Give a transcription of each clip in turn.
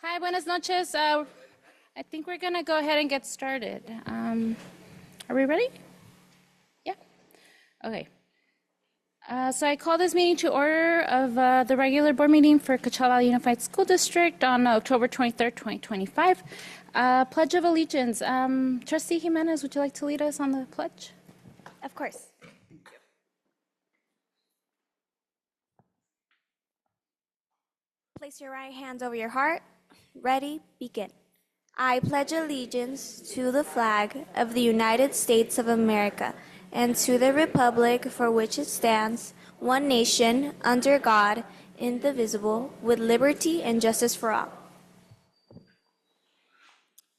Hi, buenas noches. I think we're going to go ahead and get started. Are we ready? Yeah? Okay. So I call this meeting to order of the regular board meeting for Coachella Unified School District on October 23rd, 2025. Pledge of Allegiance. Trustee Jimenez, would you like to lead us on the pledge? Of course. Place your right hands over your heart. Ready, begin. I pledge allegiance to the flag of the United States of America and to the republic for which it stands, one nation, under God, indivisible, with liberty and justice for all.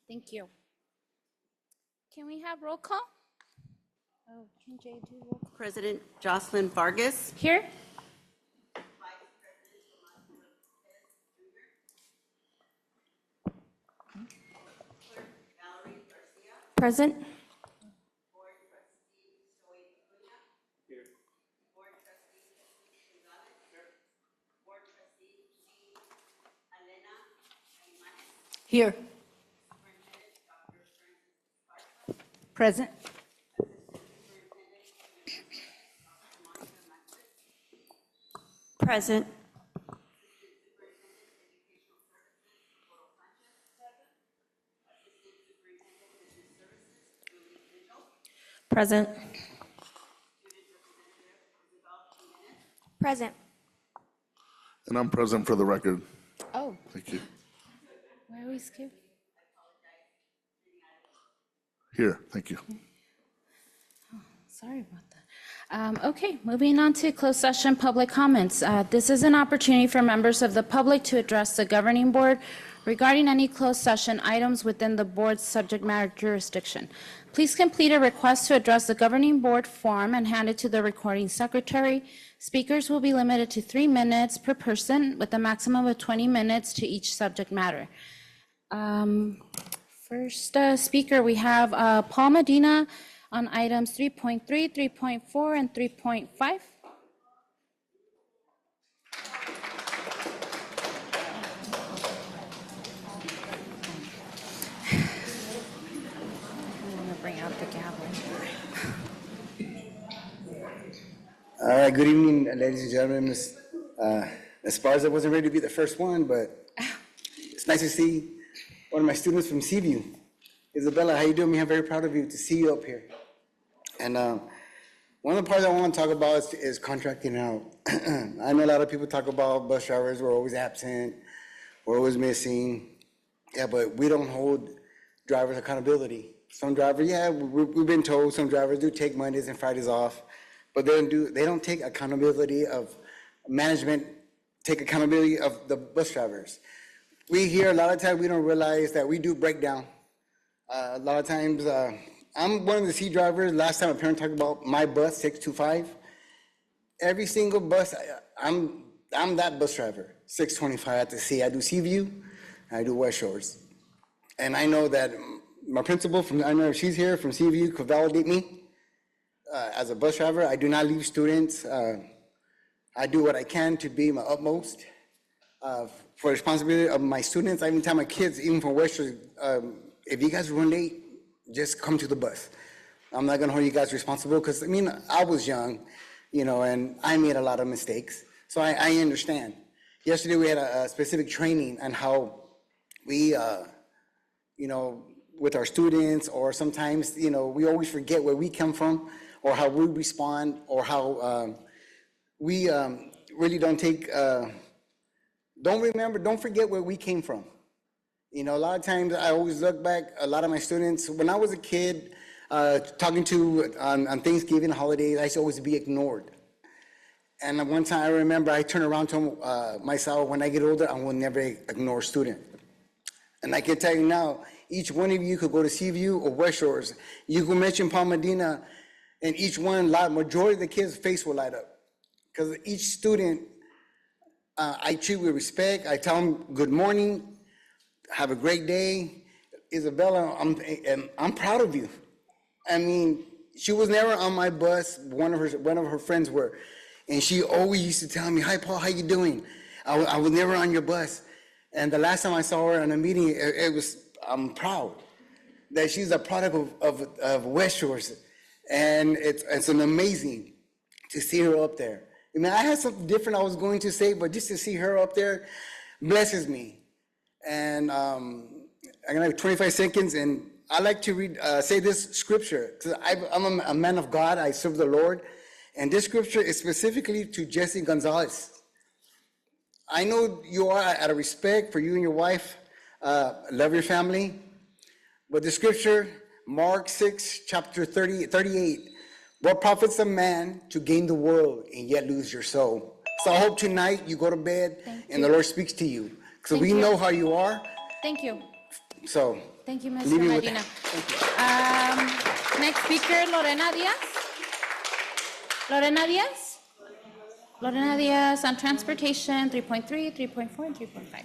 Thank you. Can we have roll call? Oh, can Jay do roll call? President Jocelyn Vargas. Here? Present. Here. Present. Present. Present. Present. And I'm present for the record. Oh, Thank you. where are we skipping? Here, thank you. Sorry about that. Okay, moving on to closed session public comments. This is an opportunity for members of the public to address the governing board regarding any closed session items within the board's subject matter jurisdiction. Please complete a request to address the governing board form and hand it to the recording secretary. Speakers will be limited to 3 minutes per person with a maximum of 20 minutes to each subject matter. First speaker, we have Paul Medina on items 3.3, 3.4, and 3.5. I'm going to bring out the gavel. All right, good evening, ladies and gentlemen. As far as I wasn't ready to be the first one, but it's nice to see one of my students from CVU. Isabella, how you doing? I'm very proud of you to see you up here. And one of the parts I want to talk about is contracting out. I know a lot of people talk about bus drivers, we're always absent, we're always missing. Yeah, but we don't hold drivers accountability. Some drivers, yeah, we've been told some drivers do take Mondays and Fridays off, but they don't take accountability of management, take accountability of the bus drivers. We here, a lot of times, we don't realize that we do break down. A lot of times, I'm one of the C drivers. Last time a parent talked about my bus, 625. Every single bus, I'm that bus driver, 625 at the C. I do CVU, I do West Shores. And I know that my principal, I know she's here from CVU, could validate me. As a bus driver, I do not leave students. I do what I can to be my utmost for responsibility of my students. I even tell my kids, even from West Shores, if you guys run late, just come to the bus. I'm not gonna hold you guys responsible because, I mean, I was young, you know, and I made a lot of mistakes. So I understand. Yesterday we had a specific training on how we, you know, with our students, or sometimes, you know, we always forget where we come from or how we respond, or how we really don't forget where we came from. You know, a lot of times I always look back, a lot of my students, when I was a kid, talking to on Thanksgiving holidays, I used to always be ignored. And one time I remember I turned around to myself, when I get older, I will never ignore a student. And I can tell you now, each one of you could go to CVU or West Shores. You could mention Paul Medina, and each one, majority of the kids' face will light up. Because each student, I treat with respect. I tell them good morning, have a great day. Isabella, I'm proud of you. I mean, she was never on my bus. One of her friends were, and she always used to tell me, "Hi, Paul, how you doing?" I was never on your bus. And the last time I saw her in a meeting, I'm proud that she's a product of West Shores. And it's an amazing to see her up there. I mean, I had something different I was going to say, but just to see her up there blesses me. And I'm gonna have 25 seconds, and I like to say this scripture, because I'm a man of God, I serve the Lord, and this scripture is specifically to Jesse Gonzalez. I know you are out of respect for you and your wife, love your family, but the scripture, Mark 6, chapter 38, what profits a man to gain the world and yet lose your soul? So I hope tonight you go to bed and the Lord speaks to you, because we know how you are. Thank you. So Thank you, Mr. leave you with Medina. that. Next speaker, Lorena Diaz. Lorena Diaz? Lorena Diaz on transportation, 3.3, 3.4, and 3.5.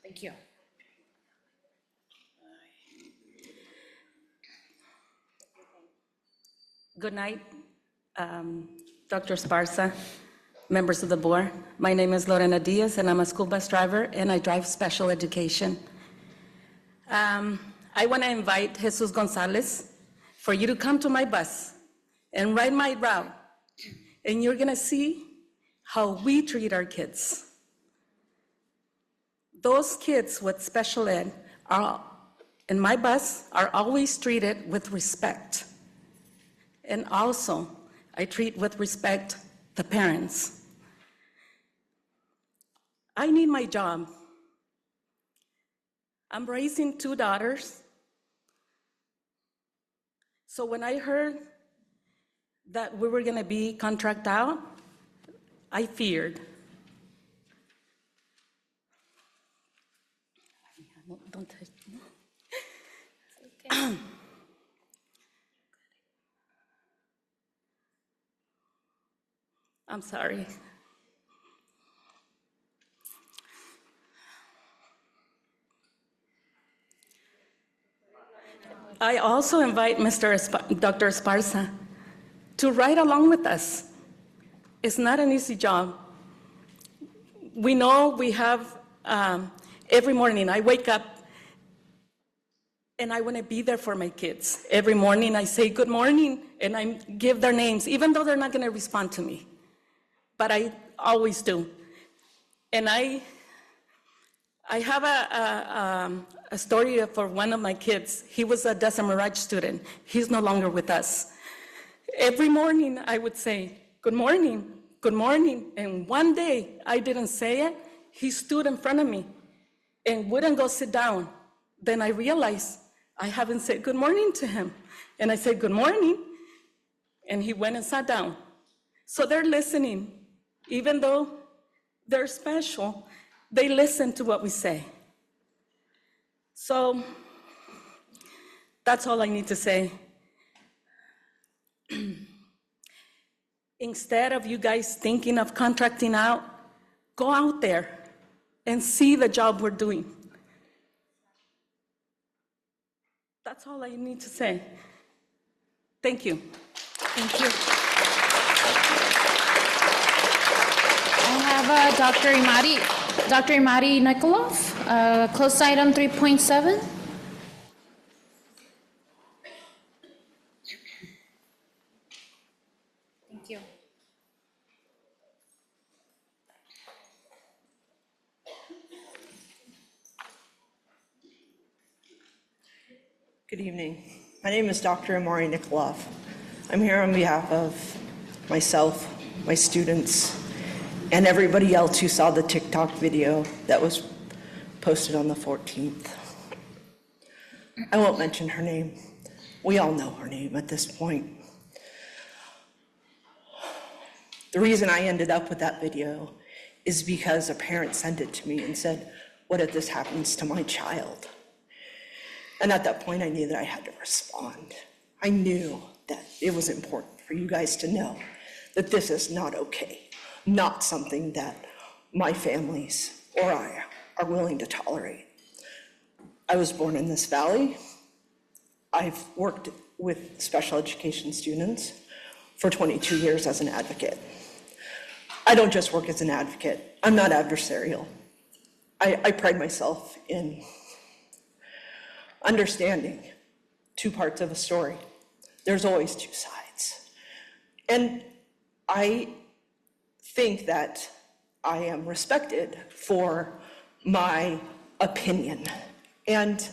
Thank you. Good night, Dr. Esparza, members of the board. My name is Lorena Diaz, and I'm a school bus driver, and I drive special education. I want to invite Jesus Gonzalez for you to come to my bus and ride my route, and you're going to see how we treat our kids. Those kids with special ed in my bus are always treated with respect. And also, I treat with respect the parents. I need my job. I'm raising 2 daughters. So when I heard that we were gonna be contract out, I feared. Don't touch me. Okay. I'm sorry. I also invite Dr. Esparza to ride along with us. It's not an easy job. We know we have, every morning I wake up and I want to be there for my kids. Every morning I say good morning and I give their names, even though they're not going to respond to me. But I always do. And I have a story for one of my kids. He was a Desamirage student. He's no longer with us. Every morning I would say, good morning, good morning. And one day I didn't say it. He stood in front of me and wouldn't go sit down. Then I realized I haven't said good morning to him. And I said, good morning. And he went and sat down. So they're listening. Even though they're special, they listen to what we say. So that's all I need to say. Instead of you guys thinking of contracting out, go out there and see the job we're doing. That's all I need to say. Thank you. Thank you. I have Dr. Imari Nikolov, closed item 3.7. Thank you. Good evening. My name is Dr. Amari Nikolov. I'm here on behalf of myself, my students, and everybody else who saw the TikTok video that was posted on the 14th. I won't mention her name. We all know her name at this point. The reason I ended up with that video is because a parent sent it to me and said, what if this happens to my child? And at that point, I knew that I had to respond. I knew that it was important for you guys to know that this is not okay, not something that my families or I are willing to tolerate. I was born in this valley. I've worked with special education students for 22 years as an advocate. I don't just work as an advocate. I'm not adversarial. I pride myself in understanding two parts of a story. There's always two sides. And I think that I am respected for my opinion. And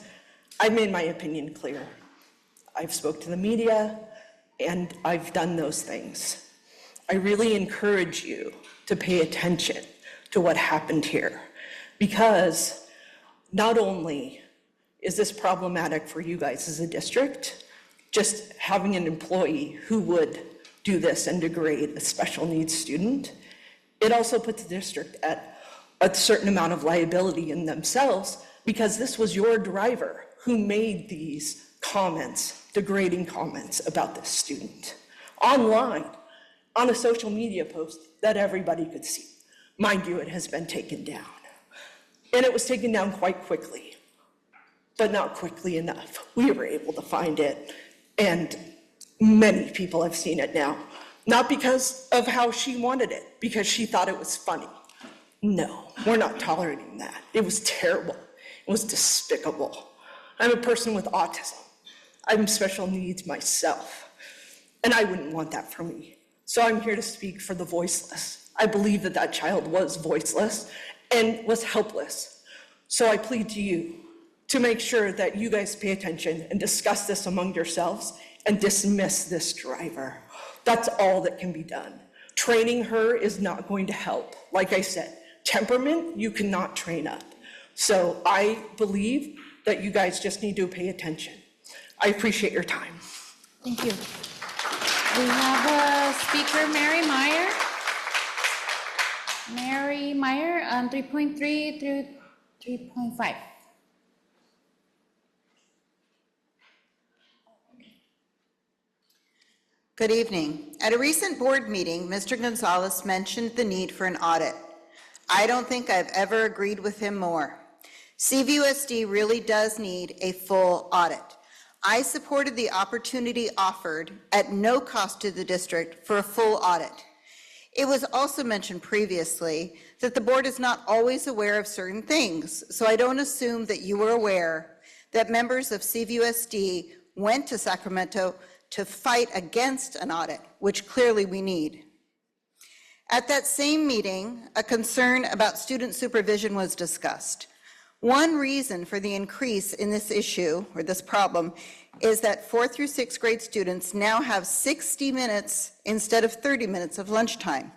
I've made my opinion clear. I've spoke to the media, and I've done those things. I really encourage you to pay attention to what happened here, because not only is this problematic for you guys as a district, just having an employee who would do this and degrade a special needs student, it also puts the district at a certain amount of liability in themselves, because this was your driver who made these comments, degrading comments about this student, online, on a social media post that everybody could see. Mind you, it has been taken down. And it was taken down quite quickly, but not quickly enough. We were able to find it, and many people have seen it now. Not because of how she wanted it, because she thought it was funny. No, we're not tolerating that. It was terrible. It was despicable. I'm a person with autism. I'm special needs myself, and I wouldn't want that for me. So I'm here to speak for the voiceless. I believe that that child was voiceless and was helpless. So I plead to you to make sure that you guys pay attention and discuss this among yourselves and dismiss this driver. That's all that can be done. Training her is not going to help. Like I said, temperament you cannot train up. So I believe that you guys just need to pay attention. I appreciate your time. Thank you. We have a speaker, Mary Meyer. Mary Meyer on 3.3 through 3.5. Good evening. At a recent board meeting, Mr. Gonzalez mentioned the need for an audit. I don't think I've ever agreed with him more. CVUSD really does need a full audit. I supported the opportunity offered at no cost to the district for a full audit. It was also mentioned previously that the board is not always aware of certain things, so I don't assume that you were aware that members of CVUSD went to Sacramento to fight against an audit, which clearly we need. At that same meeting, a concern about student supervision was discussed. One reason for the increase in this issue, or this problem, is that 4th through 6th grade students now have 60 minutes instead of 30 minutes of lunchtime.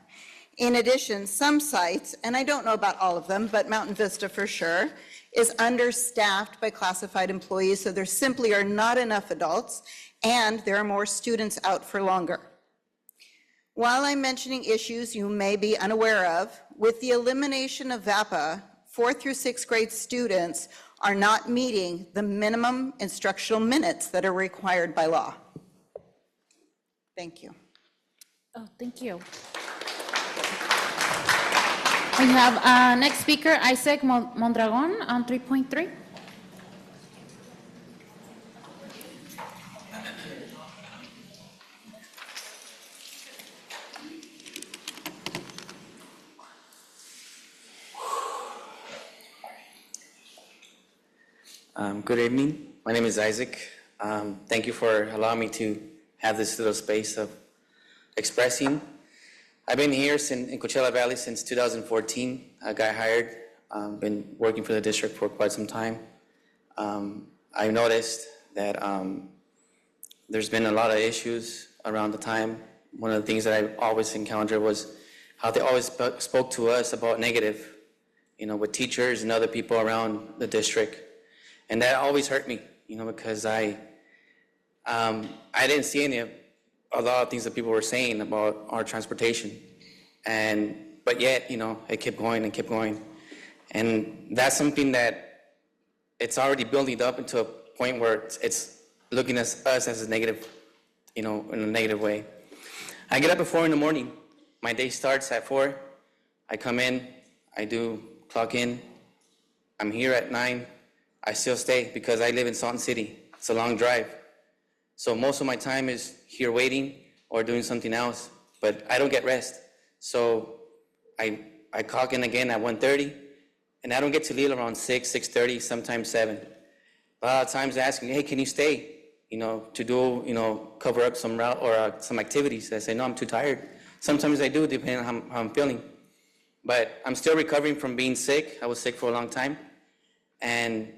In addition, some sites, and I don't know about all of them, but Mountain Vista for sure, is understaffed by classified employees, so there simply are not enough adults, and there are more students out for longer. While I'm mentioning issues you may be unaware of, with the elimination of VAPA, 4th through 6th grade students are not meeting the minimum instructional minutes that are required by law. Thank you. Oh, thank you. We have next speaker, Isaac Mondragon on 3.3. Good evening. My name is Isaac. Thank you for allowing me to have this little space of expressing. I've been here in Coachella Valley since 2014. I got hired. Been working for the district for quite some time. I noticed that there's been a lot of issues around the time. One of the things that I always encountered was how they always spoke to us about negative, with teachers and other people around the district. And that always hurt me, because I didn't see a lot of things that people were saying about our transportation. But yet, it kept going and kept going. And that's something that it's already building up into a point where it's looking at us as a negative, in a negative way. I get up at 4 in the morning. My day starts at 4. I come in, I do clock in. I'm here at 9. I still stay because I live in Salton City. It's a long drive. So most of my time is here waiting or doing something else, but I don't get rest. So I clock in again at 1:30, and I don't get to leave around 6, 6:30, sometimes 7. A lot of times they're asking, hey, can you stay, to do, cover up some route or some activities. I say, no, I'm too tired. Sometimes I do, depending on how I'm feeling. But I'm still recovering from being sick. I was sick for a long time. And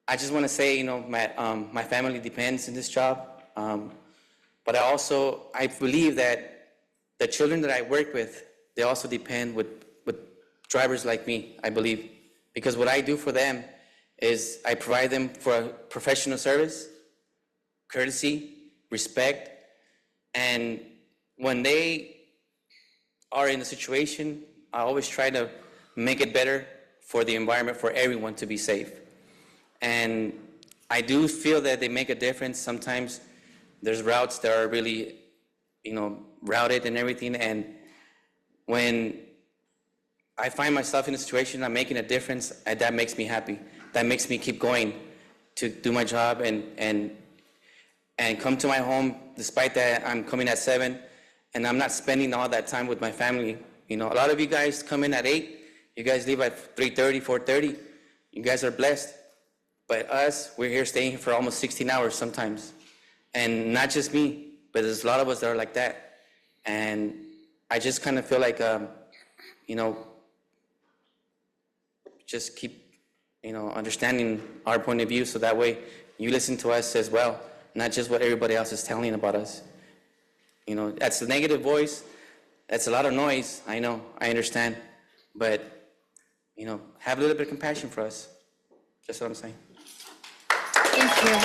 I just want to say, my family depends on this job. But I believe that the children that I work with, they also depend with drivers like me, I believe. Because what I do for them is I provide them for professional service, courtesy, respect, and when they are in a situation, I always try to make it better for the environment, for everyone to be safe. And I do feel that they make a difference. Sometimes there's routes that are really, routed and everything, and when I find myself in a situation I'm making a difference, that makes me happy. That makes me keep going to do my job and come to my home, despite that I'm coming at 7, and I'm not spending all that time with my family. A lot of you guys come in at 8, you guys leave at 3:30, 4:30. You guys are blessed. But us, we're here staying for almost 16 hours sometimes. And not just me, but there's a lot of us that are like that. And I just kind of feel like, just keep, understanding our point of view, so that way you listen to us as well, not just what everybody else is telling about us. That's a negative voice. That's a lot of noise. I know, I understand. But, have a little bit of compassion for us. That's what I'm saying. Thank you.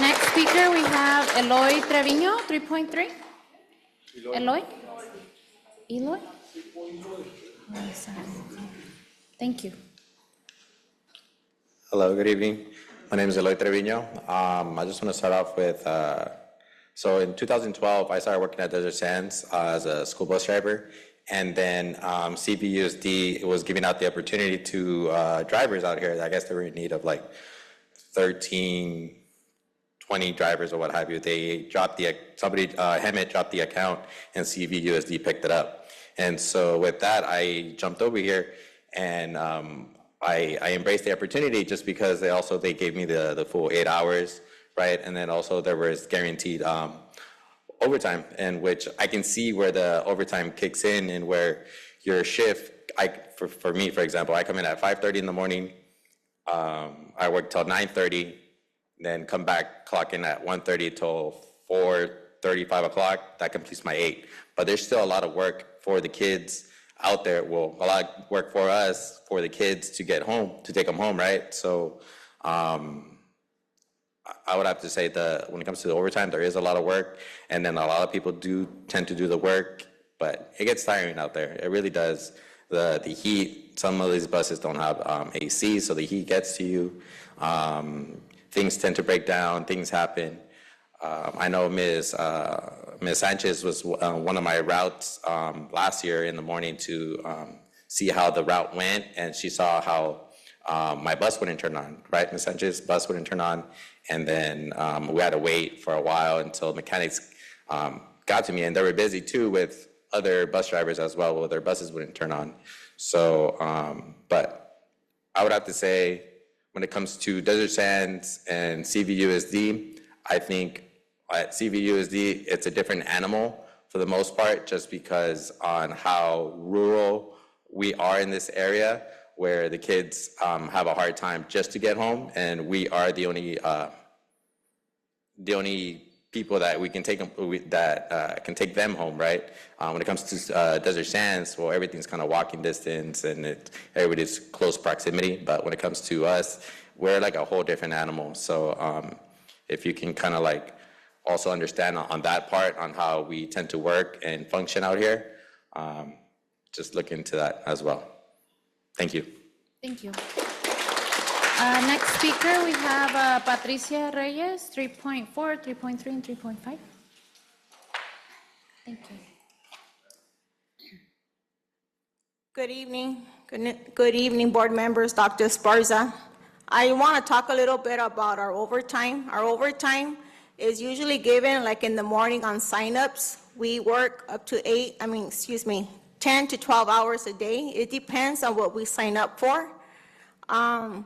Next speaker, we have Eloy Treviño, 3.3. Eloy? Eloy? Oh, sorry. Thank you. Hello, good evening. My name is Eloy Treviño. I just want to start off with, so in 2012, I started working at Desert Sands as a school bus driver. And then CVUSD was giving out the opportunity to drivers out here. I guess they were in need of like 13, 20 drivers or what have you. They dropped Hemet dropped the account and CVUSD picked it up. And so with that, I jumped over here and I embraced the opportunity just because they gave me the full 8 hours, right? And then also there was guaranteed overtime, in which I can see where the overtime kicks in and where your shift, for me, for example, I come in at 5:30 in the morning, I work till 9:30, then come back, clock in at 1:30 till 4:30, 5 o'clock, that completes my 8. But there's still a lot of work for the kids out there, well, a lot of work for us, for the kids to get home, to take them home, right? So I would have to say that when it comes to the overtime, there is a lot of work, and then a lot of people do tend to do the work, but it gets tiring out there. It really does. The heat, some of these buses don't have AC, so the heat gets to you. Things tend to break down, things happen. I know Ms. Sanchez was one of my routes last year in the morning to see how the route went, and she saw how my bus wouldn't turn on, right? Ms. Sanchez's bus wouldn't turn on, and then we had to wait for a while until mechanics got to me, and they were busy too with other bus drivers as well, their buses wouldn't turn on. So, but I would have to say, when it comes to Desert Sands and CVUSD, I think at CVUSD, it's a different animal for the most part, just because on how rural we are in this area, where the kids have a hard time just to get home, and we are the only people that we can take them, can take them home, right? When it comes to Desert Sands, well, everything's kind of walking distance, and everybody's close proximity. But when it comes to us, we're like a whole different animal. So if you can kind of like also understand on that part, on how we tend to work and function out here, just look into that as well. Thank you. Thank you. Next speaker, we have Patricia Reyes, 3.4, 3.3, and 3.5. Thank you. Good evening. Good evening, board members, Dr. Esparza. I want to talk a little bit about our overtime. Our overtime is usually given like in the morning on signups. We work up to 10 10 to 12 hours a day. It depends on what we sign up for. I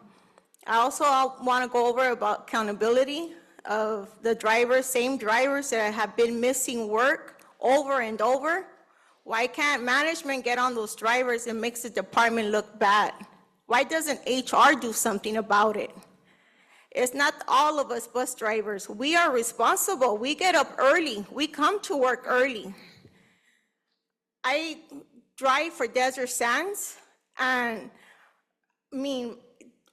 also want to go over about accountability of the drivers, same drivers that have been missing work over and over. Why can't management get on those drivers and makes the department look bad? Why doesn't HR do something about it? It's not all of us bus drivers. We are responsible. We get up early. We come to work early. I drive for Desert Sands, and I mean,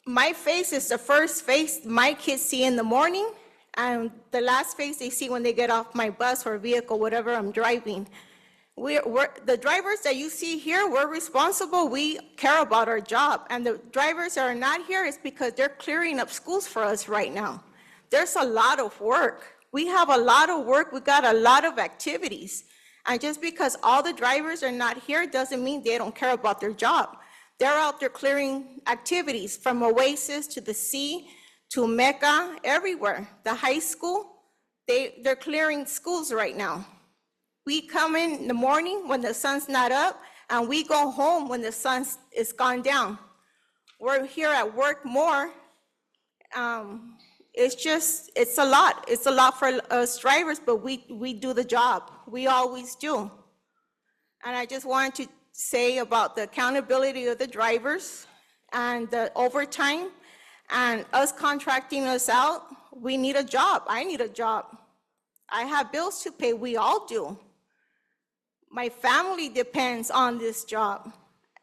my face is the first face my kids see in the morning, and the last face they see when they get off my bus or vehicle, whatever I'm driving. The drivers that you see here, we're responsible. We care about our job. And the drivers that are not here is because they're clearing up schools for us right now. There's a lot of work. We have a lot of work. We got a lot of activities. And just because all the drivers are not here doesn't mean they don't care about their job. They're out there clearing activities from Oasis to the Sea to Mecca, everywhere. The high school, they're clearing schools right now. We come in the morning when the sun's not up, and we go home when the sun is gone down. We're here at work more. It's a lot. It's a lot for us drivers, but we do the job. We always do. And I just wanted to say about the accountability of the drivers and the overtime and us contracting us out. We need a job. I need a job. I have bills to pay. We all do. My family depends on this job.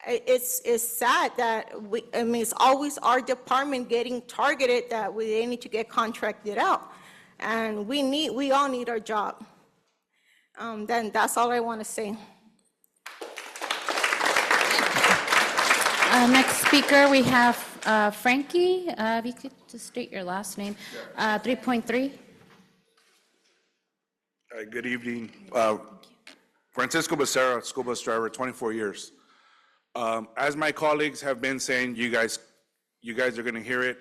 It's sad that it's always our department getting targeted that they need to get contracted out. And we all need our job. Then that's all I want to say. Next speaker, we have Frankie. If you could just state your last name. 3.3. Good evening. Francisco Becerra, school bus driver, 24 years. As my colleagues have been saying, you guys are going to hear it.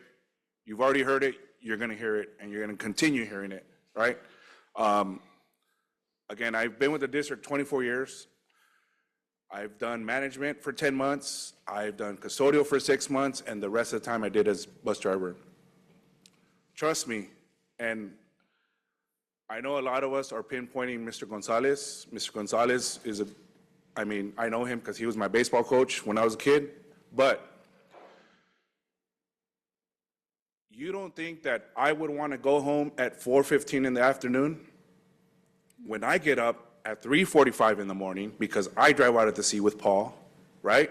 You've already heard it. You're going to hear it, and you're going to continue hearing it, right? Again, I've been with the district 24 years. I've done management for 10 months. I've done custodial for 6 months, and the rest of the time I did as bus driver. Trust me, and I know a lot of us are pinpointing Mr. Gonzalez. Mr. Gonzalez is I know him because he was my baseball coach when I was a kid, but you don't think that I would want to go home at 4:15 in the afternoon when I get up at 3:45 in the morning because I drive out at the sea with Paul, right?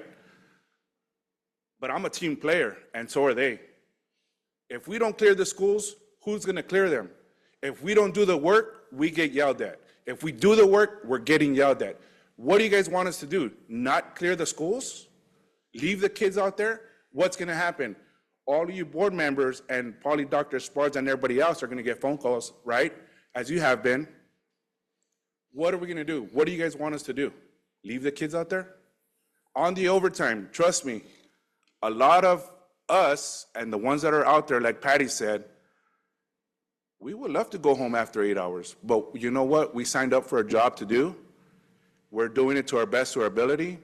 But I'm a team player, and so are they. If we don't clear the schools, who's going to clear them? If we don't do the work, we get yelled at. If we do the work, we're getting yelled at. What do you guys want us to do? Not clear the schools? Leave the kids out there? What's going to happen? All of you board members and probably Dr. Spards and everybody else are going to get phone calls, right? As you have been. What are we going to do? What do you guys want us to do? Leave the kids out there? On the overtime, trust me, a lot of us and the ones that are out there, like Patty said, we would love to go home after 8 hours, but you know what? We signed up for a job to do. We're doing it to our best of our ability.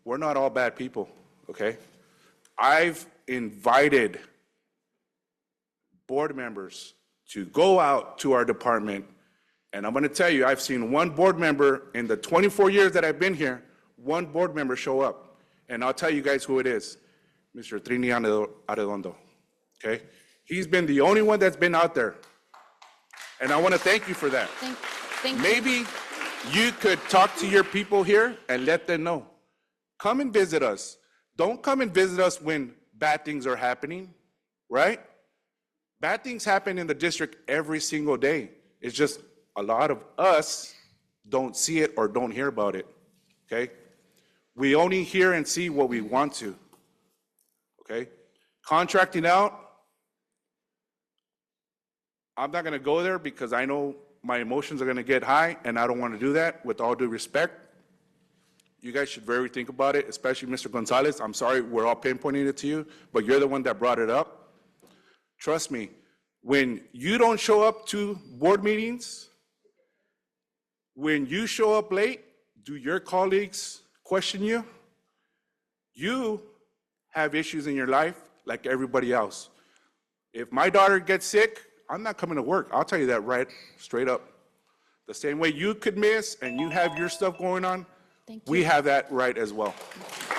We're not all bad people, okay? I've invited board members to go out to our department, and I'm gonna tell you, I've seen one board member in the 24 years that I've been here, one board member show up, and I'll tell you guys who it is, Mr. Trini Arredondo, okay? He's been the only one that's been out there. And I want to thank you for that. Thank you. Maybe you could talk to your people here and let them know. Come and visit us. Don't come and visit us when bad things are happening, right? Bad things happen in the district every single day. It's just a lot of us don't see it or don't hear about it, okay? We only hear and see what we want to, okay? Contracting out, I'm not going to go there because I know my emotions are going to get high, and I don't want to do that, with all due respect. You guys should very think about it, especially Mr. Gonzalez. I'm sorry we're all pinpointing it to you, but you're the one that brought it up. Trust me, when you don't show up to board meetings, when you show up late, do your colleagues question you. You have issues in your life like everybody else. If my daughter gets sick, I'm not coming to work. I'll tell you that right straight up. The same way you could miss and you have your stuff going on, we have that right as well.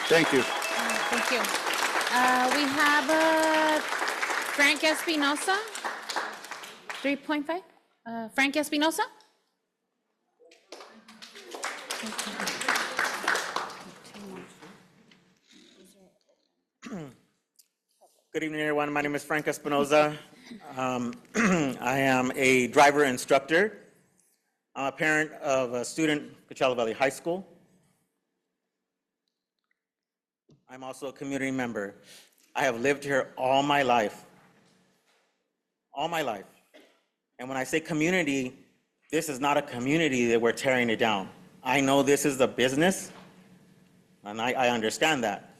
Thank you. Thank you. We have Frank Espinosa, 3.5. Frank Espinosa? Good evening, everyone. My name is Frank Espinoza. I am a driver instructor. I'm a parent of a student at Coachella Valley High School. I'm also a community member. I have lived here all my life. All my life. And when I say community, this is not a community that we're tearing it down. I know this is a business, and I understand that.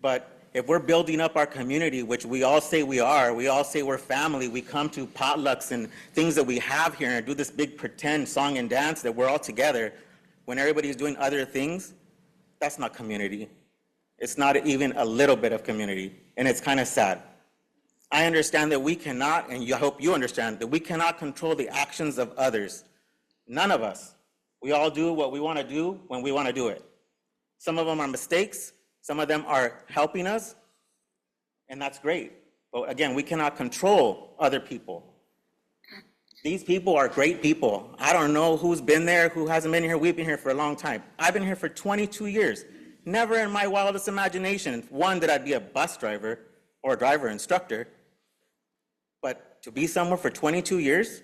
But if we're building up our community, which we all say we are, we all say we're family, we come to potlucks and things that we have here and do this big pretend song and dance that we're all together, when everybody's doing other things, that's not community. It's not even a little bit of community, and it's kind of sad. I understand that we cannot, and I hope you understand, that we cannot control the actions of others. None of us. We all do what we want to do when we want to do it. Some of them are mistakes. Some of them are helping us, and that's great. But again, we cannot control other people. These people are great people. I don't know who's been there, who hasn't been here. We've been here for a long time. I've been here for 22 years. Never in my wildest imagination, one, that I'd be a bus driver or a driver instructor. But to be somewhere for 22 years,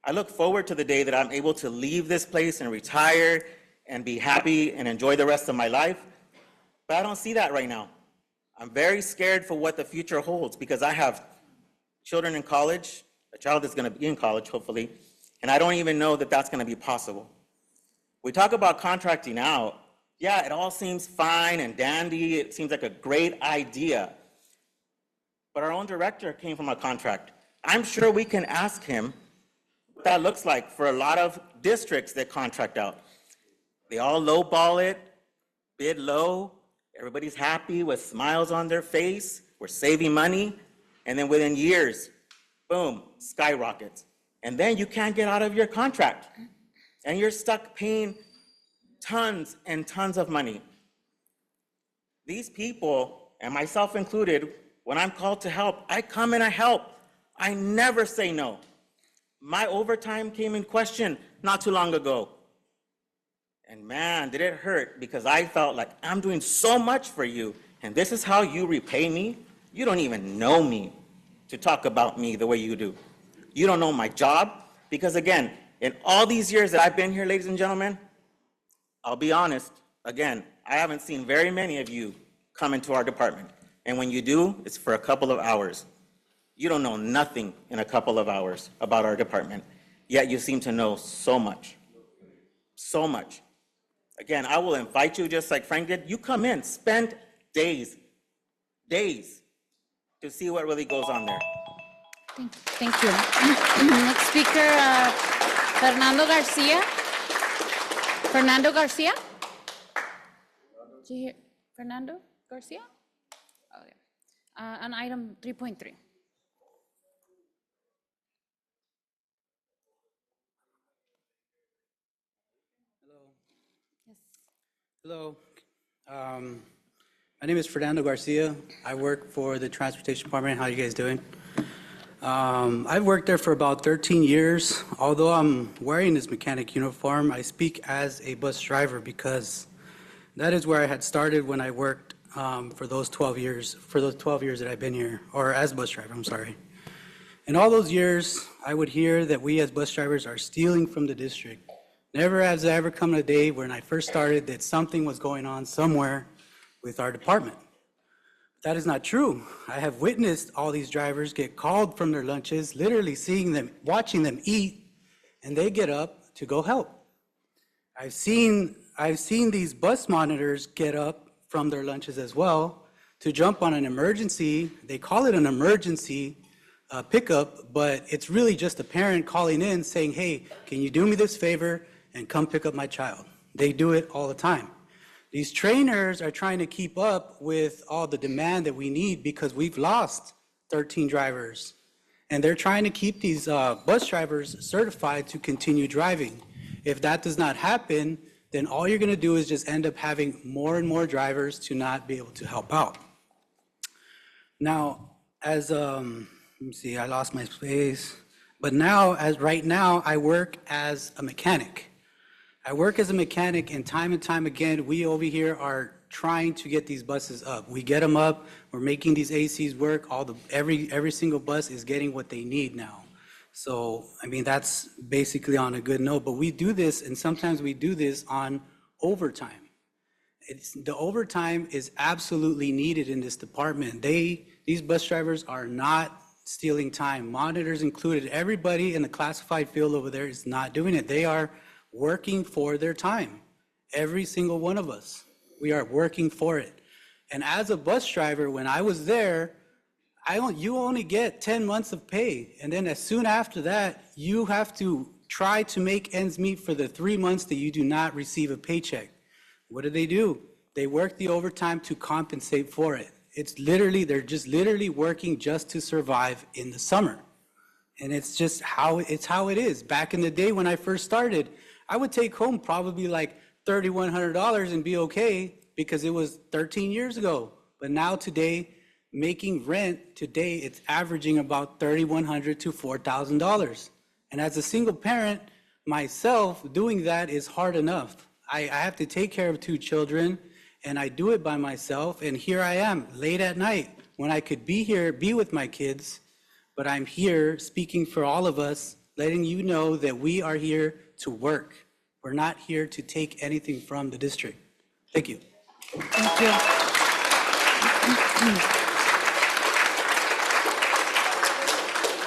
I look forward to the day that I'm able to leave this place and retire and be happy and enjoy the rest of my life. But I don't see that right now. I'm very scared for what the future holds because I have children in college, a child that's going to be in college, hopefully, and I don't even know that that's going to be possible. We talk about contracting out. Yeah, it all seems fine and dandy. It seems like a great idea. But our own director came from a contract. I'm sure we can ask him what that looks like for a lot of districts that contract out. They all lowball it, bid low. Everybody's happy with smiles on their face. We're saving money. And then within years, boom, skyrockets. And then you can't get out of your contract. And you're stuck paying tons and tons of money. These people, and myself included, when I'm called to help, I come and I help. I never say no. My overtime came in question not too long ago. And man, did it hurt because I felt like I'm doing so much for you, and this is how you repay me? You don't even know me to talk about me the way you do. You don't know my job, because again, in all these years that I've been here, ladies and gentlemen, I'll be honest, again, I haven't seen very many of you come into our department. And when you do, it's for a couple of hours. You don't know nothing in a couple of hours about our department, yet you seem to know so much. So much. Again, I will invite you, just like Frank did, you come in, spend days to see what really goes on there. Thank you. Next speaker, Fernando Garcia. Fernando Garcia? Did you hear Fernando Garcia? Oh, yeah. On item 3.3. Hello. My name is Fernando Garcia. I work for the Transportation Department. How are you guys doing? I've worked there for about 13 years. Although I'm wearing this mechanic uniform, I speak as a bus driver because that is where I had started when I worked for those 12 years that I've been here, or as bus driver, I'm sorry. In all those years, I would hear that we as bus drivers are stealing from the district. Never has there ever come a day when I first started that something was going on somewhere with our department. That is not true. I have witnessed all these drivers get called from their lunches, literally seeing them, watching them eat, and they get up to go help. I've seen these bus monitors get up from their lunches as well to jump on an emergency. They call it an emergency pickup, but it's really just a parent calling in saying, hey, can you do me this favor and come pick up my child? They do it all the time. These trainers are trying to keep up with all the demand that we need because we've lost 13 drivers. And they're trying to keep these bus drivers certified to continue driving. If that does not happen, then all you're going to do is just end up having more and more drivers to not be able to help out. Now, as, let me see, I lost my space. But now, right now, I work as a mechanic. I work as a mechanic, and time again, we over here are trying to get these buses up. We get them up, we're making these ACs work, every single bus is getting what they need now. So, I mean, that's basically on a good note, but we do this, and sometimes we do this on overtime. The overtime is absolutely needed in this department. These bus drivers are not stealing time, monitors included. Everybody in the classified field over there is not doing it. They are working for their time. Every single one of us, we are working for it. And as a bus driver, when I was there, you only get 10 months of pay. And then as soon after that, you have to try to make ends meet for the 3 months that you do not receive a paycheck. What do? They work the overtime to compensate for it. They're just literally working just to survive in the summer. And it's just how it is. Back in the day when I first started, I would take home probably like $3,100 and be okay because it was 13 years ago. But now today, making rent today, it's averaging about $3,100 to $4,000. And as a single parent, myself, doing that is hard enough. I have to take care of 2 children, and I do it by myself. And here I am, late at night, when I could be here, be with my kids. But I'm here speaking for all of us, letting you know that we are here to work. We're not here to take anything from the district. Thank you. Thank you.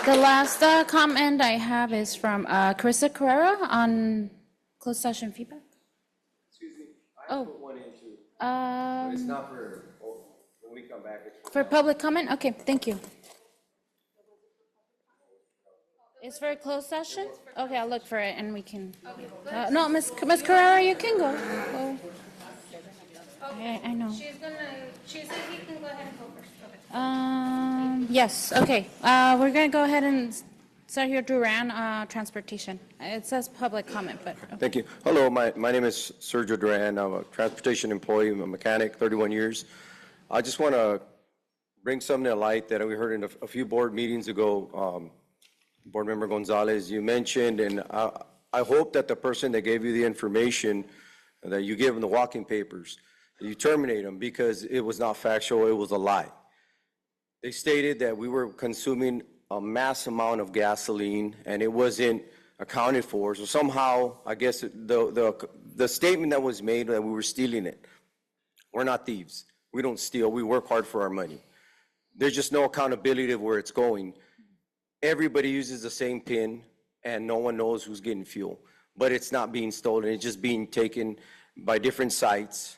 The last comment I have is from Carissa Carrera on closed session feedback. Excuse me, I put one in too, but it's not for, when we come back. It's For public comment? Okay, thank you. It's for a closed session? Okay, I'll look for it and we can. No, Ms. Carrera, you can go. I know. She said he can go ahead and go first. Yes, okay. We're gonna go ahead and start here, Duran, transportation. It says public comment, but. Okay. Thank you. Hello, my name is Sergio Duran. I'm a transportation employee. I'm a mechanic, 31 years. I just want to bring something to light that we heard in a few board meetings ago. Board Member Gonzalez, you mentioned, and I hope that the person that gave you the information, that you give them the walking papers, you terminate them because it was not factual, it was a lie. They stated that we were consuming a mass amount of gasoline and it wasn't accounted for. So somehow, I guess the statement that was made that we were stealing it. We're not thieves. We don't steal. We work hard for our money. There's just no accountability of where it's going. Everybody uses the same PIN and no one knows who's getting fuel. But it's not being stolen. It's just being taken by different sites.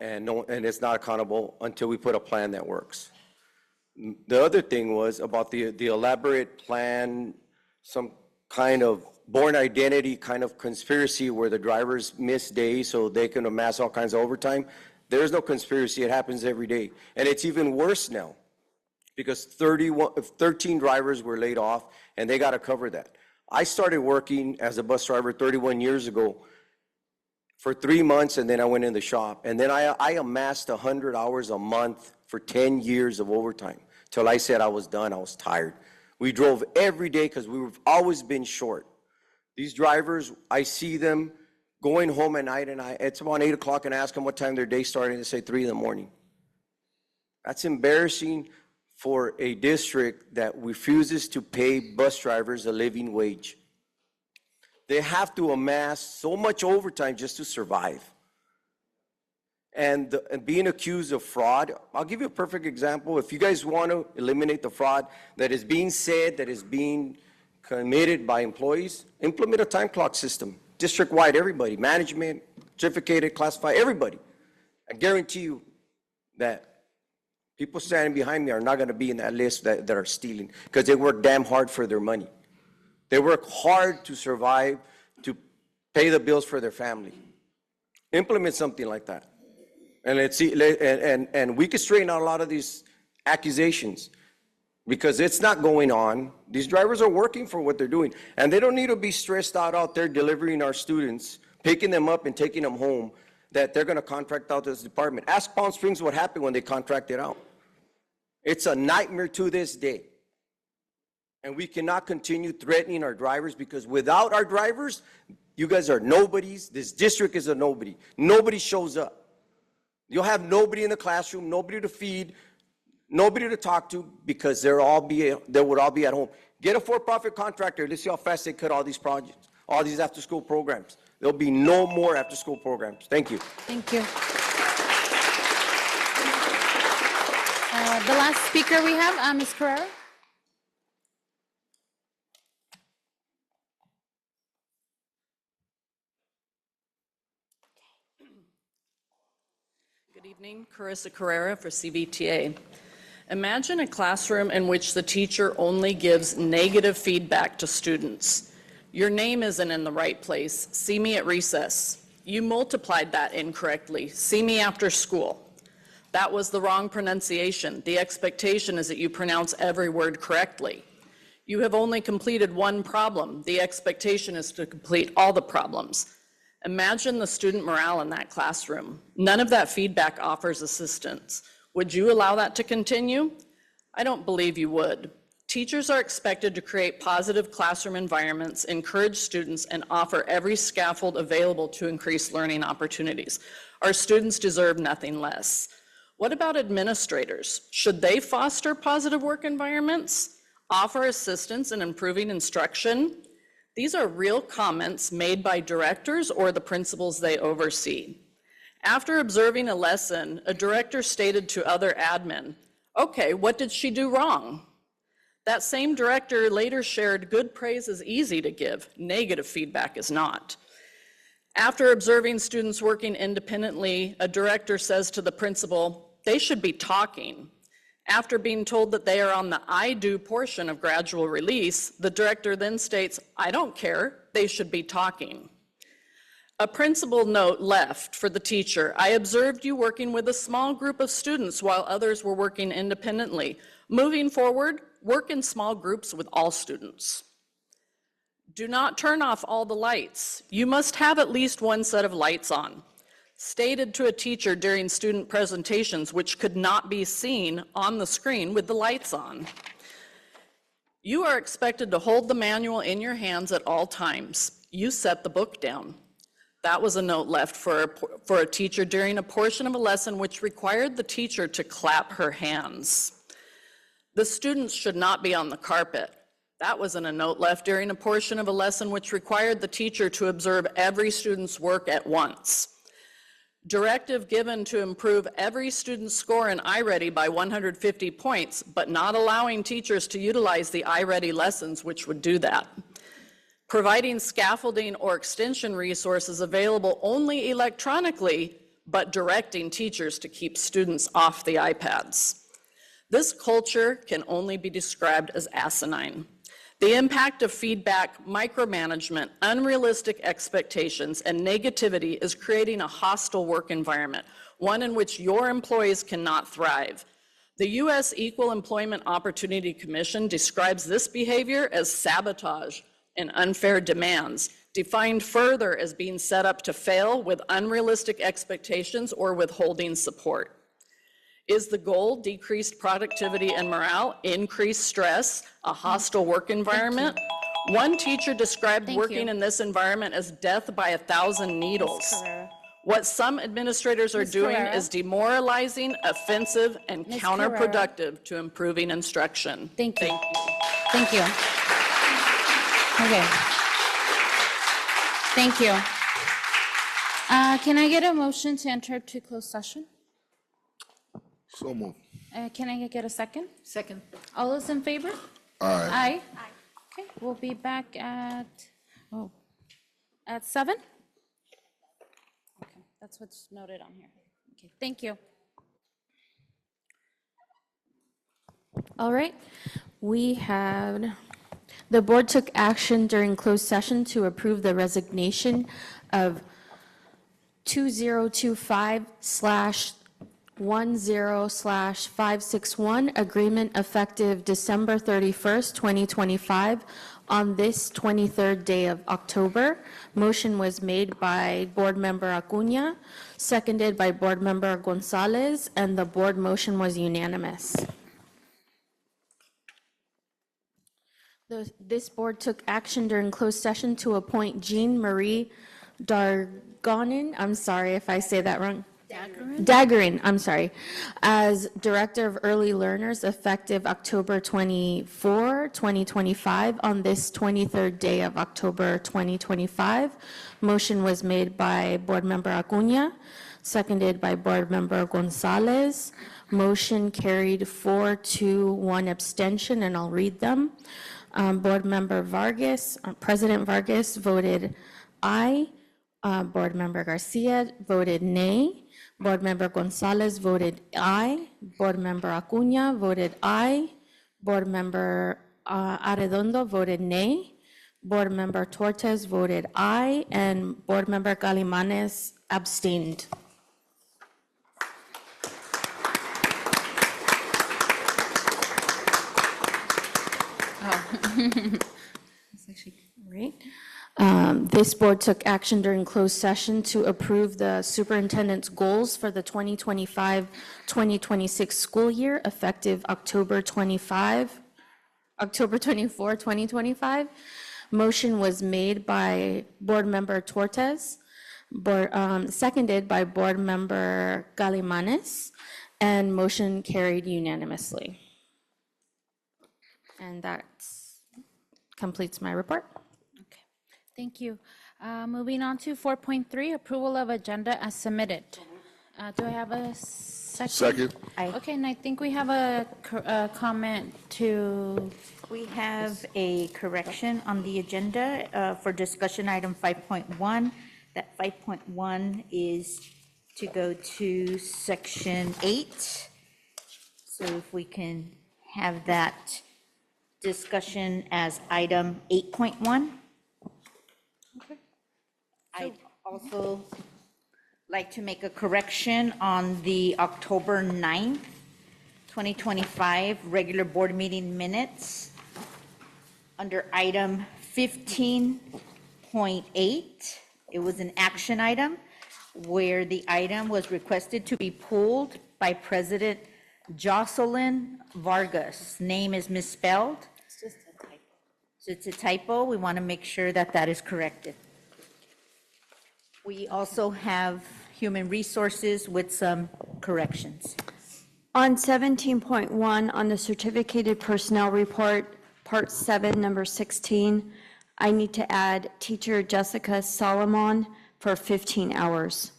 And it's not accountable until we put a plan that works. The other thing was about the elaborate plan, some kind of born identity kind of conspiracy where the drivers miss days so they can amass all kinds of overtime. There's no conspiracy. It happens every day. And it's even worse now because 13 drivers were laid off and they got to cover that. I started working as a bus driver 31 years ago for 3 months, and then I went in the shop. And then I amassed 100 hours a month for 10 years of overtime till I said I was done. I was tired. We drove every day because we've always been short. These drivers, I see them going home at night, and it's about 8 o'clock, and I ask them what time their day started, and they say 3 in the morning. That's embarrassing for a district that refuses to pay bus drivers a living wage. They have to amass so much overtime just to survive. And being accused of fraud, I'll give you a perfect example. If you guys want to eliminate the fraud that is being said, that is being committed by employees, implement a time clock system, district-wide, everybody, management, certificated, classified, everybody. I guarantee you that people standing behind me are not going to be in that list that are stealing because they work damn hard for their money. They work hard to survive, to pay the bills for their family. Implement something like that. And let's see, and we can straighten out a lot of these accusations because it's not going on. These drivers are working for what they're doing, and they don't need to be stressed out there delivering our students, picking them up and taking them home, that they're going to contract out this department. Ask Palm Springs what happened when they contracted out. It's a nightmare to this day. And we cannot continue threatening our drivers because without our drivers, you guys are nobodies. This district is a nobody. Nobody shows up. You'll have nobody in the classroom, nobody to feed, nobody to talk to because they would all be at home. Get a for-profit contractor. Let's see how fast they cut all these projects, all these after-school programs. There'll be no more after-school programs. Thank you. Thank you. The last speaker we have, Ms. Carrera. Good evening, Carissa Carrera for CVTA. Imagine a classroom in which the teacher only gives negative feedback to students. Your name isn't in the right place. See me at recess. You multiplied that incorrectly. See me after school. That was the wrong pronunciation. The expectation is that you pronounce every word correctly. You have only completed one problem. The expectation is to complete all the problems. Imagine the student morale in that classroom. None of that feedback offers assistance. Would you allow that to continue? I don't believe you would. Teachers are expected to create positive classroom environments, encourage students, and offer every scaffold available to increase learning opportunities. Our students deserve nothing less. What about administrators? Should they foster positive work environments, offer assistance in improving instruction? These are real comments made by directors or the principals they oversee. After observing a lesson, a director stated to other admin, "Okay, what did she do wrong?" That same director later shared, "Good praise is easy to give, negative feedback is not." After observing students working independently, a director says to the principal, "They should be talking." After being told that they are on the I do portion of gradual release, the director then states, "I don't care, they should be talking." A principal note left for the teacher, "I observed you working with a small group of students while others were working independently. Moving forward, work in small groups with all students." Do not turn off all the lights. You must have at least one set of lights on. Stated to a teacher during student presentations which could not be seen on the screen with the lights on. You are expected to hold the manual in your hands at all times. You set the book down. That was a note left for a teacher during a portion of a lesson which required the teacher to clap her hands. The students should not be on the carpet. That wasn't a note left during a portion of a lesson which required the teacher to observe every student's work at once. Directive given to improve every student's score in iReady by 150 points, but not allowing teachers to utilize the iReady lessons which would do that. Providing scaffolding or extension resources available only electronically, but directing teachers to keep students off the iPads. This culture can only be described as asinine. The impact of feedback, micromanagement, unrealistic expectations, and negativity is creating a hostile work environment, one in which your employees cannot thrive. The U.S. Equal Employment Opportunity Commission describes this behavior as sabotage and unfair demands, defined further as being set up to fail with unrealistic expectations or withholding support. Is the goal decreased productivity and morale, increased stress, a hostile work environment? One teacher described working in this environment as death by 1,000 needles. What some administrators are doing is demoralizing, offensive, and counterproductive to improving instruction. Thank you. Thank you. Okay. Thank you. Can I get a motion to enter to closed session? So moved. Can I get a second? Second. All those in favor? Aye. Aye. Okay, we'll be back at 7? Okay, that's what's noted on here. Okay, thank you. All right, the board took action during closed session to approve the resignation of 2025/10/561, agreement effective December 31st, 2025, on this 23rd day of October. Motion was made by Board Member Acuña, seconded by Board Member Gonzalez, and the board motion was unanimous. This board took action during closed session to appoint Jean Marie Dargonin, I'm sorry if I say that wrong. Daggerin, I'm sorry, as Director of Early Learners effective October 24, 2025, on this 23rd day of October 2025. Motion was made by Board Member Acuña, seconded by Board Member Gonzalez. Motion carried 4-1 abstention, and I'll read them. Board Member Vargas, President Vargas voted aye. Board Member Garcia voted nay. Board Member Gonzalez voted aye. Board Member Acuña voted aye. Board Member Arredondo voted nay. Board Member Tortes voted aye. And Board Member Galimanes abstained. That's actually great. This board took action during closed session to approve the superintendent's goals for the 2025-2026 school year effective October 24, 2025. Motion was made by Board Member Tortes, seconded by Board Member Galimanes, and motion carried unanimously. And that completes my report. Thank you. Moving on to 4.3, approval of agenda as submitted. Do I have a second? Second. Okay, and I think we have a comment to. We have a correction on the agenda for discussion item 5.1. That 5.1 is to go to section 8. So if we can have that discussion as item 8.1. I'd also like to make a correction on the October 9th, 2025 regular board meeting minutes. Under item 15.8, it was an action item where the item was requested to be pulled by President Jocelyn Vargas. Name is misspelled. It's just a typo. So it's a typo. We want to make sure that that is corrected. We also have human resources with some corrections. On 17.1, on the certificated personnel report, Part 7, number 16, I need to add teacher Jessica Solomon for 15 hours.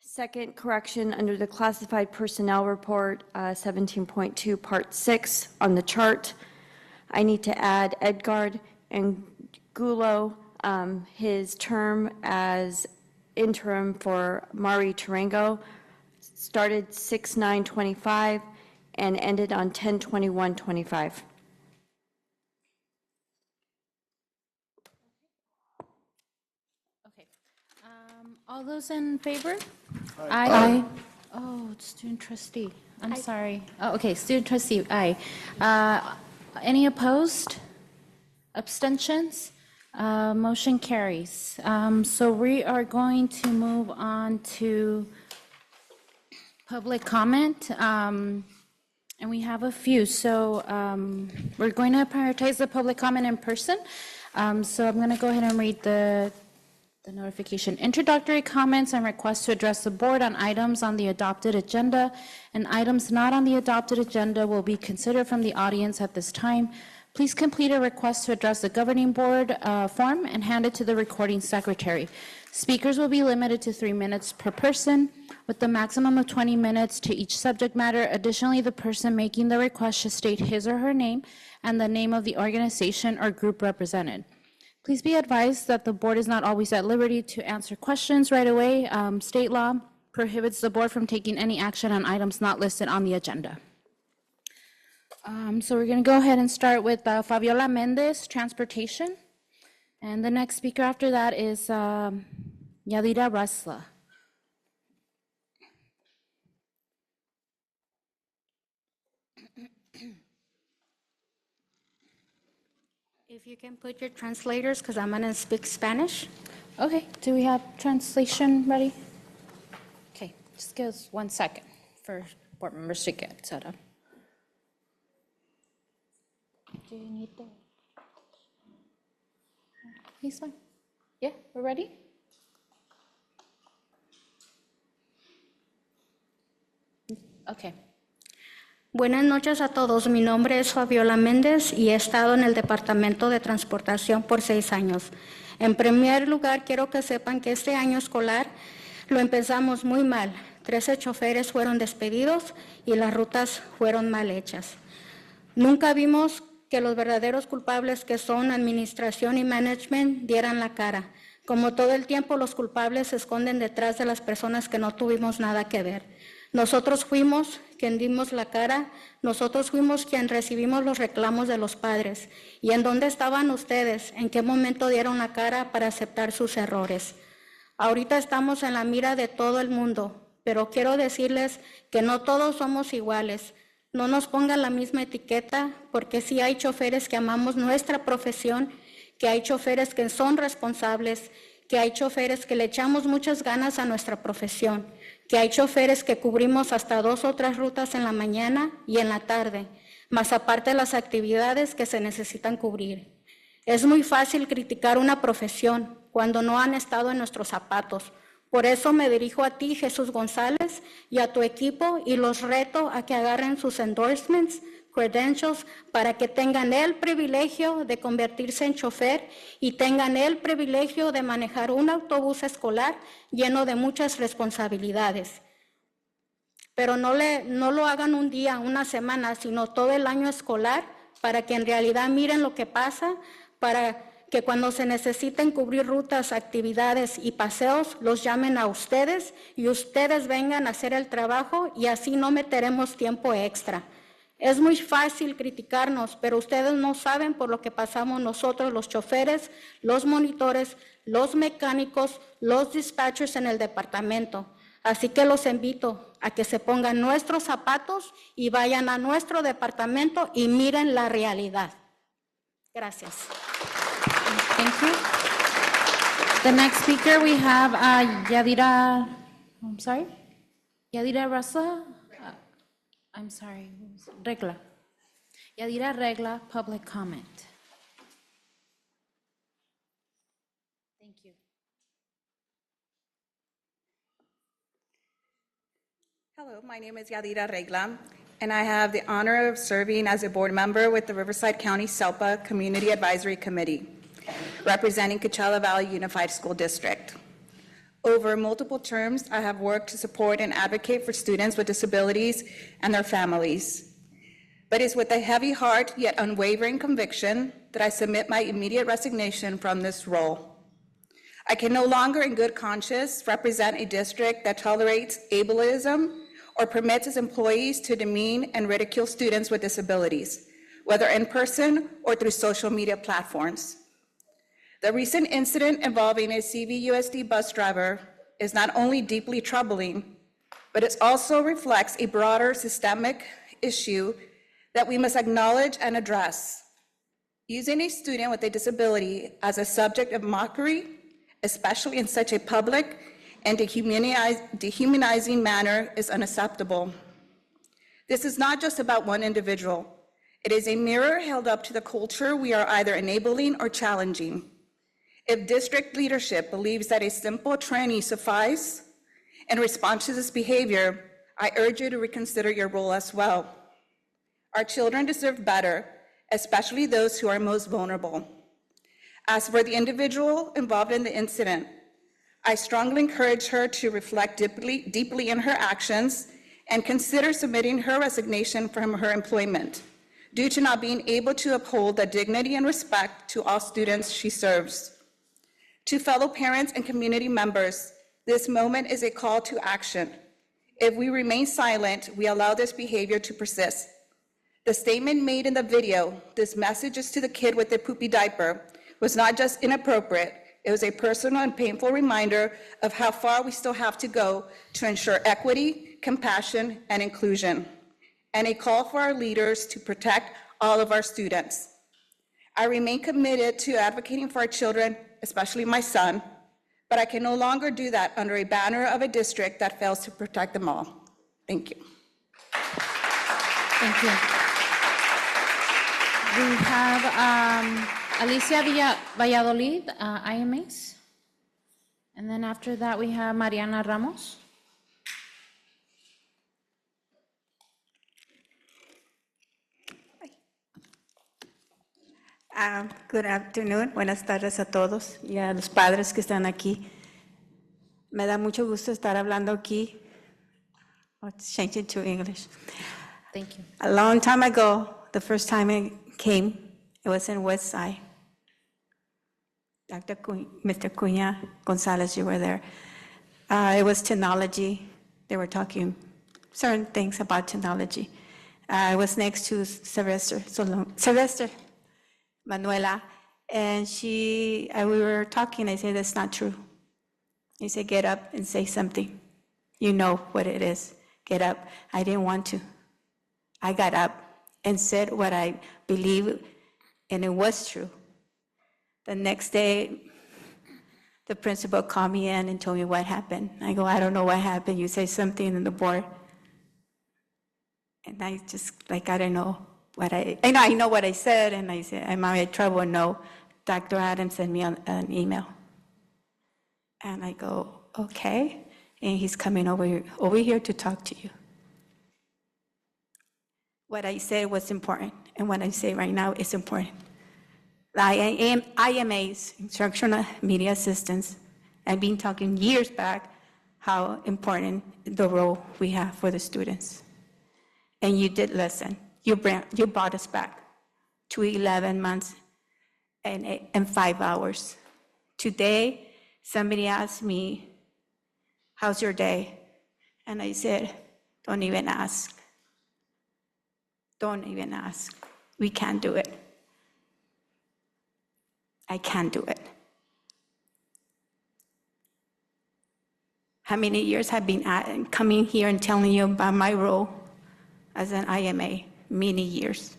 Second correction, under the classified personnel report, 17.2, Part 6, on the chart, I need to add Edgard Angulo, his term as interim for Mari Tarango started 6/9/25 and ended on 10/21/25. Okay. All those in favor? Aye. Oh, student trustee. I'm sorry. Oh, okay, student trustee, aye. Any opposed? Abstentions? Motion carries. So we are going to move on to public comment, and we have a few. So we're going to prioritize the public comment in person. So I'm going to go ahead and read the notification. Introductory comments and requests to address the board on items on the adopted agenda, and items not on the adopted agenda will be considered from the audience at this time. Please complete a request to address the governing board form and hand it to the recording secretary. Speakers will be limited to 3 minutes per person, with the maximum of 20 minutes to each subject matter. Additionally, the person making the request should state his or her name and the name of the organization or group represented. Please be advised that the board is not always at liberty to answer questions right away. State law prohibits the board from taking any action on items not listed on the agenda. So we're going to go ahead and start with Fabiola Mendez, Transportation. And the next speaker after that is Yadira Rasla. If you can put your translators, because I'm going to speak Spanish. Okay, do we have translation ready? Okay, just give us 1 second for board members to get set up. Do you need the? He's fine. Yeah, we're ready? Okay. Buenas noches a todos. Mi nombre es Fabiola Méndez y he estado en el Departamento de Transportación por 6 años. En primer lugar, quiero que sepan que este año escolar lo empezamos muy mal. 13 choferes fueron despedidos y las rutas fueron mal hechas. Nunca vimos que los verdaderos culpables, que son administración y management, dieran la cara. Como todo el tiempo, los culpables se esconden detrás de las personas que no tuvimos nada que ver. Nosotros fuimos quien dimos la cara, nosotros fuimos quien recibimos los reclamos de los padres. ¿Y en dónde estaban ustedes? ¿En qué momento dieron la cara para aceptar sus errores? Ahorita estamos en la mira de todo el mundo, pero quiero decirles que no todos somos iguales. No nos pongan la misma etiqueta, porque sí hay choferes que amamos nuestra profesión, que hay choferes que son responsables, que hay choferes que le echamos muchas ganas a nuestra profesión, que hay choferes que cubrimos hasta 2 o 3 rutas en la mañana y en la tarde, más aparte de las actividades que se necesitan cubrir. Es muy fácil criticar una profesión cuando no han estado en nuestros zapatos. Por eso me dirijo a ti, Jesús González, y a tu equipo, y los reto a que agarren sus endorsements, credentials, para que tengan el privilegio de convertirse en chofer y tengan el privilegio de manejar un autobús escolar lleno de muchas responsabilidades. Pero no lo hagan un día, una semana, sino todo el año escolar, para que en realidad miren lo que pasa, para que cuando se necesiten cubrir rutas, actividades y paseos, los llamen a ustedes y ustedes vengan a hacer el trabajo, y así no meteremos tiempo extra. Es muy fácil criticarnos, pero ustedes no saben por lo que pasamos nosotros, los choferes, los monitores, los mecánicos, los dispatchers en el departamento. Así que los invito a que se pongan nuestros zapatos y vayan a nuestro departamento y miren la realidad. Gracias. Thank you. The next speaker we have Yadira, I'm sorry, Yadira Rasla. I'm sorry, Regla. Yadira Regla, public comment. Thank you. Hello, my name is Yadira Regla, and I have the honor of serving as a board member with the Riverside County SELPA Community Advisory Committee, representing Coachella Valley Unified School District. Over multiple terms, I have worked to support and advocate for students with disabilities and their families. But it's with a heavy heart yet unwavering conviction that I submit my immediate resignation from this role. I can no longer in good conscience represent a district that tolerates ableism or permits its employees to demean and ridicule students with disabilities, whether in person or through social media platforms. The recent incident involving a CVUSD bus driver is not only deeply troubling, but it also reflects a broader systemic issue that we must acknowledge and address. Using a student with a disability as a subject of mockery, especially in such a public and dehumanizing manner, is unacceptable. This is not just about one individual. It is a mirror held up to the culture we are either enabling or challenging. If district leadership believes that a simple training suffices in response to this behavior, I urge you to reconsider your role as well. Our children deserve better, especially those who are most vulnerable. As for the individual involved in the incident, I strongly encourage her to reflect deeply in her actions and consider submitting her resignation from her employment due to not being able to uphold the dignity and respect to all students she serves. To fellow parents and community members, this moment is a call to action. If we remain silent, we allow this behavior to persist. The statement made in the video, "This message is to the kid with the poopy diaper," was not just inappropriate, it was a personal and painful reminder of how far we still have to go to ensure equity, compassion, and inclusion, and a call for our leaders to protect all of our students. I remain committed to advocating for our children, especially my son, but I can no longer do that under a banner of a district that fails to protect them all. Thank you. Thank you. We have Alicia Valladolid, IMAs. And then after that, we have Mariana Ramos. Good afternoon, buenas tardes a todos y a los padres que están aquí. Me da mucho gusto estar hablando aquí. Let's change it to English. Thank you. A long time ago, the first time I came, it was in West Side. Mr. Cunha Gonzalez, you were there. It was technology. They were talking certain things about technology. I was next to Sylvester Manuela, and we were talking. I said, that's not true. He said, get up and say something. You know what it is. Get up. I didn't want to. I got up and said what I believe, and it was true. The next day, the principal called me in and told me what happened. I go, I don't know what happened. You say something in the board. And I just, I don't know. I know what I said, and I said, am I in trouble? No. Dr. Adams sent me an email. And I go, okay. And he's coming over here to talk to you. What I said was important, and what I say right now is important. IMAs, Instructional Media Assistants, I've been talking years back how important the role we have for the students. And you did listen. You brought us back to 11 months and 5 hours. Today, somebody asked me, how's your day? And I said, don't even ask. Don't even ask. We can't do it. I can't do it. How many years have been coming here and telling you about my role as an IMA? Many years.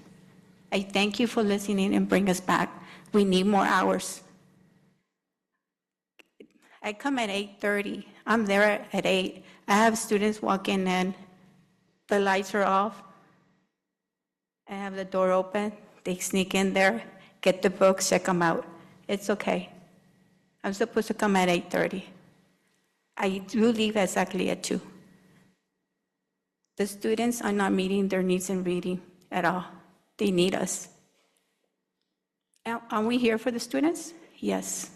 I thank you for listening and bring us back. We need more hours. I come at 8:30. I'm there at 8. I have students walking in. The lights are off. I have the door open. They sneak in there, get the books, check them out. It's okay. I'm supposed to come at 8:30. I do leave exactly at 2. The students are not meeting their needs in reading at all. They need us. Are we here for the students? Yes.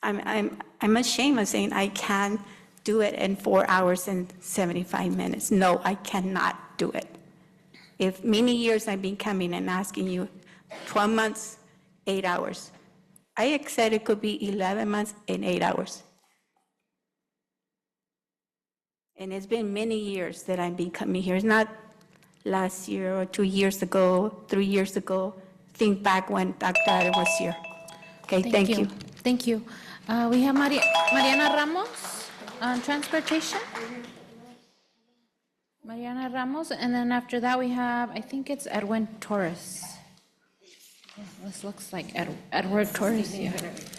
I'm ashamed of saying I can't do it in 4 hours and 75 minutes. No, I cannot do it. If many years I've been coming and asking you, 12 months, 8 hours. I said it could be 11 months and 8 hours. And it's been many years that I've been coming here. It's not last year or 2 years ago, 3 years ago. Think back when Dr. Adam was here. Okay, thank you. Thank you. We have Mariana Ramos on transportation. Mariana Ramos, and then after that we have, I think it's Edwin Torres. Yeah, this looks like Edward Torres, yeah.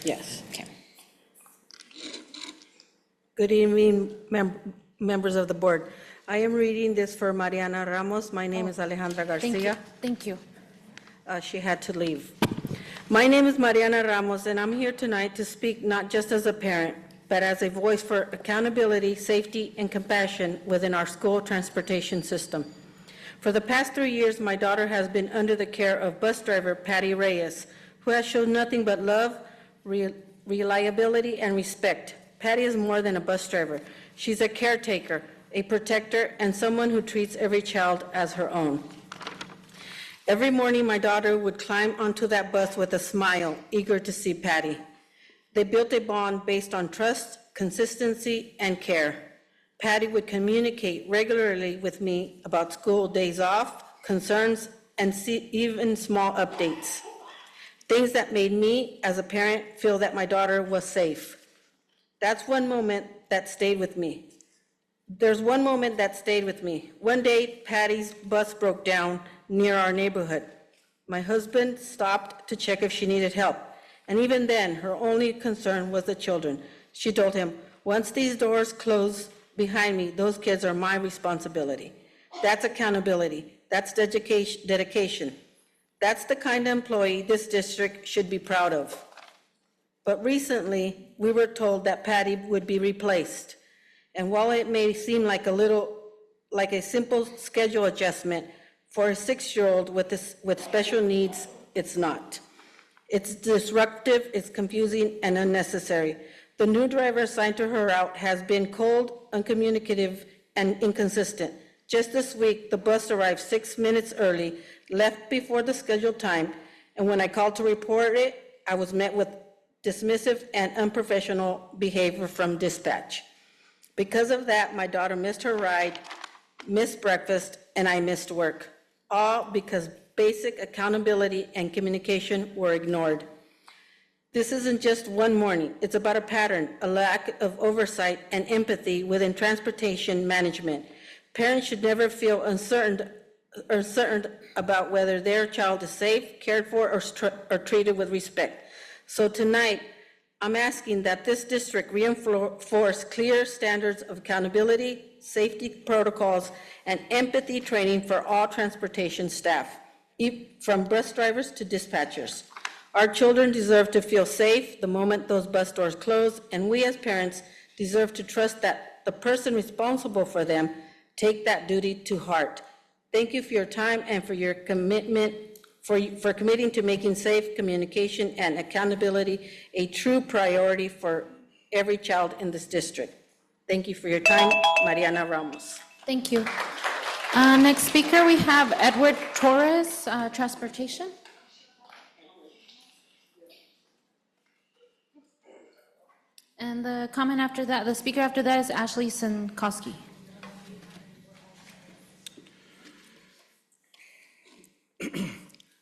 Yes. Okay. Good evening, members of the board. I am reading this for Mariana Ramos. My name is Alejandra Garcia. Thank you. She had to leave. My name is Mariana Ramos, and I'm here tonight to speak not just as a parent, but as a voice for accountability, safety, and compassion within our school transportation system. For the past 3 years, my daughter has been under the care of bus driver Patty Reyes, who has shown nothing but love, reliability, and respect. Patty is more than a bus driver. She's a caretaker, a protector, and someone who treats every child as her own. Every morning, my daughter would climb onto that bus with a smile, eager to see Patty. They built a bond based on trust, consistency, and care. Patty would communicate regularly with me about school days off, concerns, and even small updates. things that made me, as a parent, feel that my daughter was safe. That's one moment that stayed with me. There's one moment that stayed with me. One day, Patty's bus broke down near our neighborhood. My husband stopped to check if she needed help, and even then, her only concern was the children. She told him, "Once these doors close behind me, those kids are my responsibility." That's accountability. That's dedication. That's the kind of employee this district should be proud of. But recently, we were told that Patty would be replaced. And while it may seem like a simple schedule adjustment for a 6-year-old with special needs, it's not. It's disruptive, it's confusing, and unnecessary. The new driver assigned to her route has been cold, uncommunicative, and inconsistent. Just this week, the bus arrived 6 minutes early, left before the scheduled time, and when I called to report it, I was met with dismissive and unprofessional behavior from dispatch. Because of that, my daughter missed her ride, missed breakfast, and I missed work, all because basic accountability and communication were ignored. This isn't just one morning. It's about a pattern, a lack of oversight and empathy within transportation management. Parents should never feel uncertain about whether their child is safe, cared for, or treated with respect. So tonight, I'm asking that this district reinforce clear standards of accountability, safety protocols, and empathy training for all transportation staff, from bus drivers to dispatchers. Our children deserve to feel safe the moment those bus doors close, and we as parents deserve to trust that the person responsible for them take that duty to heart. Thank you for your time and for your commitment, for committing to making safe communication and accountability a true priority for every child in this district. Thank you for your time, Mariana Ramos. Thank you. Next speaker, we have Edward Torres, Transportation. And the speaker after that is Ashley Sinkowski.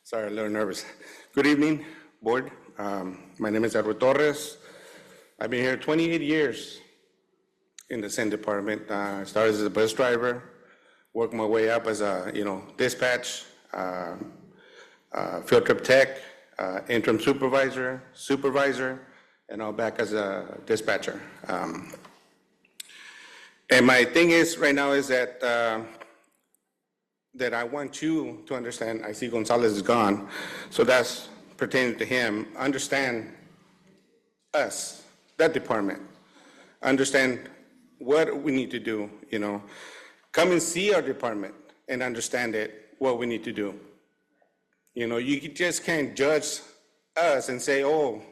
Sorry, a little nervous. Good evening, board. My name is Edward Torres. I've been here 28 years in the same department. I started as a bus driver, worked my way up as a dispatch, field trip tech, interim supervisor, and now back as a dispatcher. And my thing is right now is that I want you to understand. I see Gonzalez is gone, so that's pertaining to him. Understand us, that department. Understand what we need to do. Come and see our department and understand what we need to do. You just can't judge us and say, oh,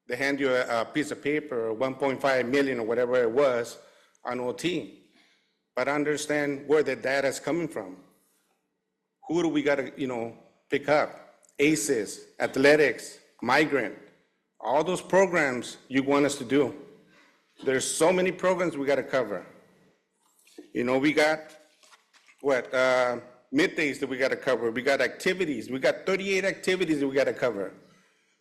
they hand you a piece of paper or 1.5 million or whatever it was on OT. But understand where the data is coming from. Who do we got to, pick up? ACEs, athletics, migrant, all those programs you want us to do. There's so many programs we got to cover. We got, middays that we got to cover. We got activities. We got 38 activities that we got to cover.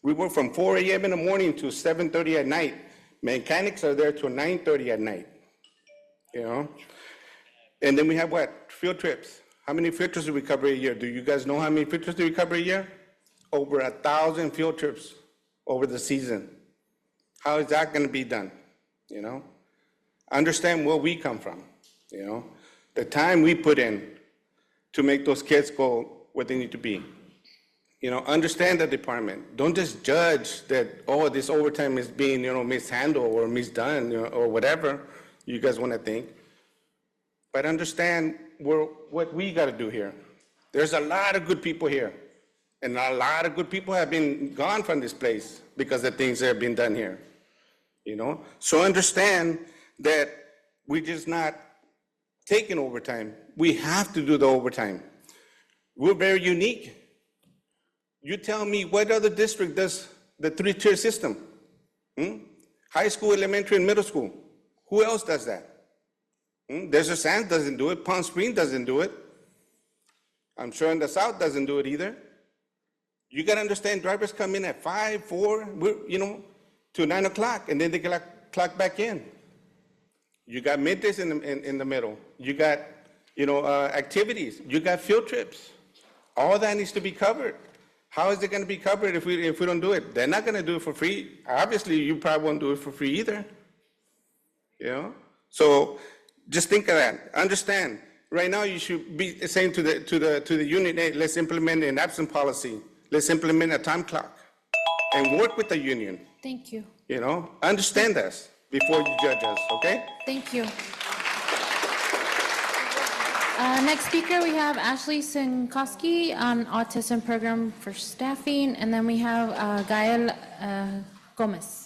We work from 4 a.m. in the morning to 7:30 at night. Mechanics are there till 9:30 at night, And then we have field trips. How many field trips do we cover a year? Do you guys know how many field trips do we cover a year? Over 1,000 field trips over the season. How is that going to be done? Understand where we come from. The time we put in to make those kids go where they need to be. Understand the department. Don't just judge that, oh, this overtime is being, mishandled or misdone, or whatever you guys want to think. But understand what we got to do here. There's a lot of good people here. And a lot of good people have been gone from this place because of things that have been done here. So understand that we're just not taking overtime. We have to do the overtime. We're very unique. You tell me what other district does the 3-tier system? High school, elementary, and middle school. Who else does that? Desert Sands doesn't do it. Palm Springs doesn't do it. I'm sure in the South doesn't do it either. You gotta understand, drivers come in at 5, 4, to 9 o'clock, and then they clock back in. You got middays in the middle. You got, activities. You got field trips. All that needs to be covered. How is it gonna be covered if we don't do it? They're not gonna do it for free. Obviously, you probably won't do it for free either. So just think of that. Understand. Right now, you should be saying to the union, hey, let's implement an absence policy. Let's implement a time clock and work with the union. Thank you. Understand us before you judge us, okay? Thank you. Next speaker, we have Ashley Sinkowski on Autism Program for Staffing, and then we have Gael Gomez.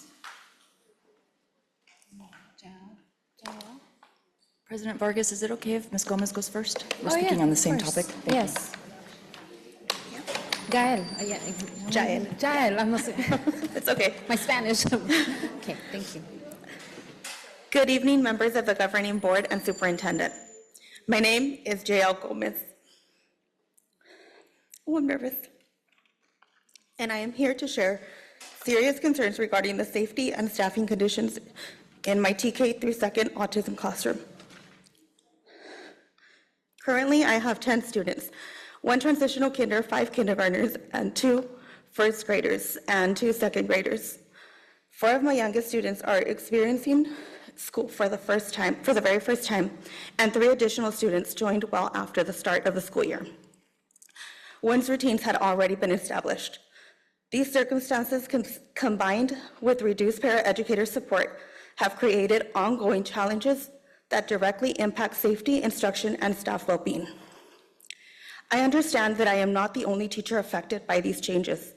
President Vargas, is it okay if Ms. Gomez goes first? We're Oh, yeah, speaking on the of same course. topic. Thank you. Yes. Gael. Jael. I'm not It's okay. my Spanish. Okay, thank you. Good evening, members of the Governing Board and Superintendent. My name is Jael Gomez. Oh, I'm nervous. And I am here to share serious concerns regarding the safety and staffing conditions in my TK through second autism classroom. Currently, I have 10 students, 1 transitional kinder, 5 kindergartners, and 2 first graders and 2 second graders. 4 of my youngest students are experiencing school for the very first time, and 3 additional students joined well after the start of the school year. One's routines had already been established. These circumstances, combined with reduced paraeducator support, have created ongoing challenges that directly impact safety, instruction, and staff well-being. I understand that I am not the only teacher affected by these changes.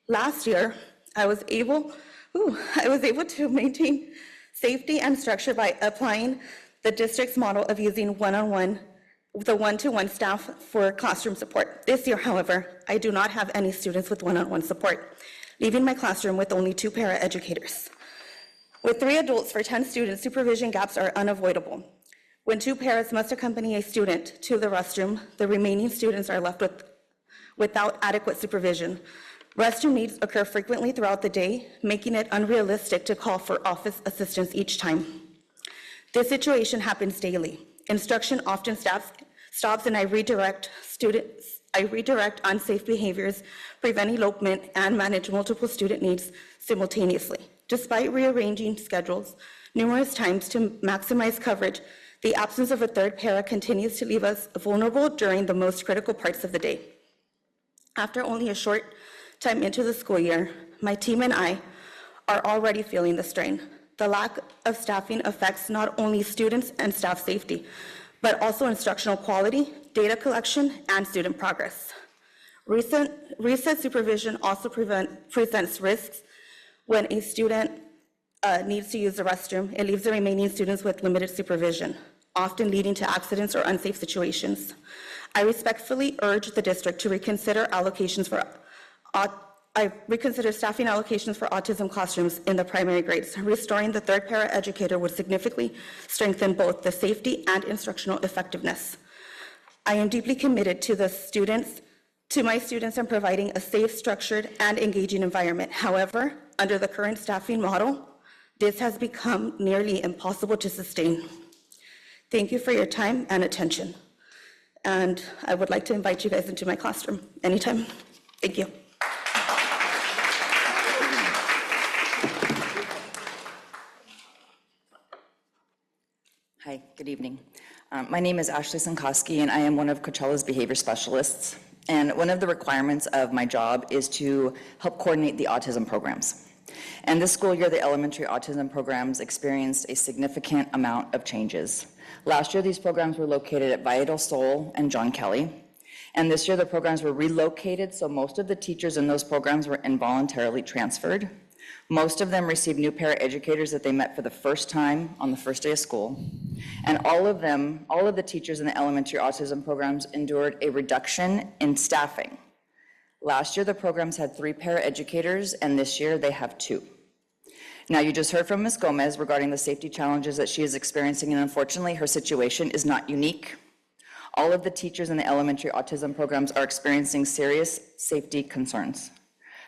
Last year, I was able to maintain safety and structure by applying the district's model of using the one-to-one staff for classroom support. This year, however, I do not have any students with one-on-one support, leaving my classroom with only 2 paraeducators. With 3 adults for 10 students, supervision gaps are unavoidable. When 2 paras must accompany a student to the restroom, the remaining students are left without adequate supervision. Restroom needs occur frequently throughout the day, making it unrealistic to call for office assistance each time. This situation happens daily. Instruction often stops and I redirect unsafe behaviors, prevent elopement, and manage multiple student needs simultaneously. Despite rearranging schedules numerous times to maximize coverage, the absence of a 3rd para continues to leave us vulnerable during the most critical parts of the day. After only a short time into the school year, my team and I are already feeling the strain. The lack of staffing affects not only students and staff safety, but also instructional quality, data collection, and student progress. Recess supervision also presents risks. When a student needs to use the restroom, it leaves the remaining students with limited supervision, often leading to accidents or unsafe situations. I respectfully urge the district to reconsider staffing allocations for autism classrooms in the primary grades. Restoring the 3rd paraeducator would significantly strengthen both the safety and instructional effectiveness. I am deeply committed to my students and providing a safe, structured, and engaging environment. However, under the current staffing model, this has become nearly impossible to sustain. Thank you for your time and attention. And I would like to invite you guys into my classroom anytime. Thank you. Hi, good evening. My name is Ashley Sinkowski, and I am one of Coachella's behavior specialists. And one of the requirements of my job is to help coordinate the autism programs. And this school year, the elementary autism programs experienced a significant amount of changes. Last year, these programs were located at Valle del Sol and John Kelly. And this year, the programs were relocated, so most of the teachers in those programs were involuntarily transferred. Most of them received new paraeducators that they met for the first time on the first day of school. And all of the teachers in the elementary autism programs endured a reduction in staffing. Last year, the programs had 3 paraeducators, and this year they have 2. Now, you just heard from Ms. Gomez regarding the safety challenges that she is experiencing, and unfortunately, her situation is not unique. All of the teachers in the elementary autism programs are experiencing serious safety concerns.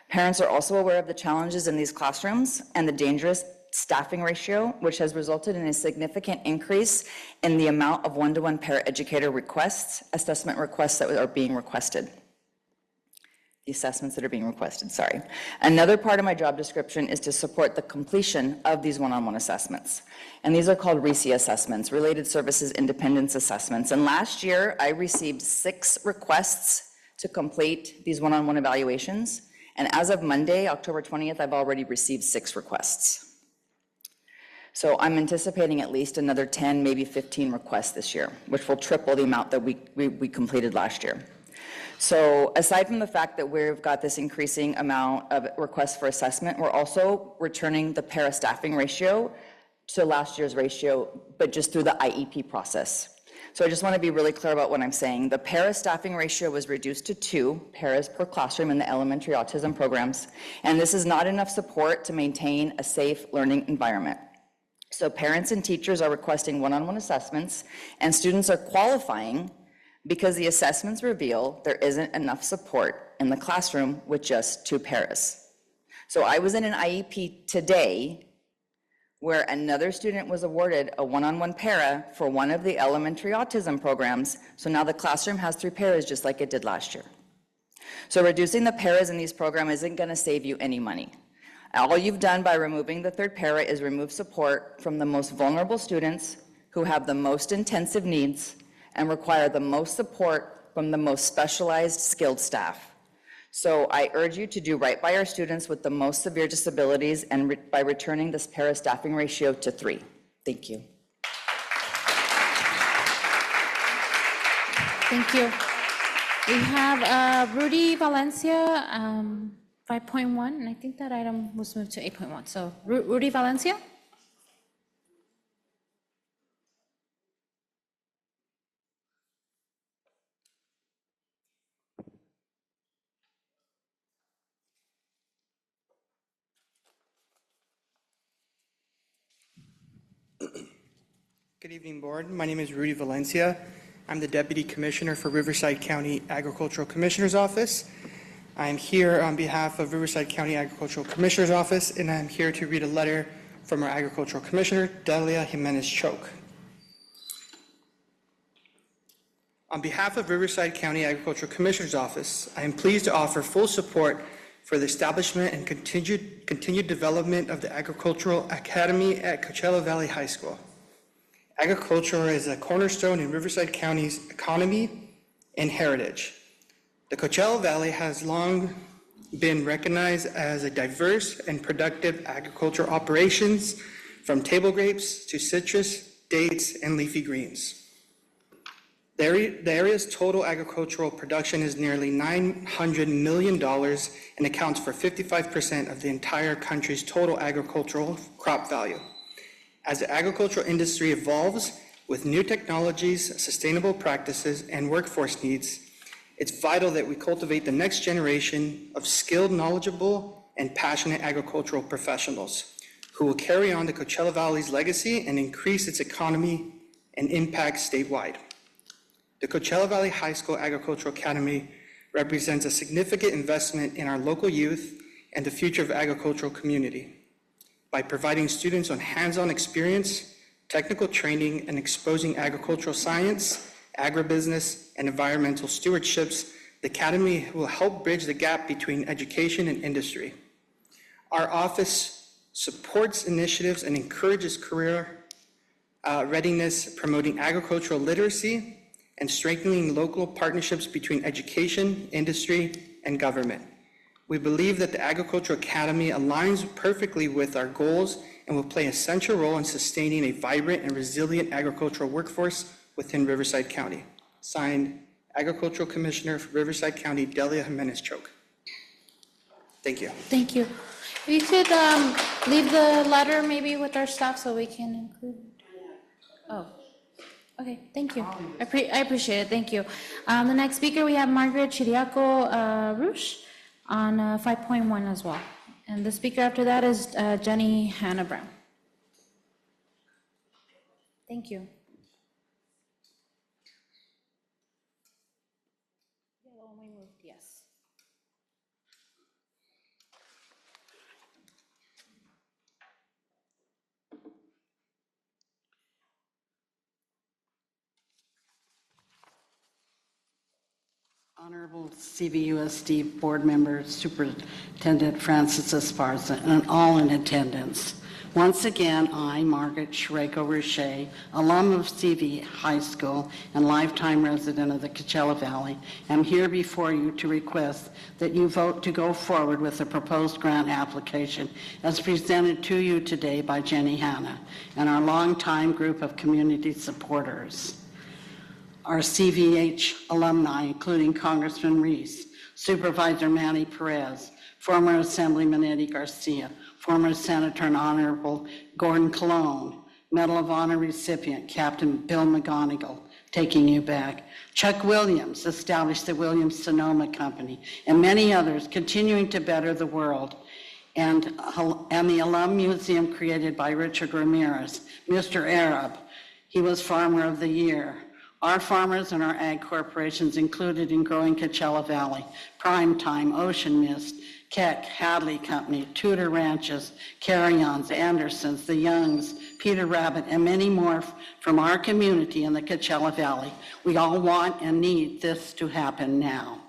Parents are also aware of the challenges in these classrooms and the dangerous staffing ratio, which has resulted in a significant increase in the amount of one-to-one paraeducator requests, assessment requests that are being requested. The assessments that are being requested, sorry. Another part of my job description is to support the completion of these one-on-one assessments. And these are called RECE assessments, Related Services Independence Assessments. And last year, I received 6 requests to complete these one-on-one evaluations. And as of Monday, October 20th, I've already received 6 requests. So I'm anticipating at least another 10, maybe 15 requests this year, which will triple the amount that we completed last year. So aside from the fact that we've got this increasing amount of requests for assessment, we're also returning the para staffing ratio to last year's ratio, but just through the IEP process. So I just want to be really clear about what I'm saying. The para staffing ratio was reduced to 2 paras per classroom in the elementary autism programs, and this is not enough support to maintain a safe learning environment. So parents and teachers are requesting one-on-one assessments, and students are qualifying because the assessments reveal there isn't enough support in the classroom with just 2 paras. So I was in an IEP today where another student was awarded a one-on-one para for one of the elementary autism programs, so now the classroom has 3 paras just like it did last year. So reducing the paras in these programs isn't going to save you any money. All you've done by removing the 3rd para is remove support from the most vulnerable students who have the most intensive needs and require the most support from the most specialized, skilled staff. So I urge you to do right by our students with the most severe disabilities and by returning this para staffing ratio to 3. Thank you. Thank you. We have Rudy Valencia, 5.1, and I think that item was moved to 8.1. So Rudy Valencia? Good evening, Board. My name is Rudy Valencia. I'm the Deputy Commissioner for Riverside County Agricultural Commissioner's Office. I'm here on behalf of Riverside County Agricultural Commissioner's Office, and I'm here to read a letter from our Agricultural Commissioner, Delia Jimenez-Choke. On behalf of Riverside County Agricultural Commissioner's Office, I am pleased to offer full support for the establishment and continued development of the Agricultural Academy at Coachella Valley High School. Agriculture is a cornerstone in Riverside County's economy and heritage. The Coachella Valley has long been recognized as a diverse and productive agricultural operations, from table grapes to citrus, dates, and leafy greens. The area's total agricultural production is nearly $900 million and accounts for 55% of the entire country's total agricultural crop value. As the agricultural industry evolves with new technologies, sustainable practices, and workforce needs, it's vital that we cultivate the next generation of skilled, knowledgeable, and passionate agricultural professionals who will carry on the Coachella Valley's legacy and increase its economy and impact statewide. The Coachella Valley High School Agricultural Academy represents a significant investment in our local youth and the future of the agricultural community. By providing students on hands-on experience, technical training, and exposing agricultural science, agribusiness, and environmental stewardships, the Academy will help bridge the gap between education and industry. Our office supports initiatives and encourages career readiness, promoting agricultural literacy, and strengthening local partnerships between education, industry, and government. We believe that the Agricultural Academy aligns perfectly with our goals and will play a central role in sustaining a vibrant and resilient agricultural workforce within Riverside County. Signed, Agricultural Commissioner for Riverside County, Delia Jimenez-Choke. Thank you. Thank you. If you could leave the letter maybe with our staff so we can include. Oh, okay, thank you. I appreciate it, thank you. The next speaker, we have Margaret Chiriaco Rush on 5.1 as well. And the speaker after that is Jenny Hannah Brown. Thank you. Honorable CVUSD Board Member Superintendent Francis Esparza, and all in attendance. Once again, I, Margaret Shreko-Ruche, alum of CV High School and lifetime resident of the Coachella Valley, am here before you to request that you vote to go forward with the proposed grant application as presented to you today by Jenny Hanna and our longtime group of community supporters. Our CVH alumni, including Congressman Reese, Supervisor Manny Perez, former Assemblyman Eddie Garcia, former Senator and Honorable Gordon Colon, Medal of Honor recipient Captain Bill McGonigal, taking you back, Chuck Williams established the Williams-Sonoma Company, and many others continuing to better the world, and the Alum Museum created by Richard Ramirez, Mr. Arab, he was Farmer of the Year. Our farmers and our ag corporations included in growing Coachella Valley, Primetime, Ocean Mist, Keck, Hadley Company, Tudor Ranches, Carry-Ons, Andersons, The Youngs, Peter Rabbit, and many more from our community in the Coachella Valley. We all want and need this to happen now.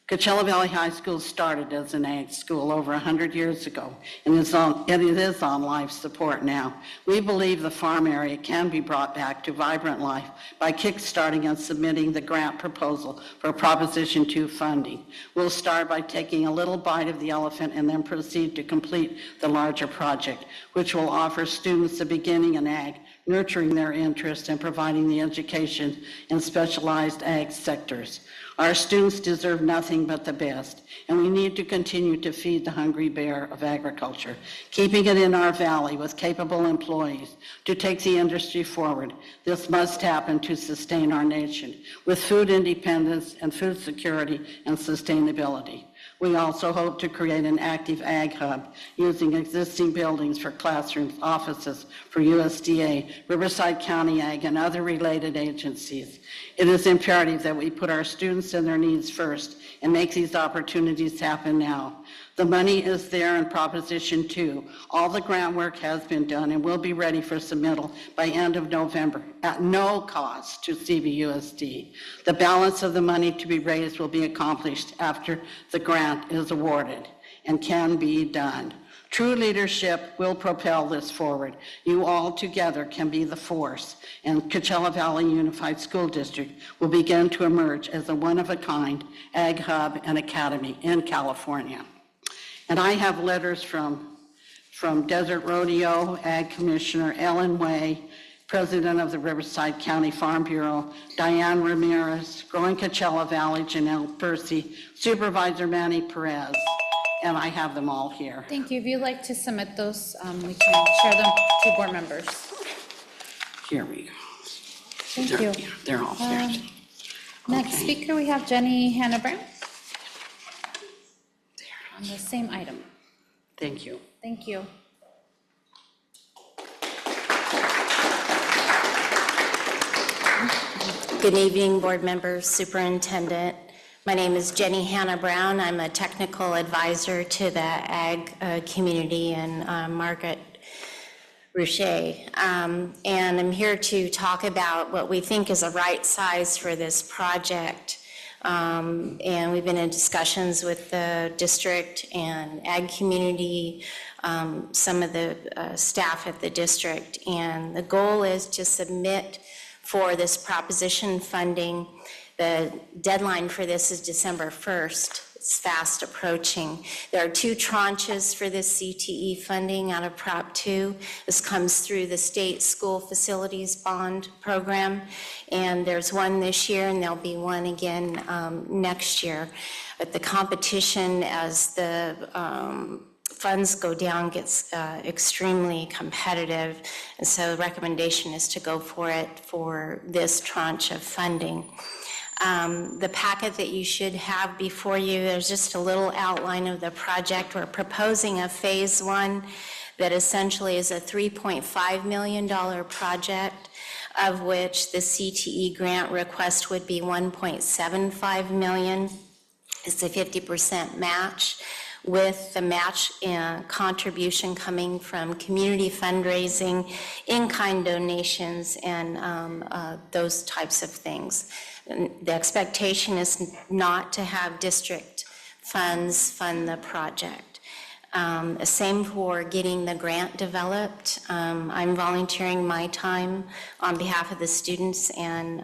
Coachella Valley High School started as an ag school over 100 years ago, and it is on life support now. We believe the farm area can be brought back to vibrant life by kickstarting and submitting the grant proposal for Proposition 2 funding. We'll start by taking a little bite of the elephant and then proceed to complete the larger project, which will offer students a beginning in ag, nurturing their interest and providing the education in specialized ag sectors. Our students deserve nothing but the best, and we need to continue to feed the hungry bear of agriculture, keeping it in our valley with capable employees to take the industry forward. This must happen to sustain our nation with food independence and food security and sustainability. We also hope to create an active ag hub using existing buildings for classrooms, offices for USDA, Riverside County Ag, and other related agencies. It is imperative that we put our students and their needs first and make these opportunities happen now. The money is there in Proposition 2. All the grant work has been done and will be ready for submittal by end of November at no cost to CVUSD. The balance of the money to be raised will be accomplished after the grant is awarded and can be done. True leadership will propel this forward. You all together can be the force, and Coachella Valley Unified School District will begin to emerge as a one-of-a-kind ag hub and academy in California. And I have letters from Desert Rodeo Ag Commissioner Ellen Way, President of the Riverside County Farm Bureau, Diane Ramirez, Growing Coachella Valley, Janelle Percy, Supervisor Manny Perez, and I have them all here. Thank you. If you'd like to submit those, we can share them to board members. Here we go. Thank you. They're all there. Next speaker, we have Jenny Hanna Brown. On the same item. Thank you. Thank you. Good evening, board members, superintendent. My name is Jenny Hanna Brown. I'm a technical advisor to the ag community and Margaret Ruche. And I'm here to talk about what we think is a right size for this project. And we've been in discussions with the district and ag community, some of the staff at the district, and the goal is to submit for this proposition funding. The deadline for this is December 1st. It's fast approaching. There are 2 tranches for this CTE funding out of Prop 2. This comes through the State School Facilities Bond Program, and there's one this year, and there'll be one again next year. But the competition as the funds go down gets extremely competitive, and so the recommendation is to go for it for this tranche of funding. The packet that you should have before you, there's just a little outline of the project. We're proposing a phase 1 that essentially is a $3.5 million project, of which the CTE grant request would be $1.75 million. It's a 50% match. with the match contribution coming from community fundraising, in-kind donations, and those types of things. And the expectation is not to have district funds fund the project. Same for getting the grant developed. I'm volunteering my time on behalf of the students and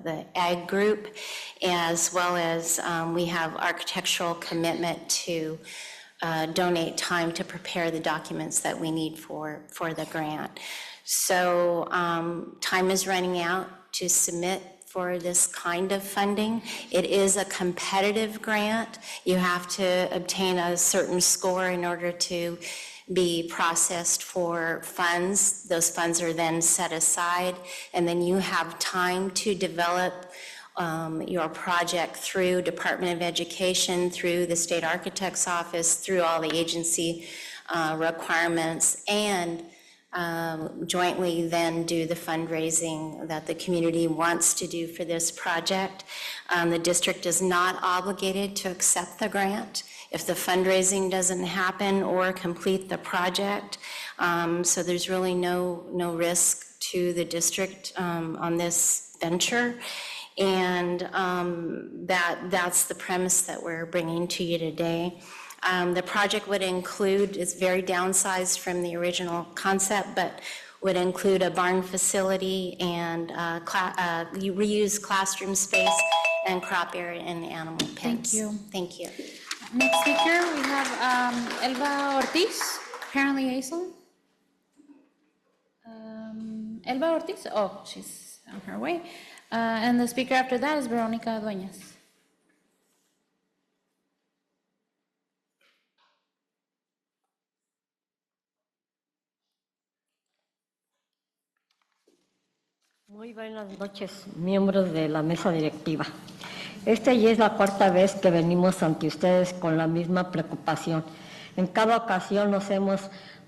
the ag group, as well as we have architectural commitment to donate time to prepare the documents that we need for the grant. So time is running out to submit for this kind of funding. It is a competitive grant. You have to obtain a certain score in order to be processed for funds. Those funds are then set aside, and then you have time to develop your project through Department of Education, through the State Architect's Office, through all the agency requirements, and jointly then do the fundraising that the community wants to do for this project. The district is not obligated to accept the grant if the fundraising doesn't happen or complete the project. So there's really no risk to the district on this venture. And that's the premise that we're bringing to you today. The project would include, it's very downsized from the original concept, but would include a barn facility and reuse classroom space and crop area and animal pens. Thank you. Thank you. Next speaker, we have Elba Ortiz, parent liaison. Elba Ortiz, oh, she's on her way. And the speaker after that is Veronica Dueñas. Muy buenas noches, miembros de la mesa directiva. Esta ya es la cuarta vez que venimos ante ustedes con la misma preocupación. En cada ocasión nos hemos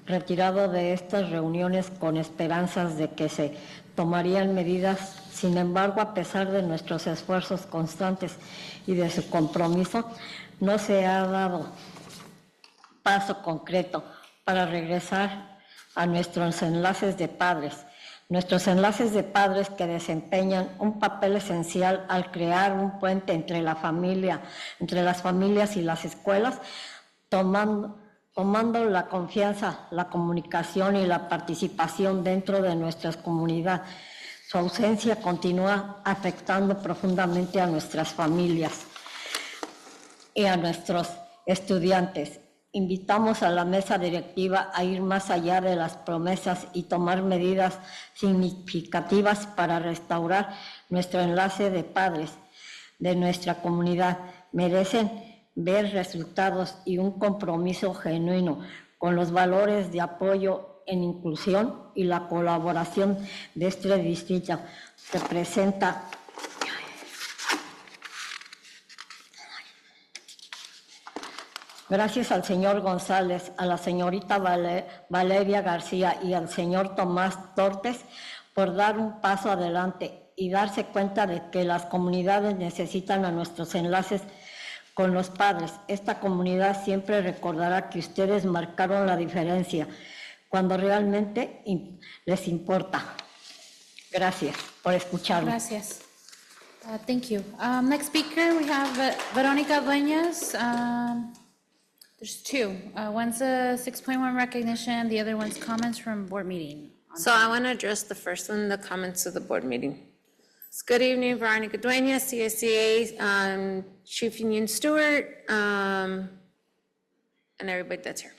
retirado de estas reuniones con esperanzas de que se tomarían medidas. Sin embargo, a pesar de nuestros esfuerzos constantes y de su compromiso, no se ha dado paso concreto para regresar a nuestros enlaces de padres. Nuestros enlaces de padres que desempeñan un papel esencial al crear un puente entre la familia, entre las familias y las escuelas, tomando la confianza, la comunicación y la participación dentro de nuestras comunidades. Su ausencia continúa afectando profundamente a nuestras familias y a nuestros estudiantes. Invitamos a la mesa directiva a ir más allá de las promesas y tomar medidas significativas para restaurar nuestro enlace de padres de nuestra comunidad. Merecen ver resultados y un compromiso genuino con los valores de apoyo en inclusión y la colaboración de este distrito. Se presenta gracias al señor González, a la señorita Valeria García y al señor Tomás Tortes por dar un paso adelante y darse cuenta de que las comunidades necesitan a nuestros enlaces con los padres. Esta comunidad siempre recordará que ustedes marcaron la diferencia cuando realmente les importa. Gracias por escucharme. Gracias. Thank you. Next speaker, we have Veronica Dueñas. There's two. One's a 6.1 recognition, the other one's comments from board meeting. So I want to address the first one, the comments of the board meeting. Good evening, Veronica Dueñas, CSCA, Chief Union Stewart, and everybody that's here.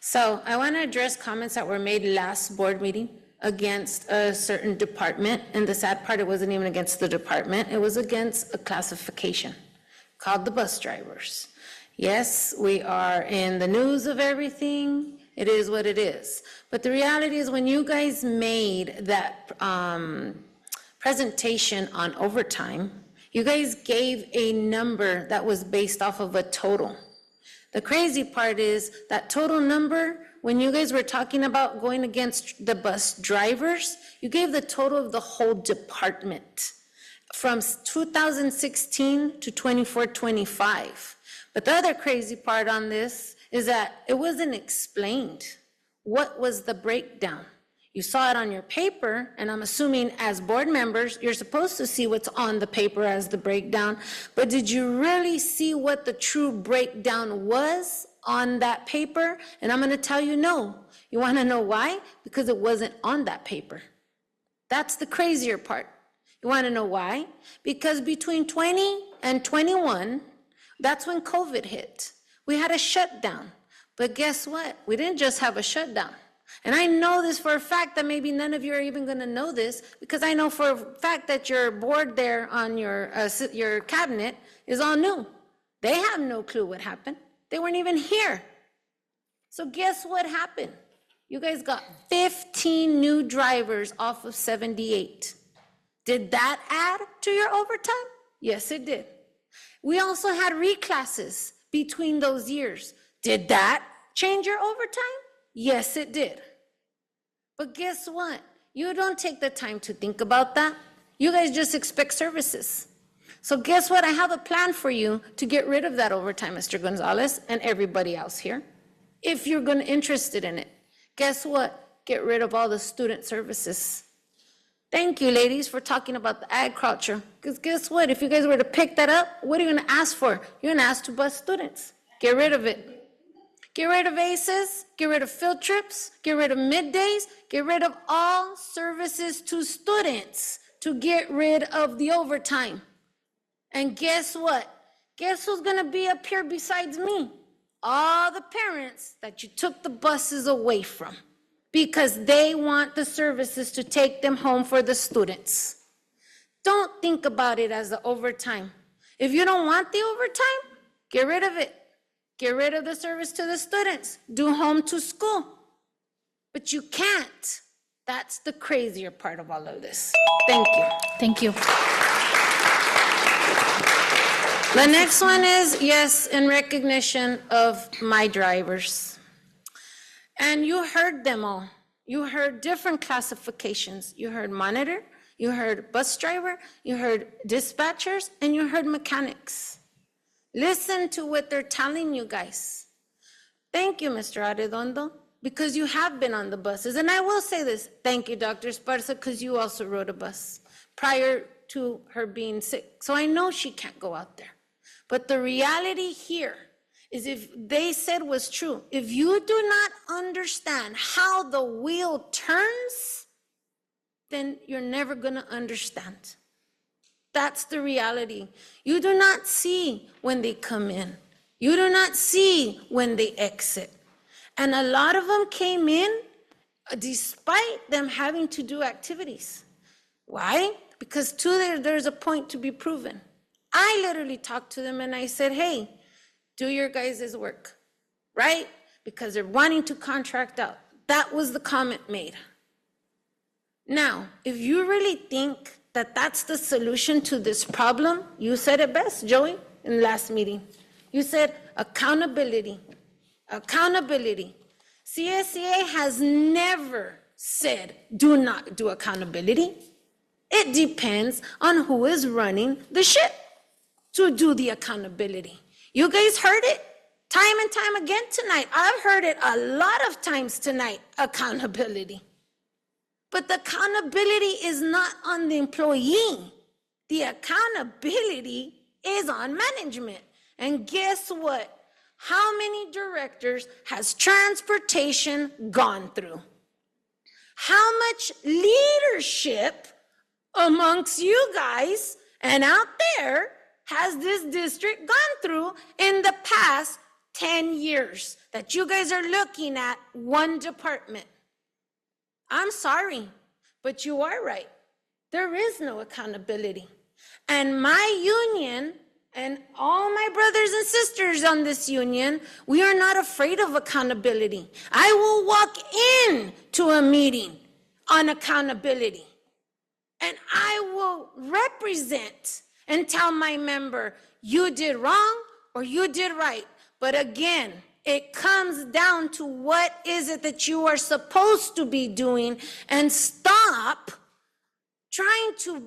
So I want to address comments that were made last board meeting against a certain department, and the sad part, it wasn't even against the department, it was against a classification called the bus drivers. Yes, we are in the news of everything, it is what it is. But the reality is when you guys made that presentation on overtime, you guys gave a number that was based off of a total. The crazy part is that total number, when you guys were talking about going against the bus drivers, you gave the total of the whole department from 2016 to 24-25. But the other crazy part on this is that it wasn't explained. What was the breakdown? You saw it on your paper, and I'm assuming as board members, you're supposed to see what's on the paper as the breakdown, but did you really see what the true breakdown was on that paper? And I'm gonna tell you no. You wanna know why? Because it wasn't on that paper. That's the crazier part. You wanna know why? Because between 20 and 21, that's when COVID hit. We had a shutdown. But guess what? We didn't just have a shutdown. And I know this for a fact that maybe none of you are even going to know this, because I know for a fact that your board there on your cabinet is all new. They have no clue what happened. They weren't even here. So guess what happened? You guys got 15 new drivers off of 78. Did that add to your overtime? Yes, it did. We also had reclasses between those years. Did that change your overtime? Yes, it did. But guess what? You don't take the time to think about that. You guys just expect services. So guess what? I have a plan for you to get rid of that overtime, Mr. Gonzalez, and everybody else here. If you're interested in it, guess what? Get rid of all the student services. Thank you, ladies, for talking about the agriculture. Because guess what? If you guys were to pick that up, what are you going to ask for? You're going to ask to bus students. Get rid of it. Get rid of ACEs, get rid of field trips, get rid of middays, get rid of all services to students to get rid of the overtime. And guess what? Guess who's gonna be up here besides me? All the parents that you took the buses away from because they want the services to take them home for the students. Don't think about it as the overtime. If you don't want the overtime, get rid of it. Get rid of the service to the students. Do home to school. But you can't. That's the crazier part of all of this. Thank you. Thank you. The next one is, yes, in recognition of my drivers. And you heard them all. You heard different classifications. You heard monitor, you heard bus driver, you heard dispatchers, and you heard mechanics. Listen to what they're telling you guys. Thank you, Mr. Arredondo, because you have been on the buses. And I will say this, thank you, Dr. Esparza, because you also rode a bus prior to her being sick. So I know she can't go out there. But the reality here is, if they said was true, if you do not understand how the wheel turns, then you're never gonna understand. That's the reality. You do not see when they come in. You do not see when they exit. And a lot of them came in despite them having to do activities. Why? Because there's a point to be proven. I literally talked to them and I said, hey, do your guys' work, right? Because they're wanting to contract out. That was the comment made. Now, if you really think that that's the solution to this problem, you said it best, Joey, in the last meeting. You said accountability, accountability. CSEA has never said do not do accountability. It depends on who is running the ship to do the accountability. You guys heard it time and time again tonight. I've heard it a lot of times tonight, accountability. But the accountability is not on the employee. The accountability is on management. And guess what? How many directors has transportation gone through? How much leadership amongst you guys and out there has this district gone through in the past 10 years that you guys are looking at one department? I'm sorry, but you are right. There is no accountability. And my union and all my brothers and sisters on this union, we are not afraid of accountability. I will walk in to a meeting on accountability, and I will represent and tell my member, you did wrong or you did right. But again, it comes down to what is it that you are supposed to be doing, and stop trying to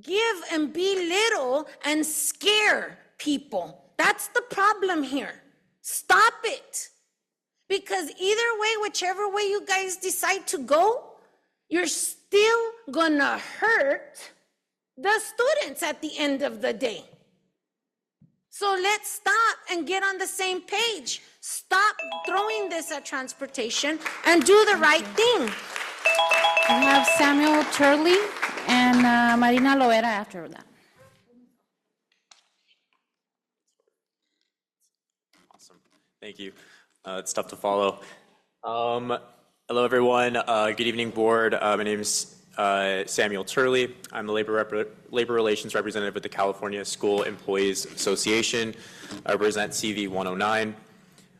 give and belittle and scare people. That's the problem here. Stop it. Because either way, whichever way you guys decide to go, you're still gonna hurt the students at the end of the day. So let's stop and get on the same page. Stop throwing this at transportation and do the right thing. We have Samuel Turley and Marina Loera after that. Thank you. It's tough to follow. Hello, everyone. Good evening, board. My name is Samuel Turley. I'm the labor relations representative with the California School Employees Association. I represent CV 109.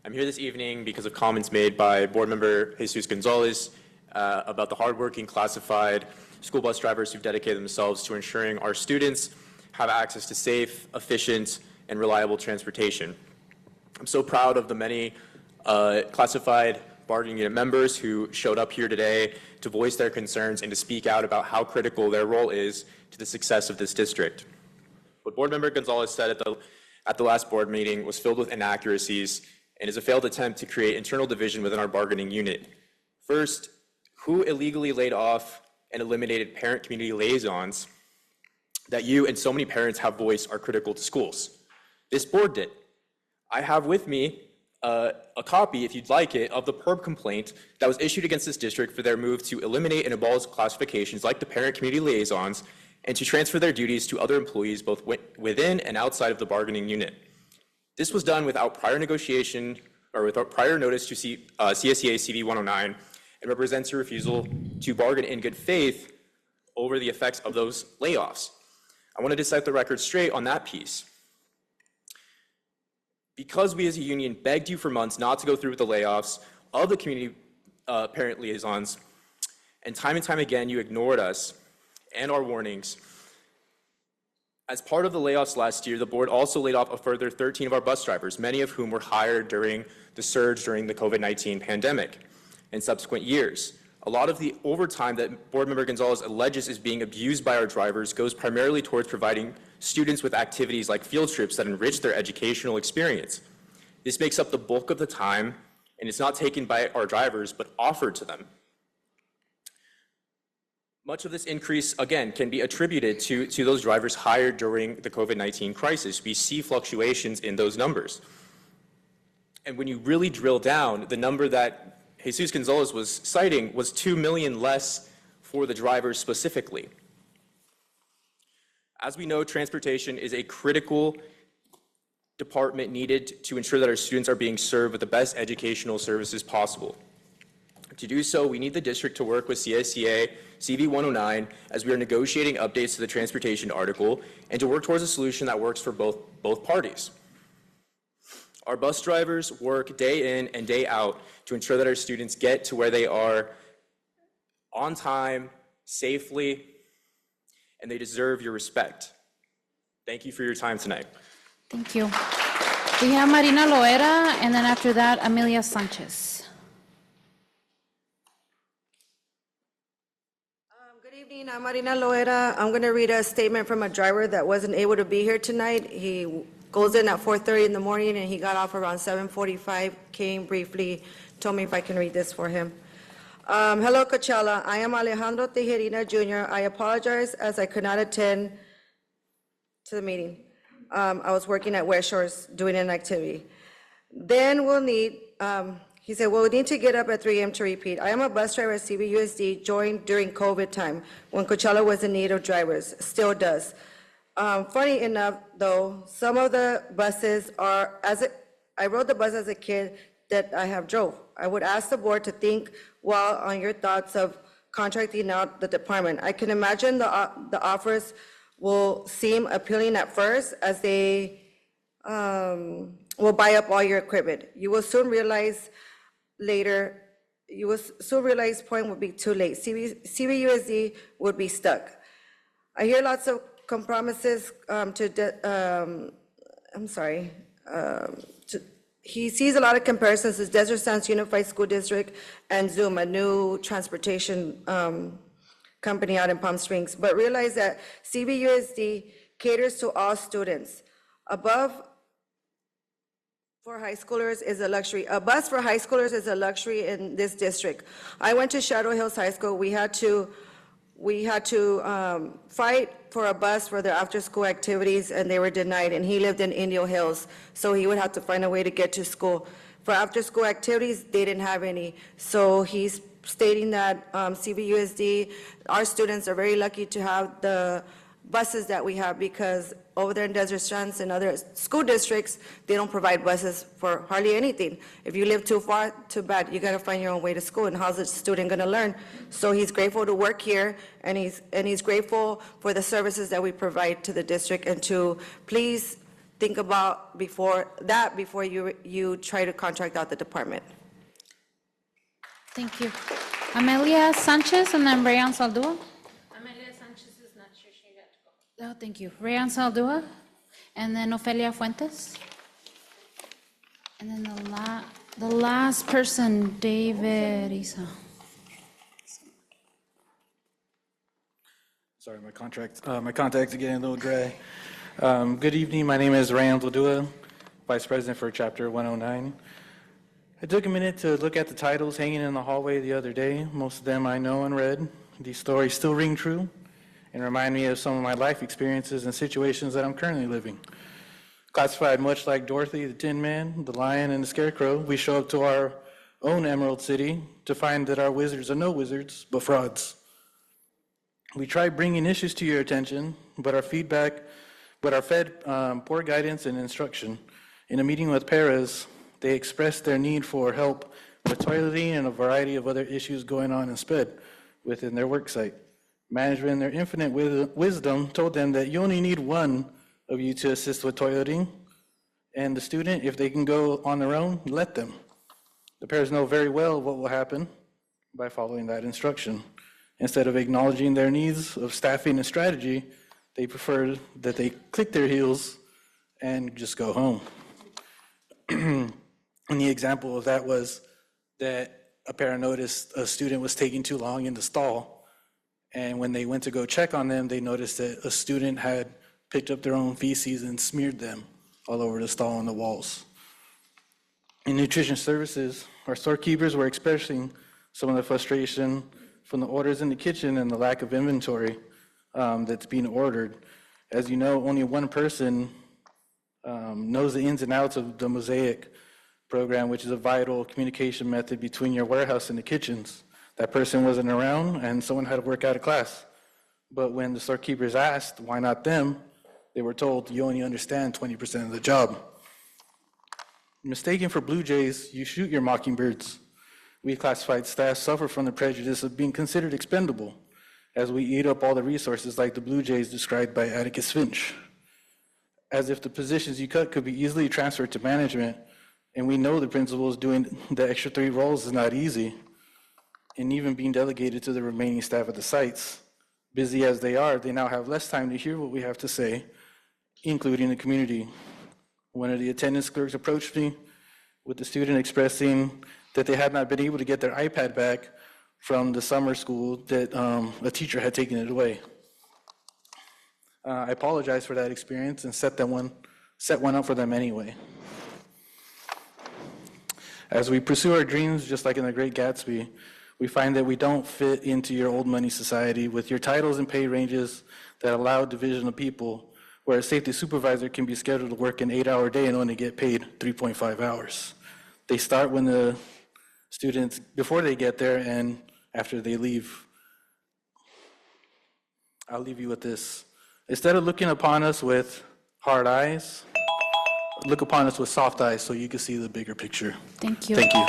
I'm here this evening because of comments made by board member Jesus Gonzalez about the hardworking classified school bus drivers who've dedicated themselves to ensuring our students have access to safe, efficient, and reliable transportation. I'm so proud of the many classified bargaining unit members who showed up here today to voice their concerns and to speak out about how critical their role is to the success of this district. What Board Member Gonzalez said at the last board meeting was filled with inaccuracies and is a failed attempt to create internal division within our bargaining unit. First, who illegally laid off and eliminated parent-community liaisons that you and so many parents have voiced are critical to schools? This board did. I have with me a copy, if you'd like it, of the PERB complaint that was issued against this district for their move to eliminate and abolish classifications like the parent-community liaisons and to transfer their duties to other employees both within and outside of the bargaining unit. This was done without prior negotiation or without prior notice to CSEA CV 109 and represents a refusal to bargain in good faith over the effects of those layoffs. I wanted to set the record straight on that piece. Because we as a union begged you for months not to go through with the layoffs of the community parent liaisons, and time again you ignored us and our warnings. As part of the layoffs last year, the board also laid off a further 13 of our bus drivers, many of whom were hired during the surge during the COVID-19 pandemic and subsequent years. A lot of the overtime that Board Member Gonzalez alleges is being abused by our drivers goes primarily towards providing students with activities like field trips that enrich their educational experience. This makes up the bulk of the time, and it's not taken by our drivers, but offered to them. Much of this increase, again, can be attributed to those drivers hired during the COVID-19 crisis. We see fluctuations in those numbers. And when you really drill down, the number that Jesus Gonzalez was citing was 2 million less for the drivers specifically. As we know, transportation is a critical department needed to ensure that our students are being served with the best educational services possible. To do so, we need the district to work with CSEA CV 109 as we are negotiating updates to the transportation article and to work towards a solution that works for both parties. Our bus drivers work day in and day out to ensure that our students get to where they are on time, safely, and they deserve your respect. Thank you for your time tonight. Thank you. We have Marina Loera, and then after that, Amelia Sanchez. Good evening, I'm Marina Loera. I'm going to read a statement from a driver that wasn't able to be here tonight. He goes in at 4:30 in the morning and he got off around 7:45, came briefly, told me if I can read this for him. Hello, Coachella. I am Alejandro Tejerina Jr. I apologize as I could not attend to the meeting. I was working at West Shores doing an activity. Then we'll need, he said, we'll need to get up at 3 a.m. to repeat. I am a bus driver at CVUSD, joined during COVID time when Coachella was in need of drivers, still does. Funny enough, though, some of the buses are, I rode the bus as a kid that I have drove. I would ask the board to think well on your thoughts of contracting out the department. I can imagine the offers will seem appealing at first as they will buy up all your equipment. You will soon realize point would be too late. CVUSD would be stuck. I hear lots of compromises he sees a lot of comparisons to Desert Sands Unified School District and Zoom, a new transportation company out in Palm Springs, but realize that CVUSD caters to all students. Above for high schoolers is a luxury. A bus for high schoolers is a luxury in this district. I went to Shadow Hills High School. We had to fight for a bus for their after-school activities, and they were denied, and he lived in Indio Hills, so he would have to find a way to get to school. For after-school activities, they didn't have any, so he's stating that CVUSD, our students are very lucky to have the buses that we have, because over there in Desert Sands and other school districts, they don't provide buses for hardly anything. If you live too far, too bad, you gotta find your own way to school, and how's the student gonna learn? So he's grateful to work here, and he's grateful for the services that we provide to the district, and to please think about before you try to contract out the department. Thank you. Amelia Sanchez and then Rayan Saldua. Amelia Sanchez is not sure she got to go. Oh, thank you. Rayan Saldua, and then Ofelia Fuentes. And then the last person, David Isa. Sorry, my contacts are getting a little gray. Good evening, my name is Rayan Saldua, Vice President for Chapter 109. I took a minute to look at the titles hanging in the hallway the other day. Most of them I know and read. These stories still ring true and remind me of some of my life experiences and situations that I'm currently living. Classified much like Dorothy, the Tin Man, the Lion, and the Scarecrow, we show up to our own Emerald City to find that our wizards are no wizards, but frauds. We try bringing issues to your attention, but are fed poor guidance and instruction. In a meeting with Perez, they expressed their need for help with toileting and a variety of other issues going on in SPED within their worksite. Management, in their infinite wisdom, told them that you only need one of you to assist with toileting, and the student, if they can go on their own, let them. The pairs know very well what will happen by following that instruction. Instead of acknowledging their needs of staffing and strategy, they prefer that they click their heels and just go home. And the example of that was that a parent noticed a student was taking too long in the stall, and when they went to go check on them, they noticed that a student had picked up their own feces and smeared them all over the stall and the walls. In nutrition services, our storekeepers were expressing some of the frustration from the orders in the kitchen and the lack of inventory that's being ordered. As you know, only one person knows the ins and outs of the Mosaic program, which is a vital communication method between your warehouse and the kitchens. That person wasn't around, and someone had to work out of class. But when the storekeepers asked, why not them, they were told, you only understand 20% of the job. Mistaken for blue jays, you shoot your mockingbirds. We classified staff suffer from the prejudice of being considered expendable, as we eat up all the resources like the blue jays described by Atticus Finch. As if the positions you cut could be easily transferred to management, and we know the principals doing the extra 3 roles is not easy, and even being delegated to the remaining staff at the sites. Busy as they are, they now have less time to hear what we have to say, including the community. One of the attendance clerks approached me with the student expressing that they had not been able to get their iPad back from the summer school, that a teacher had taken it away. I apologize for that experience and set one up for them anyway. As we pursue our dreams, just like in The Great Gatsby, we find that we don't fit into your old money society with your titles and pay ranges that allow division of people, where a safety supervisor can be scheduled to work an 8-hour day and only get paid 3.5 hours. They start when the students, before they get there and after they leave. I'll leave you with this. Instead of looking upon us with hard eyes, look upon us with soft eyes so you can see the bigger picture. Thank you. Thank you.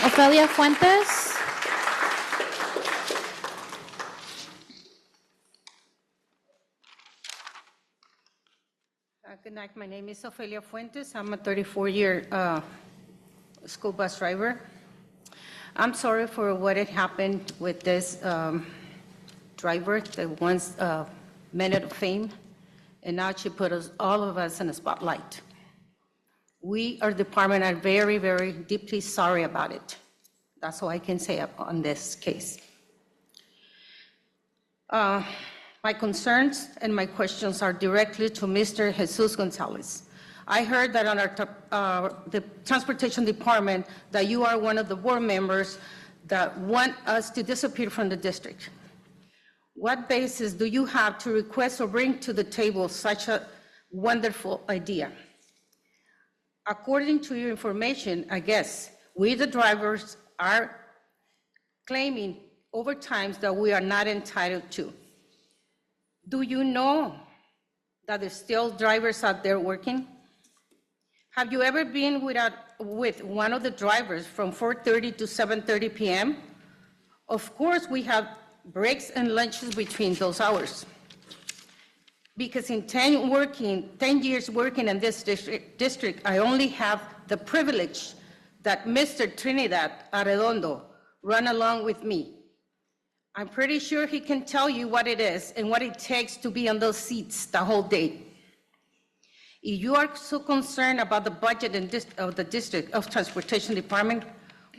Ofelia Fuentes. Good night. My name is Ofelia Fuentes. I'm a 34-year school bus driver. I'm sorry for what had happened with this driver that once minute of fame, and now she put all of us in a spotlight. We, our department, are very, very deeply sorry about it. That's all I can say on this case. My concerns and my questions are directly to Mr. Jesus Gonzalez. I heard that on the Transportation Department, that you are one of the board members that want us to disappear from the district. What basis do you have to request or bring to the table such a wonderful idea? According to your information, I guess, we the drivers are claiming overtimes that we are not entitled to. Do you know that there's still drivers out there working? Have you ever been with one of the drivers from 4:30 to 7:30 p.m.? Of course, we have breaks and lunches between those hours. Because in 10 years working in this district, I only have the privilege that Mr. Trinidad Arredondo run along with me. I'm pretty sure he can tell you what it is and what it takes to be on those seats the whole day. If you are so concerned about the budget of the District of Transportation Department,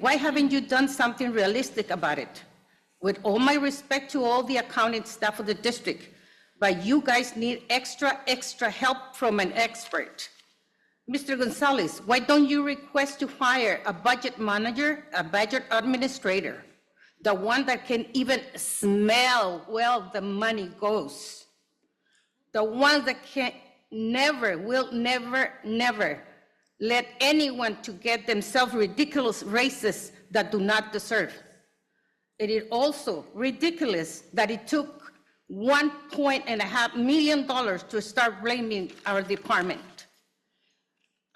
why haven't you done something realistic about it? With all my respect to all the accounting staff of the district, but you guys need extra help from an expert. Mr. Gonzalez, why don't you request to hire a budget manager, a budget administrator, the one that can even smell where the money goes, the one that will never let anyone to get themselves ridiculous raises that do not deserve. It is also ridiculous that it took $1.5 million to start blaming our department.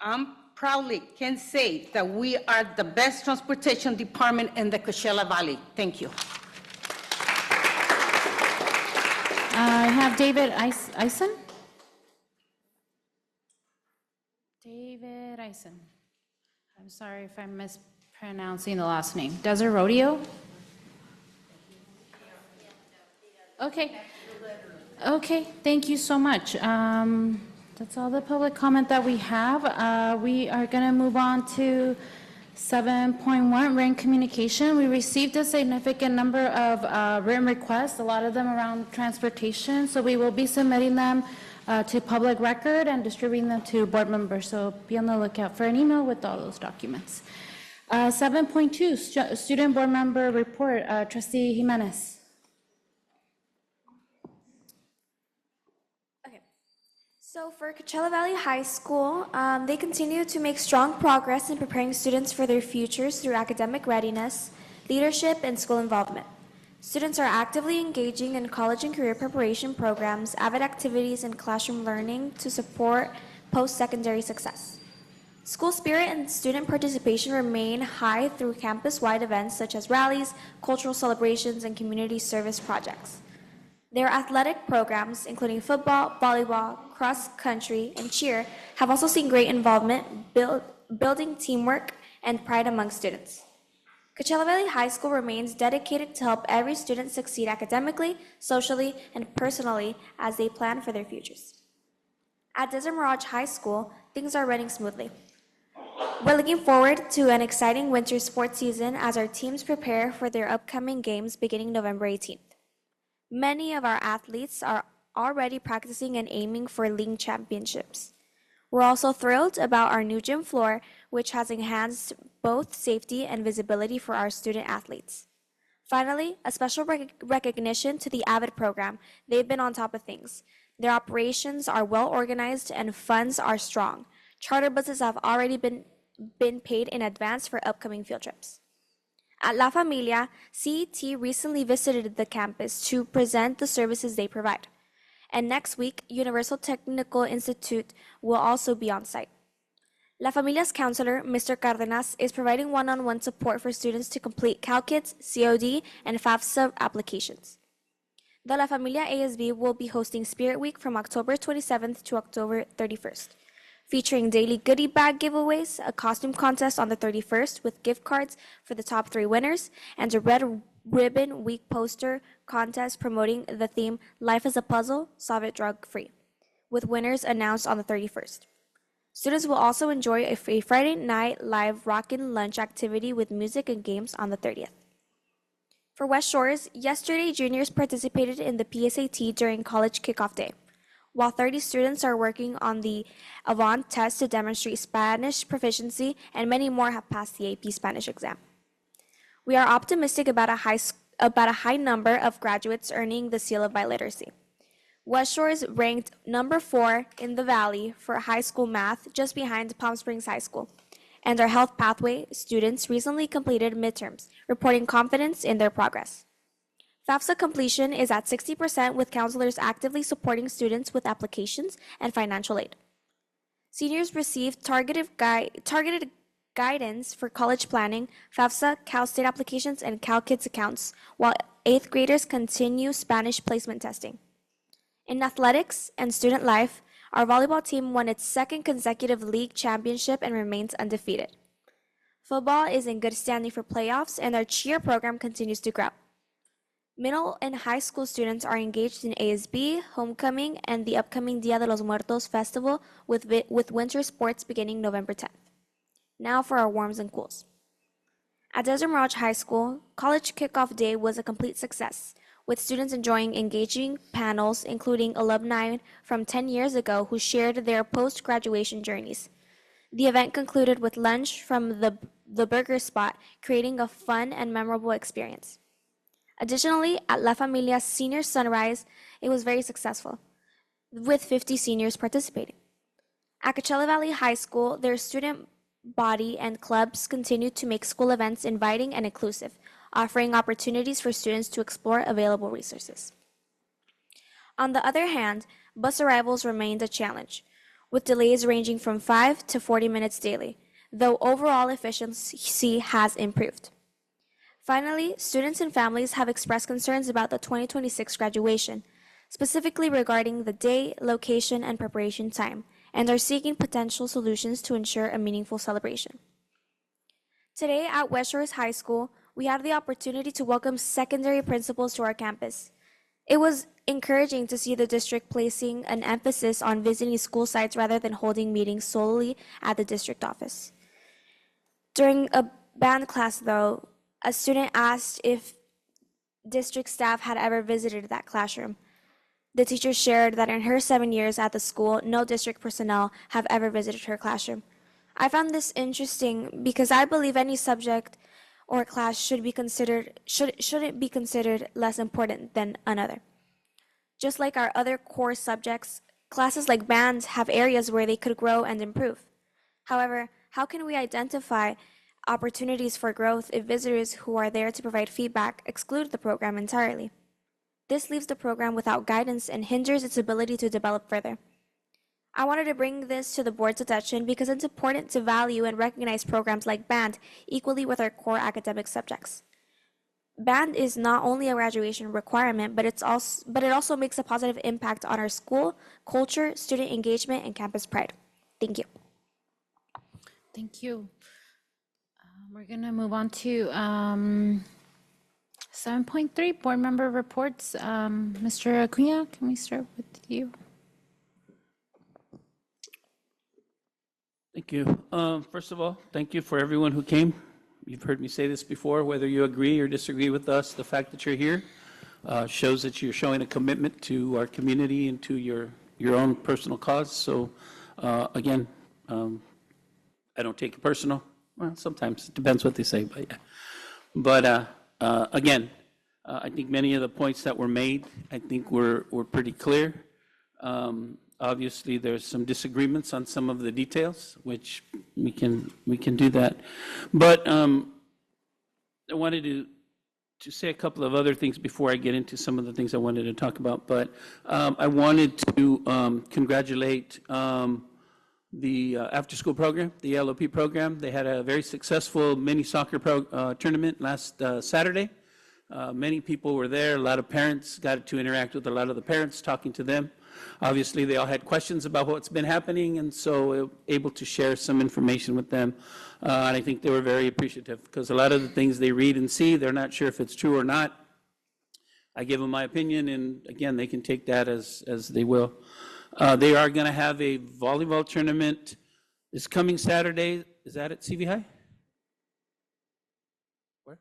I proudly can say that we are the best transportation department in the Coachella Valley. Thank you. I have David Eisen. David Eisen. I'm sorry if I'm mispronouncing the last name. Desert Rodeo? Okay, thank you so much. That's all the public comment that we have. We are going to move on to 7.1, written communication. We received a significant number of written requests, a lot of them around transportation, so we will be submitting them to public record and distributing them to board members, so be on the lookout for an email with all those documents. 7.2, student board member report, Trustee Jimenez. So for Coachella Valley High School, they continue to make strong progress in preparing students for their futures through academic readiness, leadership, and school involvement. Students are actively engaging in college and career preparation programs, avid activities, and classroom learning to support post-secondary success. School spirit and student participation remain high through campus-wide events such as rallies, cultural celebrations, and community service projects. Their athletic programs, including football, volleyball, cross-country, and cheer, have also seen great involvement, building teamwork and pride among students. Coachella Valley High School remains dedicated to help every student succeed academically, socially, and personally as they plan for their futures. At Desert Mirage High School, things are running smoothly. We're looking forward to an exciting winter sports season as our teams prepare for their upcoming games beginning November 18th. Many of our athletes are already practicing and aiming for league championships. We're also thrilled about our new gym floor, which has enhanced both safety and visibility for our student athletes. Finally, a special recognition to the AVID program. They've been on top of things. Their operations are well organized and funds are strong. Charter buses have already been paid in advance for upcoming field trips. At La Familia, CET recently visited the campus to present the services they provide. And next week, Universal Technical Institute will also be on site. La Familia's counselor, Mr. Cardenas, is providing one-on-one support for students to complete CalKits, COD, and FAFSA applications. The La Familia ASB will be hosting Spirit Week from October 27th to October 31st. Featuring daily goodie bag giveaways, a costume contest on the 31st with gift cards for the top 3 winners, and a Red Ribbon Week poster contest promoting the theme Life is a Puzzle, Solve It Drug-Free, with winners announced on the 31st. Students will also enjoy a Friday night live rockin' lunch activity with music and games on the 30th. For West Shores, yesterday juniors participated in the PSAT during college kickoff day. while 30 students are working on the Avant test to demonstrate Spanish proficiency, and many more have passed the AP Spanish exam. We are optimistic about a high number of graduates earning the seal of biliteracy. West Shore is ranked number 4 in the Valley for high school math, just behind Palm Springs High School. And our health pathway students recently completed midterms, reporting confidence in their progress. FAFSA completion is at 60%, with counselors actively supporting students with applications and financial aid. Seniors received targeted guidance for college planning, FAFSA, Cal State applications, and Cal Kids accounts, while 8th graders continue Spanish placement testing. In athletics and student life, our volleyball team won its 2nd consecutive league championship and remains undefeated. Football is in good standing for playoffs, and our cheer program continues to grow. Middle and high school students are engaged in ASB, homecoming, and the upcoming Dia de los Muertos festival with winter sports beginning November 10th. Now for our warms and cools. At Desert Mirage High School, college kickoff day was a complete success, with students enjoying engaging panels, including alumni from 10 years ago who shared their post-graduation journeys. The event concluded with lunch from the burger spot, creating a fun and memorable experience. Additionally, at La Familia's Senior Sunrise, it was very successful, with 50 seniors participating. At Coachella Valley High School, their student body and clubs continued to make school events inviting and inclusive, offering opportunities for students to explore available resources. On the other hand, bus arrivals remained a challenge, with delays ranging from 5 to 40 minutes daily, though overall efficiency has improved. Finally, students and families have expressed concerns about the 2026 graduation, specifically regarding the day, location, and preparation time, and are seeking potential solutions to ensure a meaningful celebration. Today at West Shores High School, we had the opportunity to welcome secondary principals to our campus. It was encouraging to see the district placing an emphasis on visiting school sites rather than holding meetings solely at the district office. During a band class, though, a student asked if district staff had ever visited that classroom. The teacher shared that in her 7 years at the school, no district personnel have ever visited her classroom. I found this interesting because I believe any subject or class shouldn't be considered less important than another. Just like our other core subjects, classes like band have areas where they could grow and improve. However, how can we identify opportunities for growth if visitors who are there to provide feedback exclude the program entirely? This leaves the program without guidance and hinders its ability to develop further. I wanted to bring this to the board's attention because it's important to value and recognize programs like band equally with our core academic subjects. Band is not only a graduation requirement, but it also makes a positive impact on our school, culture, student engagement, and campus pride. Thank you. Thank you. We're going to move on to 7.3, board member reports. Mr. Acuna, can we start with you? Thank you. First of all, thank you for everyone who came. You've heard me say this before, whether you agree or disagree with us, the fact that you're here shows that you're showing a commitment to our community and to your own personal cause. So again, I don't take it personal. Well, sometimes it depends what they say, but yeah. But again, I think many of the points that were made, I think were pretty clear. Obviously, there's some disagreements on some of the details, which we can do that. But I wanted to say a couple of other things before I get into some of the things I wanted to talk about. But I wanted to congratulate the after-school program, the LOP program. They had a very successful mini soccer tournament last Saturday. Many people were there. A lot of parents got to interact with a lot of the parents, talking to them. Obviously, they all had questions about what's been happening, and so able to share some information with them. And I think they were very appreciative, because a lot of the things they read and see, they're not sure if it's true or not. I give them my opinion, and again, they can take that as they will. They are going to have a volleyball tournament this coming Saturday. Is that at CV High? Where?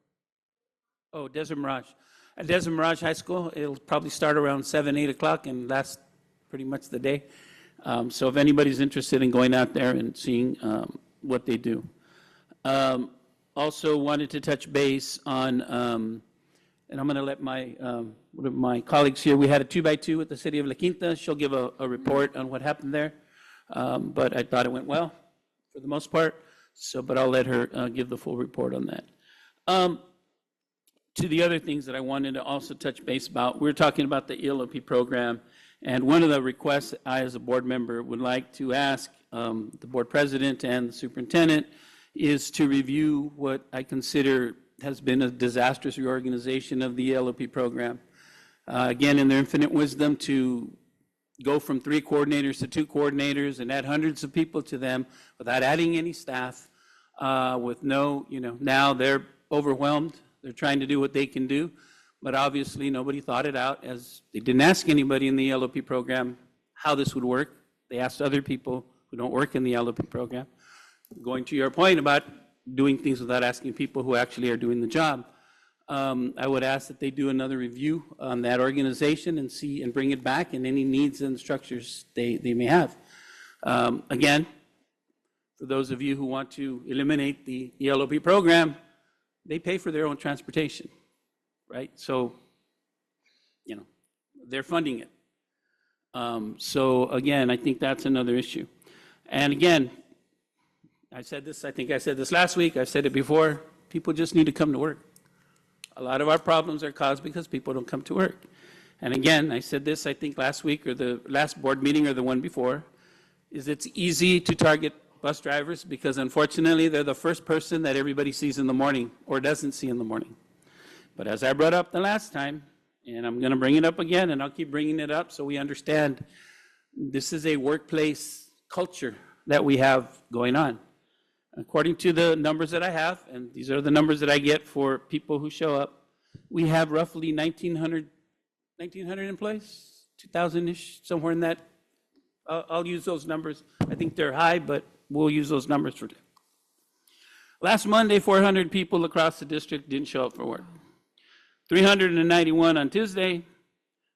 Oh, Desert Mirage. At Desert Mirage High School, it'll probably start around 7, 8 o'clock and last pretty much the day. So if anybody's interested in going out there and seeing what they do. Also wanted to touch base on, and I'm going to let one of my colleagues here, we had a 2x2 with the city of La Quinta. She'll give a report on what happened there. But I thought it went well for the most part. So, but I'll let her give the full report on that. To the other things that I wanted to also touch base about, we're talking about the ELOP program. And one of the requests I, as a board member, would like to ask the board president and the superintendent is to review what I consider has been a disastrous reorganization of the ELOP program. Again, in their infinite wisdom, to go from 3 coordinators to 2 coordinators and add hundreds of people to them without adding any staff, with no, now they're overwhelmed. They're trying to do what they can do, but obviously nobody thought it out, as they didn't ask anybody in the ELOP program how this would work. They asked other people who don't work in the ELOP program. Going to your point about doing things without asking people who actually are doing the job, I would ask that they do another review on that organization and see and bring it back and any needs and structures they may have. Again, for those of you who want to eliminate the ELOP program, they pay for their own transportation, right? So, they're funding it. So again, I think that's another issue. And again, I said this, I think I said this last week, I've said it before, people just need to come to work. A lot of our problems are caused because people don't come to work. And again, I said this, I think last week or the last board meeting or the one before, is it's easy to target bus drivers because unfortunately they're the first person that everybody sees in the morning or doesn't see in the morning. But as I brought up the last time, and I'm going to bring it up again, and I'll keep bringing it up so we understand, this is a workplace culture that we have going on. According to the numbers that I have, and these are the numbers that I get for people who show up, we have roughly 1,900 employees, 2,000-ish, somewhere in that. I'll use those numbers. I think they're high, but we'll use those numbers for today. Last Monday, 400 people across the district didn't show up for work. 391 on Tuesday,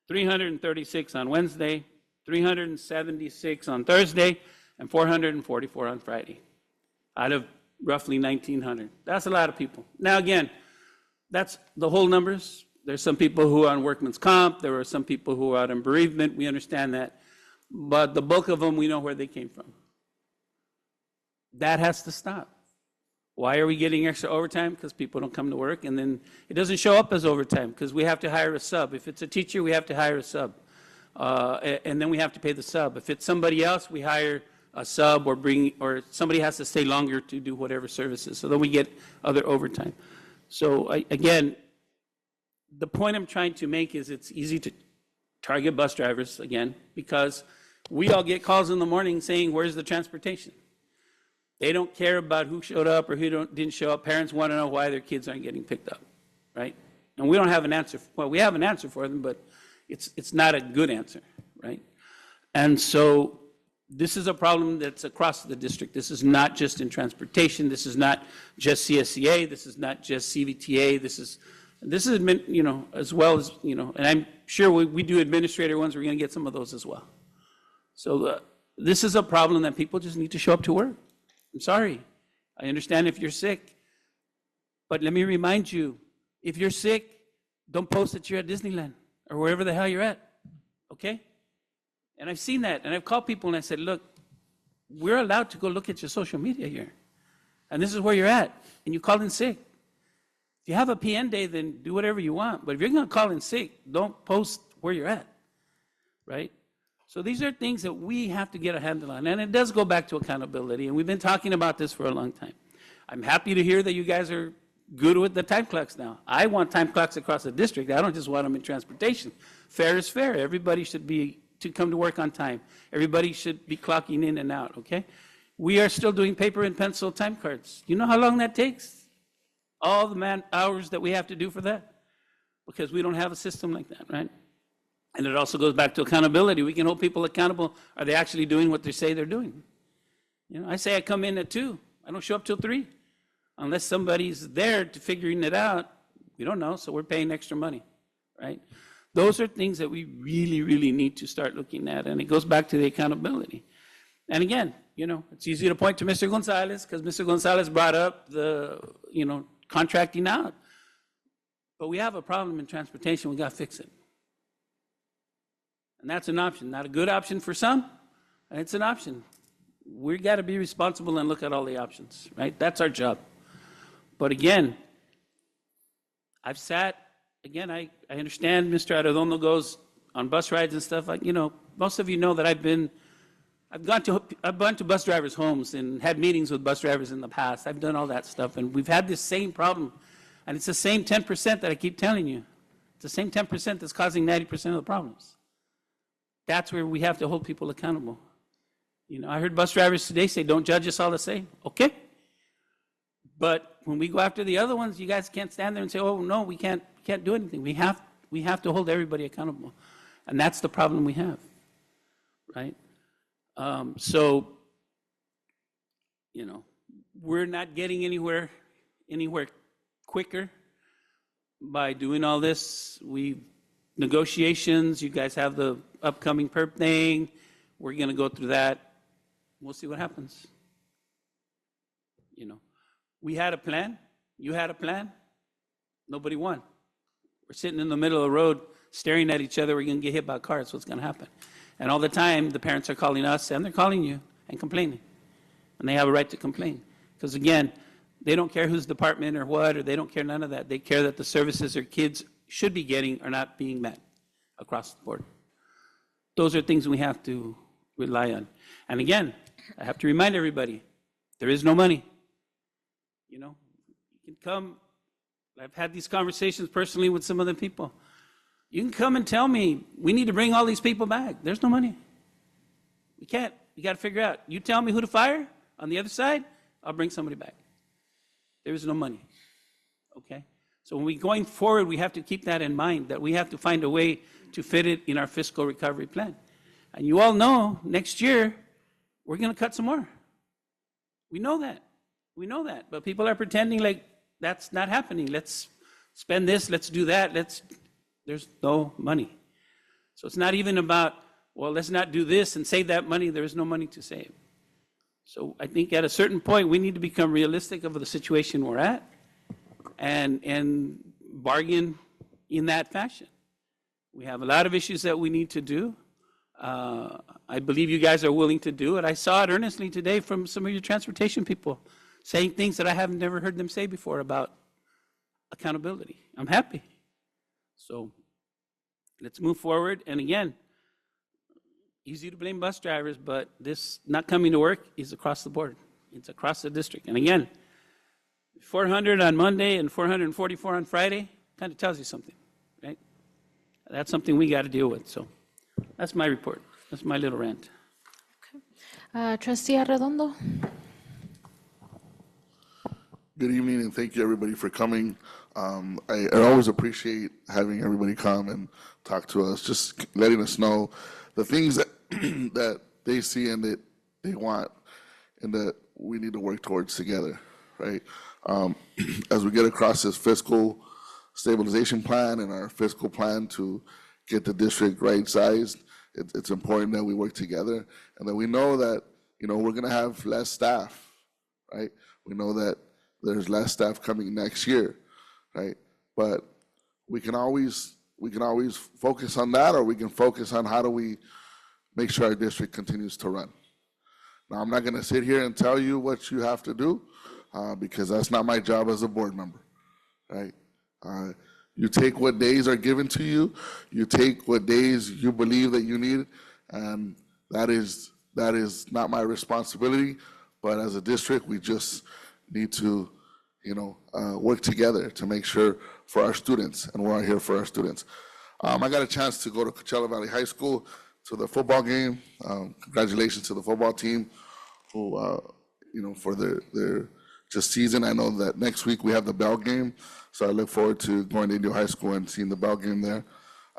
336 on Wednesday, 376 on Thursday, and 444 on Friday, out of roughly 1,900. That's a lot of people. Now, again, that's the whole numbers. There's some people who are on workman's comp. There are some people who are out on bereavement. We understand that. But the bulk of them, we know where they came from. That has to stop. Why are we getting extra overtime? Because people don't come to work, and then it doesn't show up as overtime because we have to hire a sub. If it's a teacher, we have to hire a sub, and then we have to pay the sub. If it's somebody else, we hire a sub or somebody has to stay longer to do whatever services. So then we get other overtime. So again, the point I'm trying to make is it's easy to target bus drivers again because we all get calls in the morning saying, "Where's the transportation?" They don't care about who showed up or who didn't show up. Parents want to know why their kids aren't getting picked up, right? And we don't have an answer. Well, we have an answer for them, but it's not a good answer, right? And so this is a problem that's across the district. This is not just in transportation. This is not just CSCA. This is not just CVTA. This is as well as, and I'm sure we do administrator ones. We're going to get some of those as well. So this is a problem that people just need to show up to work. I'm sorry. I understand if you're sick. But let me remind you, if you're sick, don't post that you're at Disneyland or wherever the hell you're at, okay? And I've seen that, and I've called people and I said, look, we're allowed to go look at your social media here. And this is where you're at, and you called in sick. If you have a PN day, then do whatever you want. But if you're going to call in sick, don't post where you're at, right? So these are things that we have to get a handle on. And it does go back to accountability. And we've been talking about this for a long time. I'm happy to hear that you guys are good with the time clocks now. I want time clocks across the district. I don't just want them in transportation. Fair is fair. Everybody should be to come to work on time. Everybody should be clocking in and out, okay? We are still doing paper and pencil time cards. You know how long that takes? All the man hours that we have to do for that? Because we don't have a system like that, right? And it also goes back to accountability. We can hold people accountable. Are they actually doing what they say they're doing? I say I come in at 2. I don't show up till 3. Unless somebody's there to figuring it out, we don't know, so we're paying extra money, right? Those are things that we really, really need to start looking at, and it goes back to the accountability. And again, it's easy to point to Mr. Gonzalez, because Mr. Gonzalez brought up the, contracting out. But we have a problem in transportation, we gotta fix it. And that's an option, not a good option for some, it's an option. We gotta be responsible and look at all the options, right? That's our job. But again, I've sat, I understand Mr. Arredondo goes on bus rides and stuff, most of you know that I've gone to bus drivers' homes and had meetings with bus drivers in the past. I've done all that stuff, and we've had this same problem. And it's the same 10% that I keep telling you. It's the same 10% that's causing 90% of the problems. That's where we have to hold people accountable. I heard bus drivers today say, don't judge us all the same. Okay. But when we go after the other ones, you guys can't stand there and say, oh, no, we can't do anything. We have to hold everybody accountable. And that's the problem we have, right? We're not getting anywhere quicker by doing all this. Negotiations, you guys have the upcoming PERP thing. We're going to go through that. We'll see what happens. We had a plan. You had a plan. Nobody won. We're sitting in the middle of the road staring at each other. We're going to get hit by cars. What's going to happen? And all the time, the parents are calling us, and they're calling you and complaining. And they have a right to complain. Because again, they don't care whose department or what, or they don't care none of that. They care that the services their kids should be getting are not being met across the board. Those are things we have to rely on. And again, I have to remind everybody, there is no money. You can come, I've had these conversations personally with some of the people. You can come and tell me, we need to bring all these people back. There's no money. We can't. You got to figure out. You tell me who to fire on the other side, I'll bring somebody back. There is no money, okay? So when we're going forward, we have to keep that in mind, that we have to find a way to fit it in our fiscal recovery plan. And you all know, next year, we're going to cut some more. We know that. We know that. But people are pretending like that's not happening. Let's spend this, let's do that, there's no money. So it's not even about, well, let's not do this and save that money. There is no money to save. So I think at a certain point, we need to become realistic of the situation we're at and bargain in that fashion. We have a lot of issues that we need to do. I believe you guys are willing to do it. I saw it earnestly today from some of your transportation people saying things that I have never heard them say before about accountability. I'm happy. So let's move forward. And again, easy to blame bus drivers, but this not coming to work is across the board. It's across the district. And again, 400 on Monday and 444 on Friday kind of tells you something, right? That's something we got to deal with. So that's my report. That's my little rant. Trustee Arredondo. Good evening, and thank you, everybody, for coming. I always appreciate having everybody come and talk to us, just letting us know the things that that they see and that they want and that we need to work towards together, right? As we get across this fiscal stabilization plan and our fiscal plan to get the district right-sized, it's important that we work together and that we know that, we're going to have less staff, right? We know that there's less staff coming next year, right? But we can always focus on that, or we can focus on how do we make sure our district continues to run. Now, I'm not going to sit here and tell you what you have to do because that's not my job as a board member, right? You take what days are given to you, you take what days you believe that you need, and that is not my responsibility. But as a district, we just need to, work together to make sure for our students, and we're out here for our students. I got a chance to go to Coachella Valley High School to the football game. Congratulations to the football team who, for their just season. I know that next week we have the Bell game, so I look forward to going to Indio High School and seeing the Bell game there.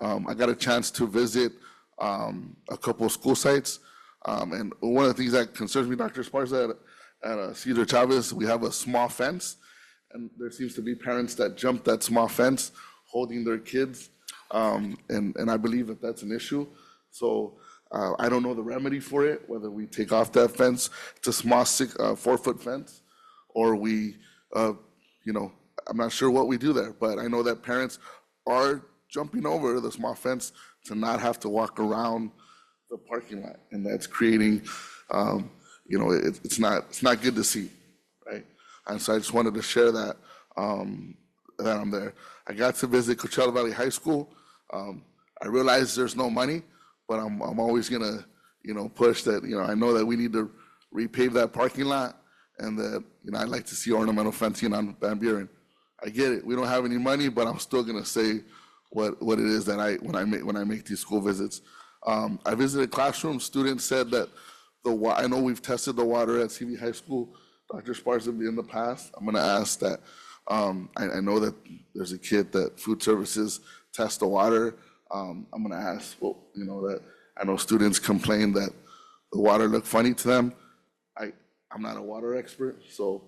I got a chance to visit a couple of school sites, and one of the things that concerns me, Dr. Esparza, at Cesar Chavez, we have a small fence, and there seems to be parents that jump that small fence holding their kids And I believe that that's an issue. So I don't know the remedy for it, whether we take off that fence, it's a small 4-foot fence, or we, you know, I'm not sure what we do there, but I know that parents are jumping over the small fence to not have to walk around the parking lot, and that's creating, you know, it's not good to see, right? And so I just wanted to share that, that I'm there. I got to visit Coachella Valley High School. I realize there's no money, but I'm always gonna, you know, push that, you know, I know that we need to repave that parking lot, and that, you know, I'd like to see ornamental fencing on Van Buren. I get it, we don't have any money, but I'm still gonna say what it is that when I make these school visits. I visited classrooms, students said that I know we've tested the water at CV High School, Dr. Sparza in the past. I'm gonna ask that, I know that there's a kid that food services test the water. I'm gonna ask, well, you know, that I know students complain that the water looked funny to them. I'm not a water expert, so,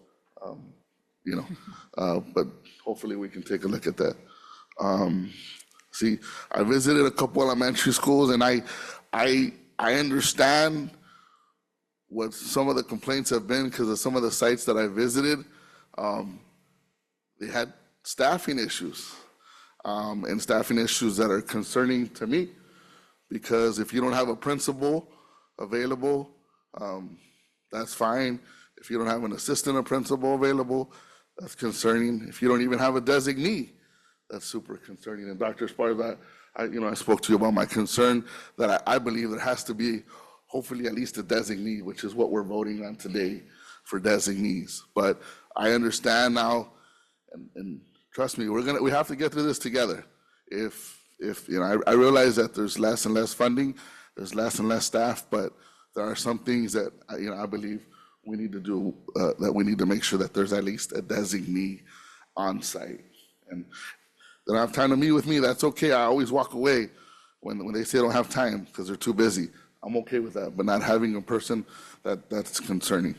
you know, but hopefully we can take a look at that. See, I visited a couple elementary schools, and I understand what some of the complaints have been because of some of the sites that I visited. They had staffing issues, and staffing issues that are concerning to me, because if you don't have a principal available, that's fine. If you don't have an assistant principal available, that's concerning. If you don't even have a designee, that's super concerning. And Dr. Sparza, I spoke to you about my concern that I believe there has to be hopefully at least a designee, which is what we're voting on today for designees. But I understand now, and trust me, we have to get through this together. If you know, I realize that there's less and less funding, there's less and less staff, but there are some things that, you know, I believe we need to do, that we need to make sure that there's at least a designee on site. And they don't have time to meet with me, that's okay. I always walk away when they say they don't have time because they're too busy. I'm okay with that, but not having a person, that's concerning.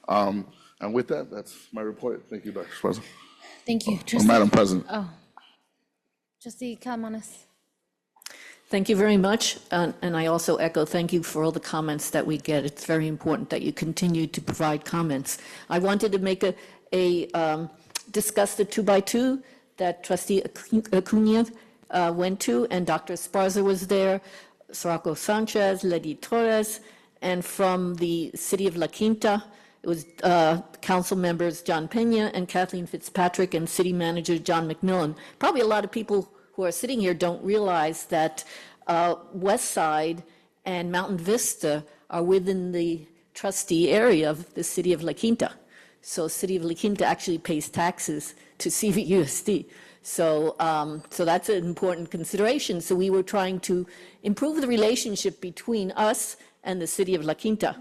And with that, that's my report. Thank you, Dr. Sparza. Thank you. Madam President. Oh, Trustee Calmanes. Thank you very much, and I also echo thank you for all the comments that we get. It's very important that you continue to provide comments. I wanted to make discuss the 2x2 that Trustee Acuna went to, and Dr. Esparza was there, Saraco Sanchez, Lady Torres, and from the city of La Quinta, it was council members John Pena and Kathleen Fitzpatrick and city manager John McMillan. Probably a lot of people who are sitting here don't realize that West Side and Mountain Vista are within the trustee area of the city of La Quinta. So city of La Quinta actually pays taxes to CVUSD. So that's an important consideration. So we were trying to improve the relationship between us and the city of La Quinta.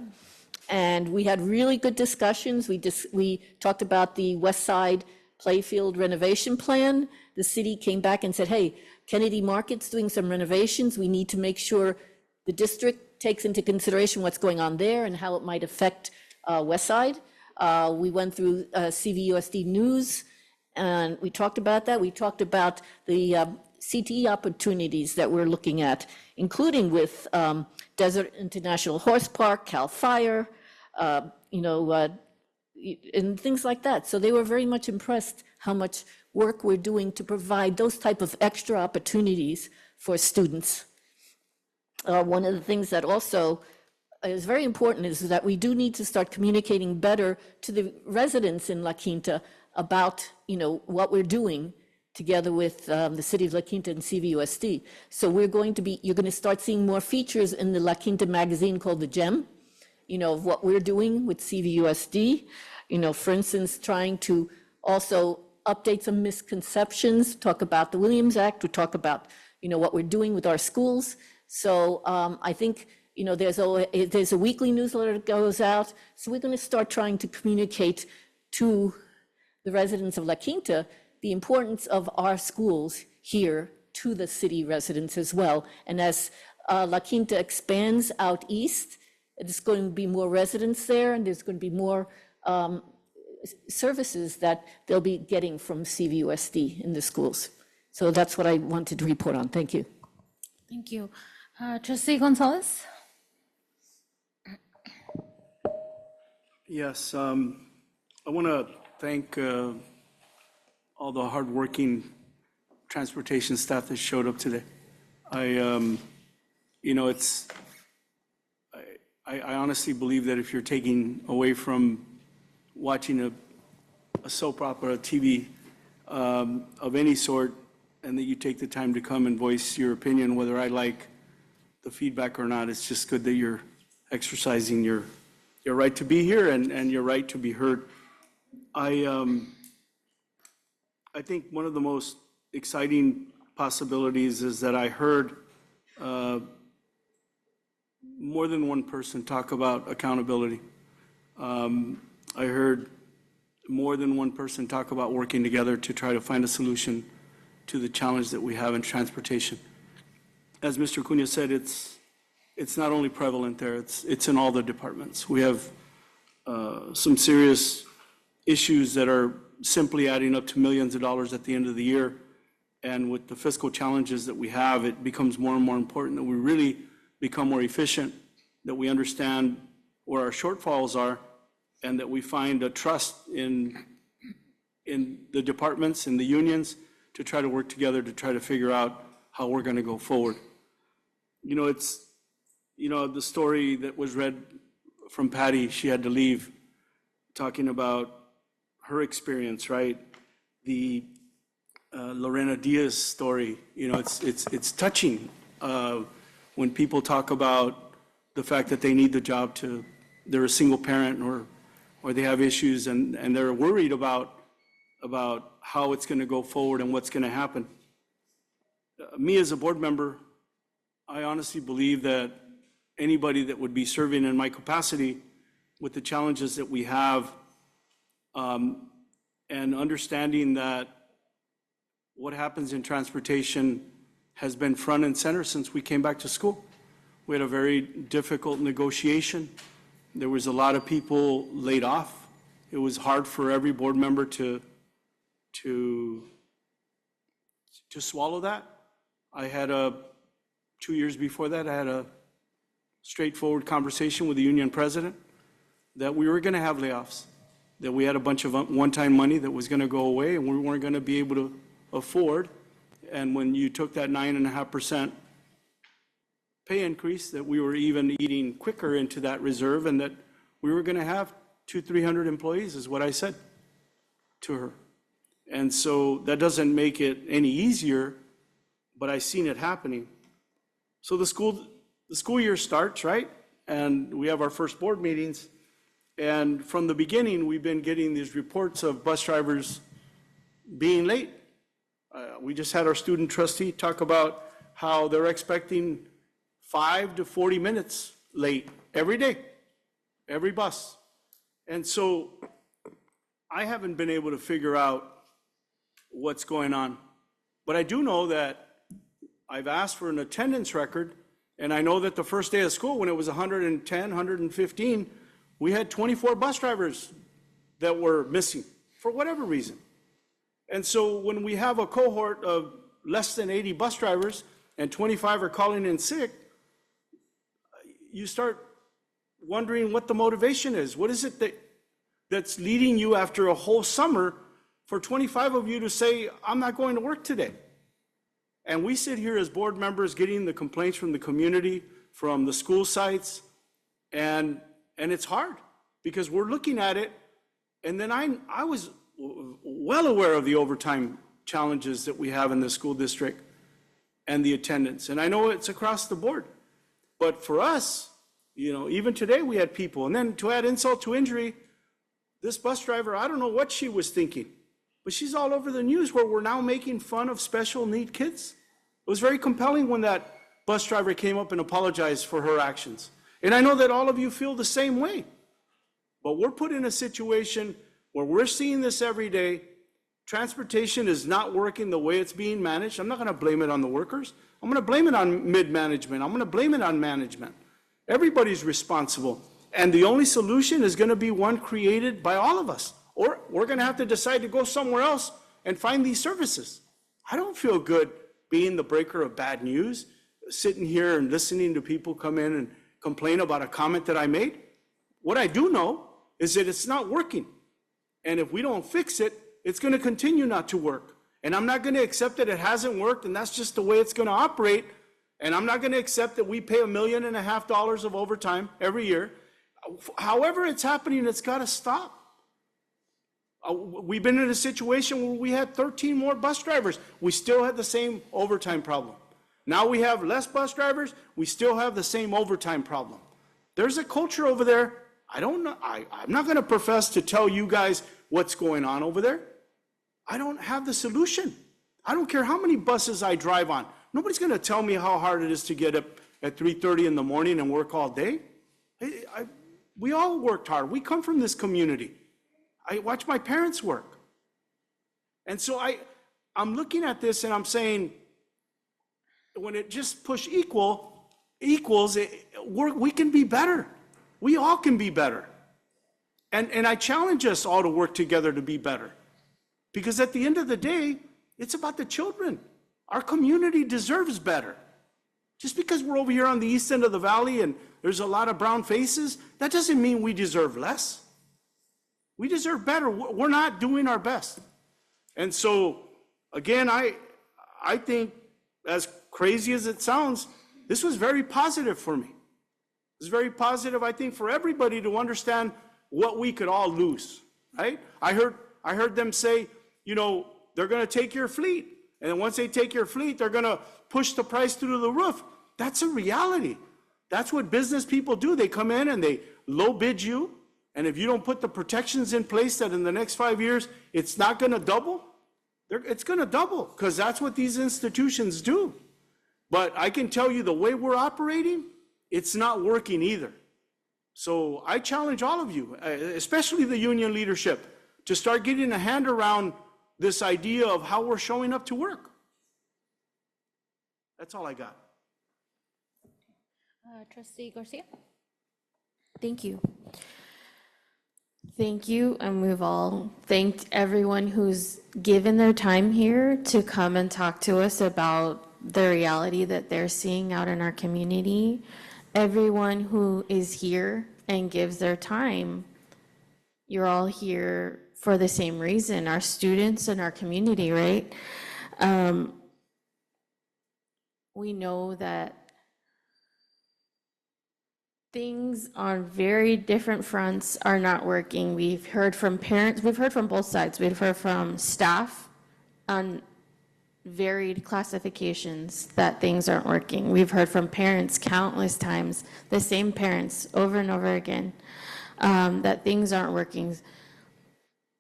And we had really good discussions. We talked about the West Side Playfield renovation plan. The city came back and said, hey, Kennedy Market's doing some renovations. We need to make sure the district takes into consideration what's going on there and how it might affect West Side. We went through CVUSD news, and we talked about that. We talked about the CTE opportunities that we're looking at, including with Desert International Horse Park, Cal Fire, and things like that. So they were very much impressed how much work we're doing to provide those type of extra opportunities for students. One of the things that also is very important is that we do need to start communicating better to the residents in La Quinta about, what we're doing together with the city of La Quinta and CVUSD. So you're going to start seeing more features in the La Quinta magazine called The Gem, of what we're doing with CVUSD. For instance, trying to also update some misconceptions, talk about the Williams Act, we talk about, what we're doing with our schools. So I think, there's a weekly newsletter that goes out. So we're going to start trying to communicate to the residents of La Quinta the importance of our schools here to the city residents as well. And as La Quinta expands out east, there's going to be more residents there, and there's going to be more services that they'll be getting from CVUSD in the schools. So that's what I wanted to report on. Thank you. Thank you. Trustee Gonzalez? Yes, I want to thank all the hardworking transportation staff that showed up today. I honestly believe that if you're taking away from watching a soap opera, TV of any sort, and that you take the time to come and voice your opinion, whether I like the feedback or not, it's just good that you're exercising your right to be here and your right to be heard. I think one of the most exciting possibilities is that I heard more than one person talk about accountability. I heard more than one person talk about working together to try to find a solution to the challenge that we have in transportation. As Mr. Cunha said, it's not only prevalent there, it's in all the departments. We have some serious issues that are simply adding up to millions of dollars at the end of the year. And with the fiscal challenges that we have, it becomes more and more important that we really become more efficient, that we understand where our shortfalls are, and that we find a trust in the departments and the unions to try to work together to try to figure out how we're going to go forward. The story that was read from Patty, she had to leave, talking about her experience, right? The Lorena Diaz story, it's touching when people talk about the fact that they need the job they're a single parent or they have issues and they're worried about how it's going to go forward and what's going to happen. Me as a board member, I honestly believe that anybody that would be serving in my capacity with the challenges that we have, and understanding that what happens in transportation has been front and center since we came back to school. We had a very difficult negotiation. There was a lot of people laid off. It was hard for every board member to swallow that. I had 2 years before that, I had a straightforward conversation with the union president that we were going to have layoffs, that we had a bunch of one-time money that was going to go away and we weren't going to be able to afford. And when you took that 9.5% pay increase, that we were even eating quicker into that reserve and that we were going to have 200-300 employees is what I said to her. And so that doesn't make it any easier, but I've seen it happening. So the school year starts, right? And we have our first board meetings. And from the beginning, we've been getting these reports of bus drivers being late. We just had our student trustee talk about how they're expecting 5 to 40 minutes late every day, every bus. And so I haven't been able to figure out what's going on. But I do know that I've asked for an attendance record, and I know that the first day of school, when it was 110, 115, we had 24 bus drivers that were missing for whatever reason. And so when we have a cohort of less than 80 bus drivers and 25 are calling in sick, you start wondering what the motivation is. What is it that's leading you after a whole summer for 25 of you to say, I'm not going to work today? And we sit here as board members getting the complaints from the community, from the school sites, and it's hard because we're looking at it. And then I was well aware of the overtime challenges that we have in the school district and the attendance. And I know it's across the board. But for us, even today we had people. And then to add insult to injury, this bus driver, I don't know what she was thinking, but she's all over the news where we're now making fun of special need kids. It was very compelling when that bus driver came up and apologized for her actions. And I know that all of you feel the same way. But we're put in a situation where we're seeing this every day. Transportation is not working the way it's being managed. I'm not going to blame it on the workers. I'm going to blame it on mid-management. I'm going to blame it on management. Everybody's responsible. And the only solution is going to be one created by all of us. Or we're going to have to decide to go somewhere else and find these services. I don't feel good being the breaker of bad news, sitting here and listening to people come in and complain about a comment that I made. What I do know is that it's not working. And if we don't fix it, it's going to continue not to work. And I'm not going to accept that it hasn't worked and that's just the way it's going to operate. And I'm not going to accept that we pay $1.5 million of overtime every year. However it's happening, it's got to stop. We've been in a situation where we had 13 more bus drivers. We still had the same overtime problem. Now we have less bus drivers. We still have the same overtime problem. There's a culture over there. I don't know. I'm not going to profess to tell you guys what's going on over there. I don't have the solution. I don't care how many buses I drive on. Nobody's going to tell me how hard it is to get up at 3:30 in the morning and work all day. We all worked hard. We come from this community. I watch my parents work. And so I'm looking at this and I'm saying, when it just equals, we can be better. We all can be better. And I challenge us all to work together to be better. Because at the end of the day, it's about the children. Our community deserves better. Just because we're over here on the east end of the valley and there's a lot of brown faces, that doesn't mean we deserve less. We deserve better. We're not doing our best. And so, again, I think, as crazy as it sounds, this was very positive for me. It's very positive, I think, for everybody to understand what we could all lose, right? I heard them say, you know, they're going to take your fleet. And then once they take your fleet, they're going to push the price through the roof. That's a reality. That's what business people do. They come in and they low bid you. And if you don't put the protections in place that in the next 5 years, it's not going to double, it's going to double because that's what these institutions do. But I can tell you the way we're operating, it's not working either. So I challenge all of you, especially the union leadership, to start getting a hand around this idea of how we're showing up to work. That's all I got. Trustee Garcia? Thank you. Thank you, and we've all thanked everyone who's given their time here to come and talk to us about the reality that they're seeing out in our community. Everyone who is here and gives their time, you're all here for the same reason, our students and our community, right? We know that things on very different fronts are not working. We've heard from parents, we've heard from both sides. We've heard from staff on varied classifications that things aren't working. We've heard from parents countless times, the same parents over and over again, that things aren't working.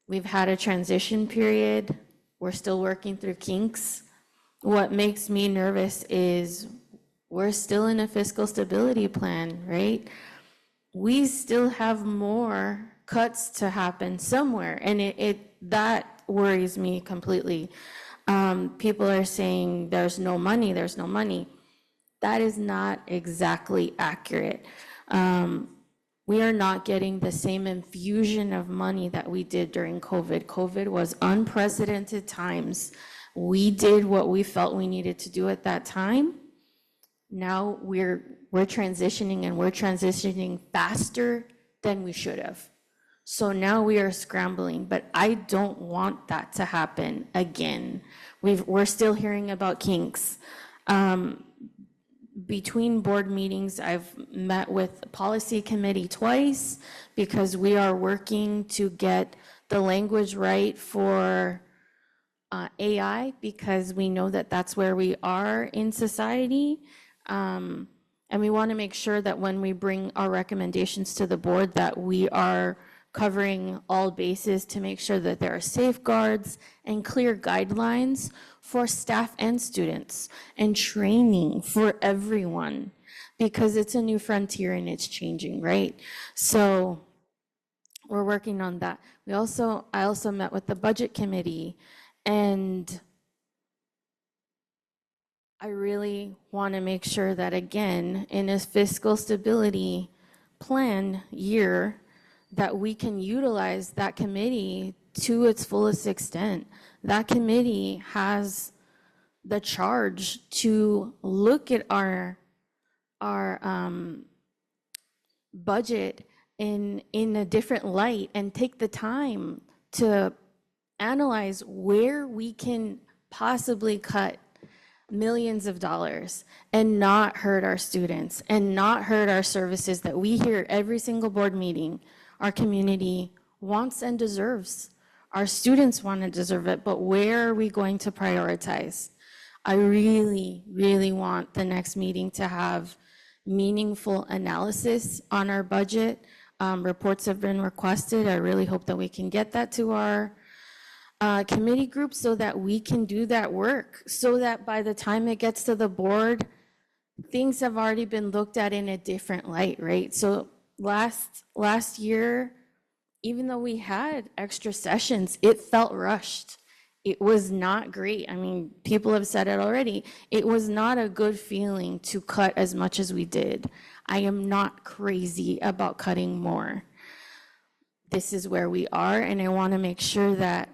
We've had a transition period. We're still working through kinks. What makes me nervous is we're still in a fiscal stability plan, right? We still have more cuts to happen somewhere, and that worries me completely. People are saying there's no money, there's no money. That is not exactly accurate. We are not getting the same infusion of money that we did during COVID. COVID was unprecedented times. We did what we felt we needed to do at that time. Now we're transitioning, and we're transitioning faster than we should have. So now we are scrambling, but I don't want that to happen again. We're still hearing about kinks. Between board meetings, I've met with the policy committee twice because we are working to get the language right for AI, because we know that that's where we are in society. And we want to make sure that when we bring our recommendations to the board that we are covering all bases to make sure that there are safeguards and clear guidelines for staff and students and training for everyone, because it's a new frontier and it's changing, right? So we're working on that. I also met with the budget committee, and I really want to make sure that, again, in a fiscal stability plan year, that we can utilize that committee to its fullest extent. That committee has the charge to look at our budget in a different light and take the time to analyze where we can possibly cut millions of dollars and not hurt our students and not hurt our services that we hear every single board meeting our community wants and deserves. Our students want and deserve it, but where are we going to prioritize? I really, really want the next meeting to have meaningful analysis on our budget. Reports have been requested. I really hope that we can get that to our committee group so that we can do that work, so that by the time it gets to the board, things have already been looked at in a different light, right? So last year, even though we had extra sessions, it felt rushed. It was not great. I mean, people have said it already. It was not a good feeling to cut as much as we did. I am not crazy about cutting more. This is where we are, and I want to make sure that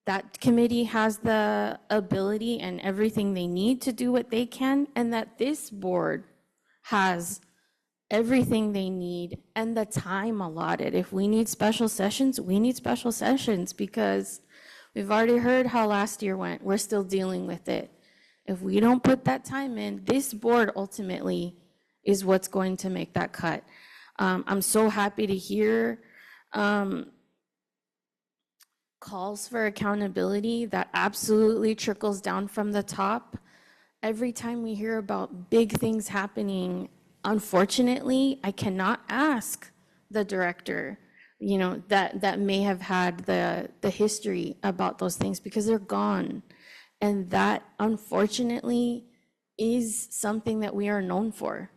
that committee has the ability and everything they need to do what they can, and that this board has everything they need and the time allotted. If we need special sessions, we need special sessions, because we've already heard how last year went. We're still dealing with it. If we don't put that time in, this board ultimately is what's going to make that cut. I'm so happy to hear calls for accountability that absolutely trickles down from the top. Every time we hear about big things happening, unfortunately, I cannot ask the director, you know, that may have had the history about those things, because they're gone. And that, unfortunately, is something that we are known for.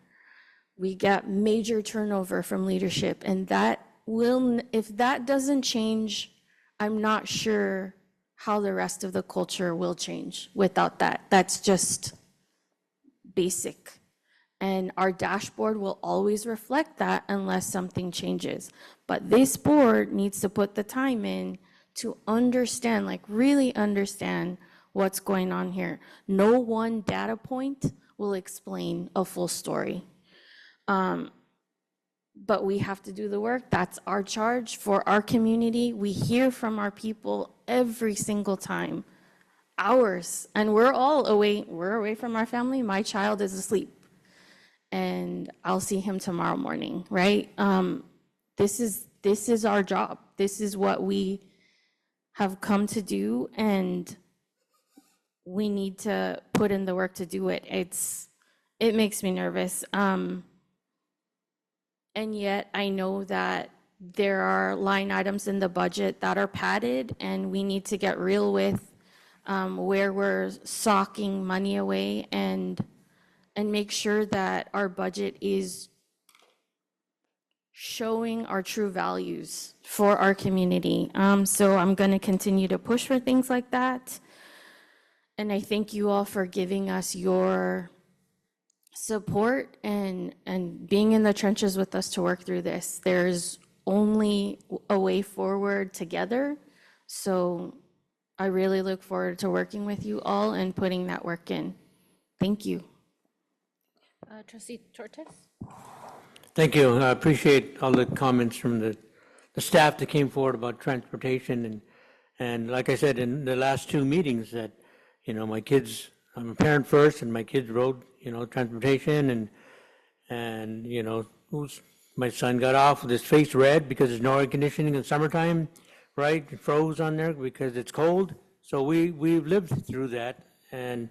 We get major turnover from leadership, and that will, if that doesn't change, I'm not sure how the rest of the culture will change without that. That's just basic. And our dashboard will always reflect that unless something changes. But this board needs to put the time in to understand, like really understand what's going on here. No one data point will explain a full story. But we have to do the work. That's our charge for our community. We hear from our people every single time, hours, and we're all away. We're away from our family. My child is asleep, and I'll see him tomorrow morning, right? This is our job. This is what we have come to do, and we need to put in the work to do it. It makes me nervous. And yet I know that there are line items in the budget that are padded, and we need to get real with where we're socking money away and make sure that our budget is showing our true values for our community. So I'm going to continue to push for things like that. And I thank you all for giving us your support and being in the trenches with us to work through this. There's only a way forward together. So I really look forward to working with you all and putting that work in. Thank you. Trustee Tortes? Thank you. I appreciate all the comments from the staff that came forward about transportation. And like I said, in the last two meetings that, you know, my kids, I'm a parent first, and my kids rode, you know, transportation, and you know, my son got off with his face red because there's no air conditioning in summertime, right? It froze on there because it's cold. So we've lived through that, and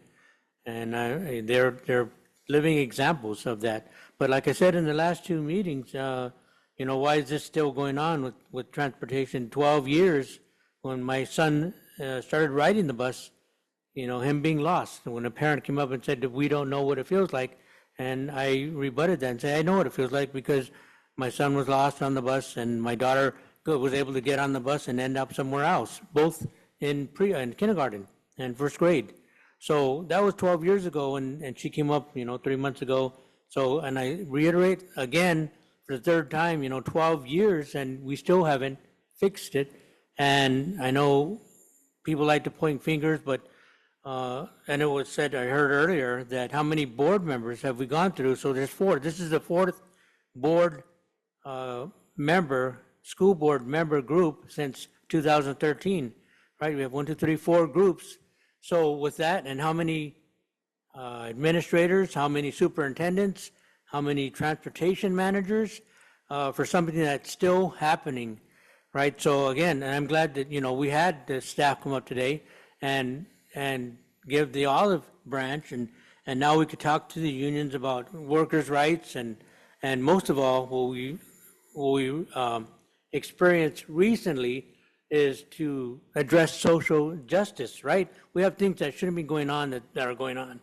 they're living examples of that. But like I said in the last two meetings, you know, why is this still going on with transportation? 12 years when my son started riding the bus, you know, him being lost. When a parent came up and said that we don't know what it feels like, and I rebutted that and said, I know what it feels like, because my son was lost on the bus, and my daughter was able to get on the bus and end up somewhere else, both in kindergarten and first grade. So that was 12 years ago, and she came up, you know, 3 months ago. So, and I reiterate again for the third time, you know, 12 years, and we still haven't fixed it. And I know people like to point fingers, but and it was said, I heard earlier, that how many board members have we gone through? So there's 4. This is the 4th board member, school board member group since 2013, right? We have 1, 2, 3, 4 groups. So with that, and how many administrators, how many superintendents, how many transportation managers, for something that's still happening, right? So again, and I'm glad that, we had the staff come up today and give the olive branch, and now we could talk to the unions about workers' rights, and most of all, what we experienced recently is to address social justice, right? We have things that shouldn't be going on that are going on.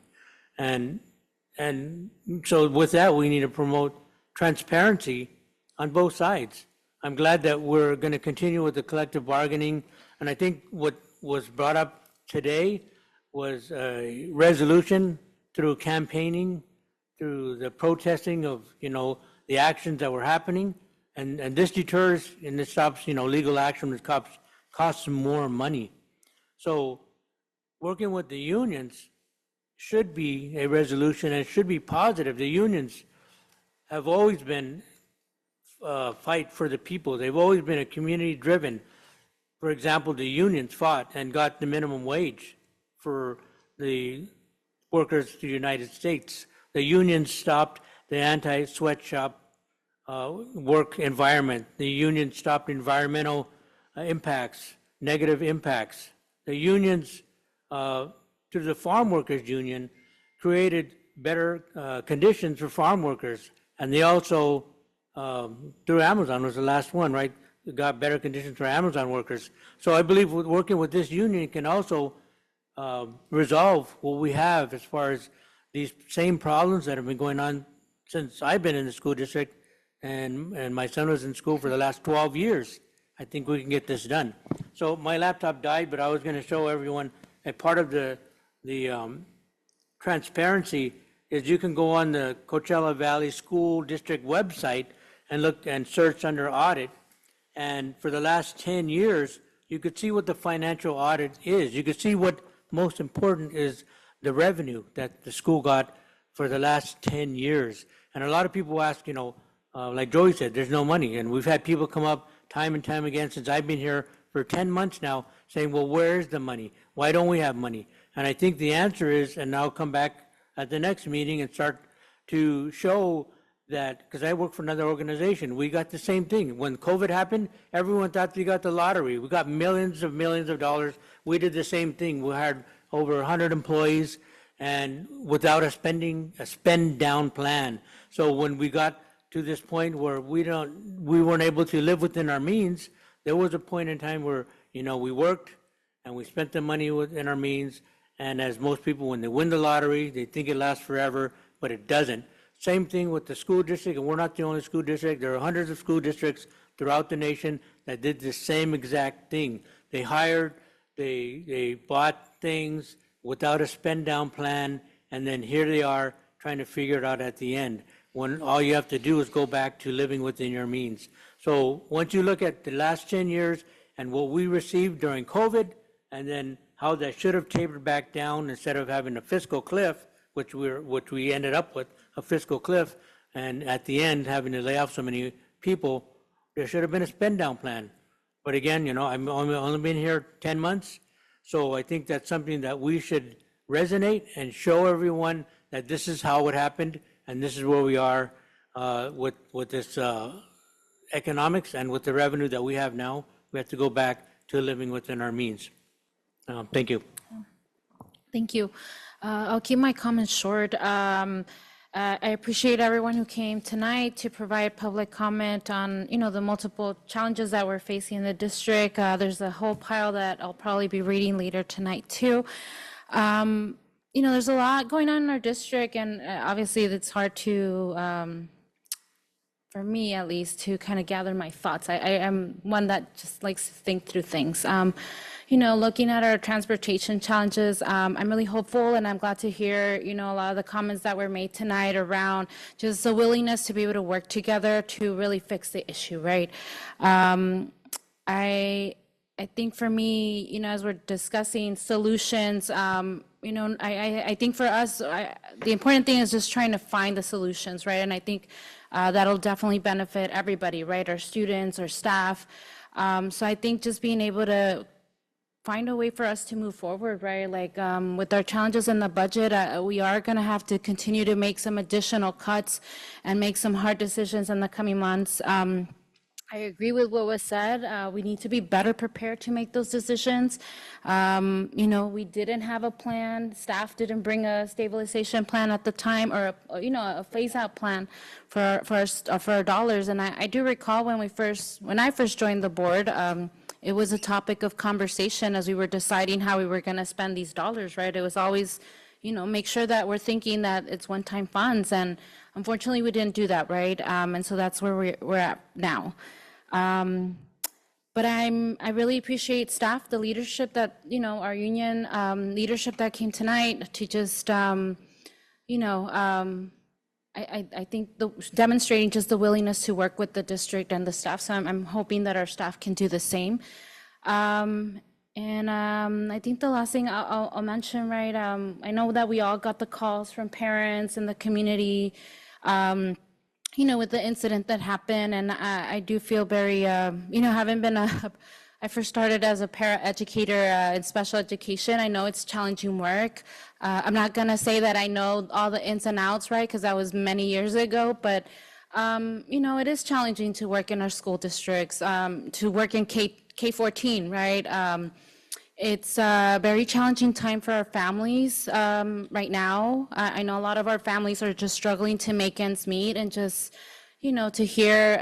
And so with that, we need to promote transparency on both sides. I'm glad that we're going to continue with the collective bargaining. And I think what was brought up today was a resolution through campaigning, through the protesting of, the actions that were happening. And this deters and this stops, legal action, which costs more money. So working with the unions should be a resolution, and it should be positive. The unions have always been fight for the people. They've always been a community driven. For example, the unions fought and got the minimum wage for the workers of the United States. The unions stopped the anti-sweatshop work environment. The unions stopped environmental impacts, negative impacts. The unions, through the Farm Workers Union, created better conditions for farm workers. And they also, through Amazon was the last one, right? Got better conditions for Amazon workers. So I believe working with this union can also resolve what we have as far as these same problems that have been going on since I've been in the school district, and my son was in school for the last 12 years. I think we can get this done. So my laptop died, but I was going to show everyone a part of the transparency is you can go on the Coachella Valley School District website and look and search under audit. And for the last 10 years, you could see what the financial audit is. You could see what most important is the revenue that the school got for the last 10 years. And a lot of people ask, like Joey said, there's no money. And we've had people come up time and time again since I've been here for 10 months now saying, well, where's the money? Why don't we have money? And I think the answer is, and I'll come back at the next meeting and start to show that, because I work for another organization, we got the same thing. When COVID happened, everyone thought they got the lottery. We got millions of dollars. We did the same thing. We hired over 100 employees and without a spend down plan. So when we got to this point where we weren't able to live within our means, there was a point in time where, we worked and we spent the money within our means. And as most people, when they win the lottery, they think it lasts forever, but it doesn't. Same thing with the school district, and we're not the only school district. There are hundreds of school districts throughout the nation that did the same exact thing. They hired, they bought things without a spend down plan, and then here they are trying to figure it out at the end, when all you have to do is go back to living within your means. So once you look at the last 10 years and what we received during COVID, and then how that should have tapered back down instead of having a fiscal cliff, which we ended up with, a fiscal cliff, and at the end having to lay off so many people, there should have been a spend down plan. But again, I've only been here 10 months, so I think that's something that we should resonate and show everyone that this is how it happened, and this is where we are with this economics and with the revenue that we have now. We have to go back to living within our means. Thank you. Thank you. I'll keep my comments short. I appreciate everyone who came tonight to provide public comment on, the multiple challenges that we're facing in the district. There's a whole pile that I'll probably be reading later tonight too. There's a lot going on in our district, and obviously it's hard to, for me at least, to kind of gather my thoughts. I am one that just likes to think through things. Looking at our transportation challenges, I'm really hopeful, and I'm glad to hear, a lot of the comments that were made tonight around just the willingness to be able to work together to really fix the issue, right? I think for me, as we're discussing solutions, I think for us, the important thing is just trying to find the solutions, right? And I think that'll definitely benefit everybody, right? Our students, our staff. So I think just being able to find a way for us to move forward, right? Like with our challenges in the budget, we are going to have to continue to make some additional cuts and make some hard decisions in the coming months. I agree with what was said. We need to be better prepared to make those decisions. We didn't have a plan. Staff didn't bring a stabilization plan at the time, or a phase-out plan for our dollars. And I do recall when I first joined the board, it was a topic of conversation as we were deciding how we were going to spend these dollars. Right? It was always, make sure that we're thinking that it's one-time funds, and unfortunately, we didn't do that. Right? And so that's where we're at now. But I really appreciate staff, the leadership that, our union leadership that came tonight to just, I think demonstrating just the willingness to work with the district and the staff. So I'm hoping that our staff can do the same. I think the last thing I'll mention, right, I know that we all got the calls from parents in the community, with the incident that happened, and I do feel very, having been I first started as a para-educator in special education. I know it's challenging work. I'm not gonna say that I know all the ins and outs, right, because that was many years ago, but, it is challenging to work in our school districts, to work in K-14, right? It's a very challenging time for our families right now. I know a lot of our families are just struggling to make ends meet, and just, to hear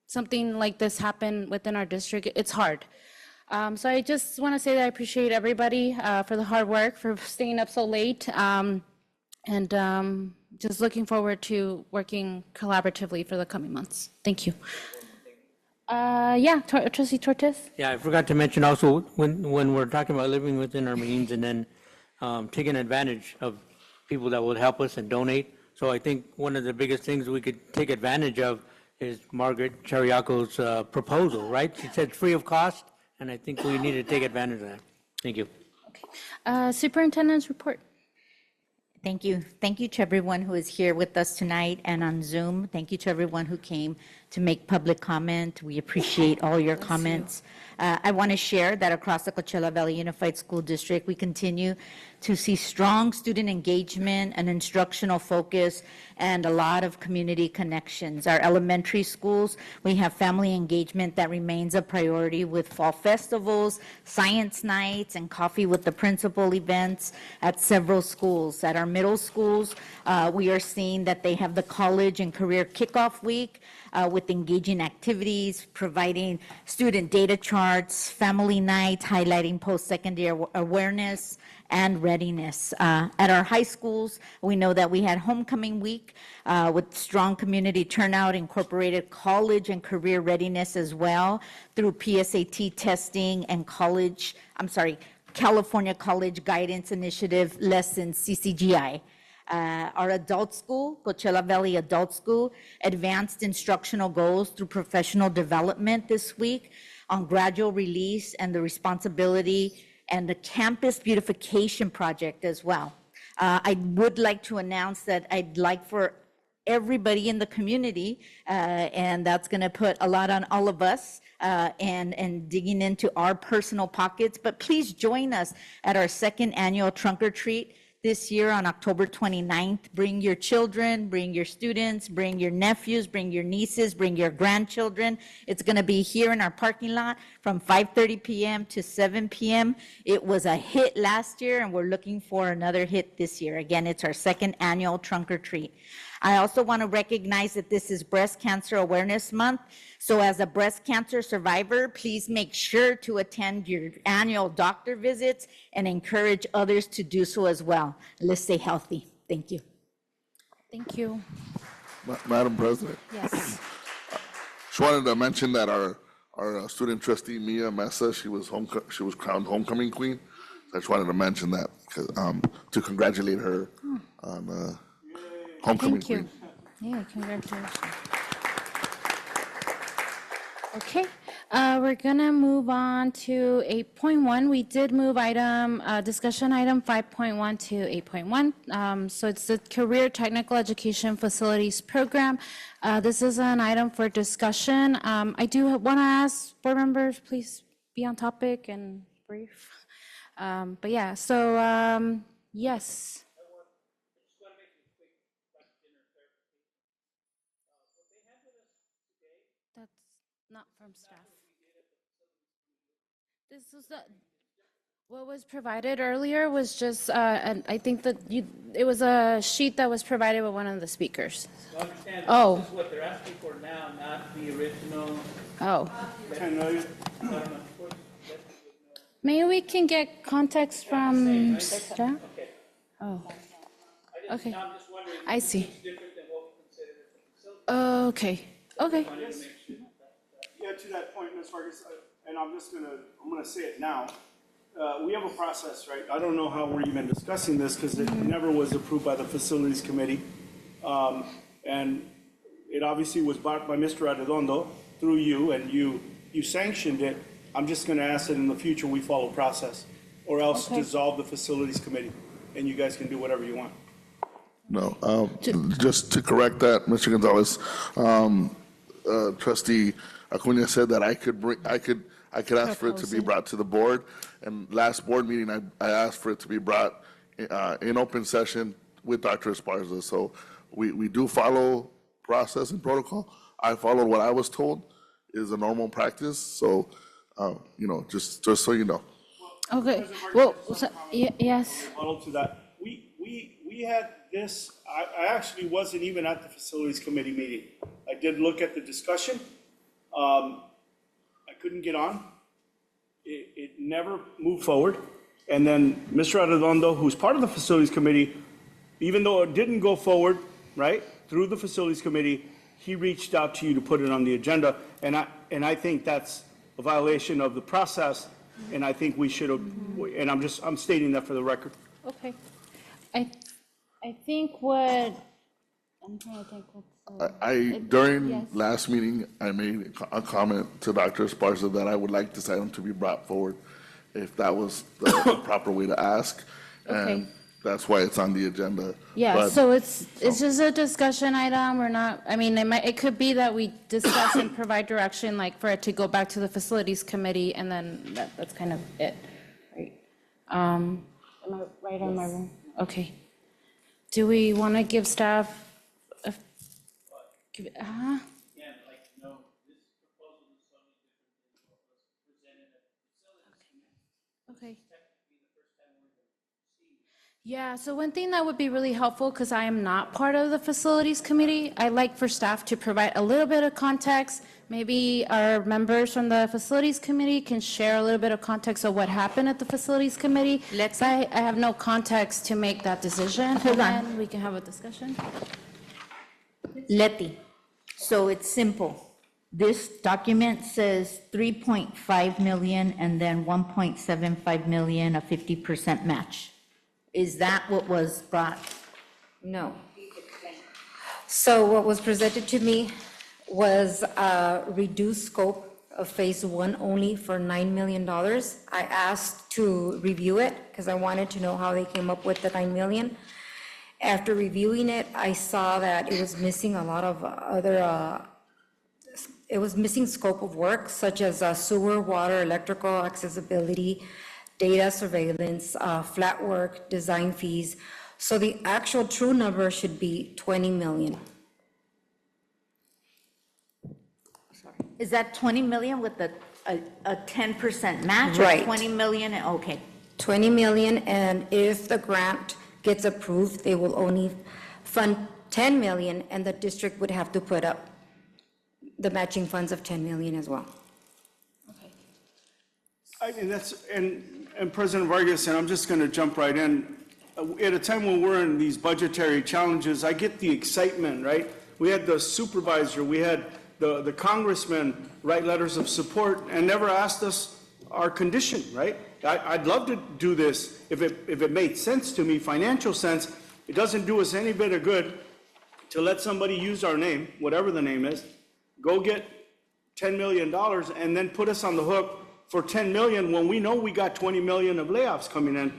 something like this happen within our district, it's hard. So I just want to say that I appreciate everybody for the hard work, for staying up so late, and just looking forward to working collaboratively for the coming months. Thank you. Trustee Tortes? Yeah, I forgot to mention also, when we're talking about living within our means and then taking advantage of people that would help us and donate. So I think one of the biggest things we could take advantage of is Margaret Chariaco's proposal, right? She said free of cost, and I think we need to take advantage of that. Thank you. Superintendent's report. Thank you. Thank you to everyone who is here with us tonight and on Zoom. Thank you to everyone who came to make public comment. We appreciate all your comments. I want to share that across the Coachella Valley Unified School District, we continue to see strong student engagement, an instructional focus, and a lot of community connections. Our elementary schools, we have family engagement that remains a priority with fall festivals, science nights, and coffee with the principal events at several schools. At our middle schools, we are seeing that they have the college and career kickoff week with engaging activities, providing student data charts, family nights, highlighting post-secondary awareness and readiness. At our high schools, we know that we had homecoming week with strong community turnout, incorporated college and career readiness as well through PSAT testing and California College Guidance Initiative lessons, CCGI. Our adult school, Coachella Valley Adult School, advanced instructional goals through professional development this week on gradual release and the responsibility and the campus beautification project as well. I would like to announce that I'd like for everybody in the community, and that's going to put a lot on all of us and digging into our personal pockets, but please join us at our second annual Trunk or Treat this year on October 29th. Bring your children, bring your students, bring your nephews, bring your nieces, bring your grandchildren. It's going to be here in our parking lot from 5:30 p.m. to 7 p.m. It was a hit last year, and we're looking for another hit this year. Again, it's our second annual Trunk or Treat. I also want to recognize that this is Breast Cancer Awareness Month. So as a breast cancer survivor, please make sure to attend your annual doctor visits and encourage others to do so as well. Let's stay healthy. Thank you. Thank you. Madam President. Yes. Just wanted to mention that our student trustee, Mia Mesa, she was crowned homecoming queen. So I just wanted to mention that to congratulate her on homecoming Thank you. queen. Yeah, congratulations. Okay, We're gonna move on to 8.1. We did move discussion item 5.1 to 8.1. So it's the Career Technical Education Facilities Program. This is an item for discussion. I do want to ask board members, please be on topic and brief. But yeah, so yes. That's not from staff. This was what was provided earlier was just, I think that it was a sheet that was provided with one of the speakers. I understand Oh. this is what they're asking for now, not the original. Oh. 10 million? Maybe we can get context from staff? Oh. Okay. I see. Okay. Okay. Yeah, to that point, Ms. Vargas, and I'm gonna say it now. We have a process, right? I don't know how we're even discussing this because it never was approved by the Facilities Committee. And it obviously was brought by Mr. Arredondo through you, and you sanctioned it. I'm just gonna ask that in the future we follow process, or else dissolve the Facilities Committee, and you guys can do whatever you want. No, just to correct that, Mr. Gonzalez, Trustee Acuna said that I could ask for it to be brought to the board. And last board meeting, I asked for it to be brought in open session with Dr. Esparza. So we do follow process and protocol. I followed what I was told is a normal practice. So, just so you know. Okay. Well, yes. Follow to that. We had this, I actually wasn't even at the Facilities Committee meeting. I did look at the discussion. I couldn't get on. It never moved forward. And then Mr. Arredondo, who's part of the Facilities Committee, even though it didn't go forward, right, through the Facilities Committee, he reached out to you to put it on the agenda. And I think that's a violation of the process. And I think we should have, and I'm stating that for the record. Okay. I think what, I'm trying to think what's. During last meeting, I made a comment to Dr. Esparza that I would like this item to be brought forward, if that was the proper way to ask. And that's why it's on the agenda. Yeah, But- so it's just a discussion item. We're not, I mean, it could be that we discuss and provide direction, like for it to go back to the Facilities Committee, and then that's kind of it, right? Am I right on my room? Okay. Do we want to give staff Okay. Yeah, so one thing that would be really helpful, because I am not part of the Facilities Committee, I'd like for staff to provide a little bit of context. Maybe our members from the Facilities Committee can share a little bit of context of what happened at the Facilities Committee. I have no context to make that decision. Hold on. And then we can have a discussion. Letty, so it's simple. This document says 3.5 million and then 1.75 million, a 50% match. Is that what was brought? No. So what was presented to me was a reduced scope of Phase 1 only for $9 million. I asked to review it because I wanted to know how they came up with the $9 million. After reviewing it, I saw that it was missing a lot of other, it was missing scope of work such as sewer, water, electrical, accessibility, data surveillance, flat work, design fees. So the actual true number should be 20 million. Is that 20 million with a 10% match? Right. Or 20 million, okay. 20 million, and if the grant gets approved, they will only fund 10 million, and the district would have to put up the matching funds of 10 million as well. I mean, and President Vargas, and I'm just going to jump right in. At a time when we're in these budgetary challenges, I get the excitement, right? We had the supervisor, we had the congressman write letters of support and never asked us our condition, right? I'd love to do this if it made sense to me, financial sense. It doesn't do us any bit of good to let somebody use our name, whatever the name is, go get $10 million and then put us on the hook for 10 million when we know we got 20 million of layoffs coming in.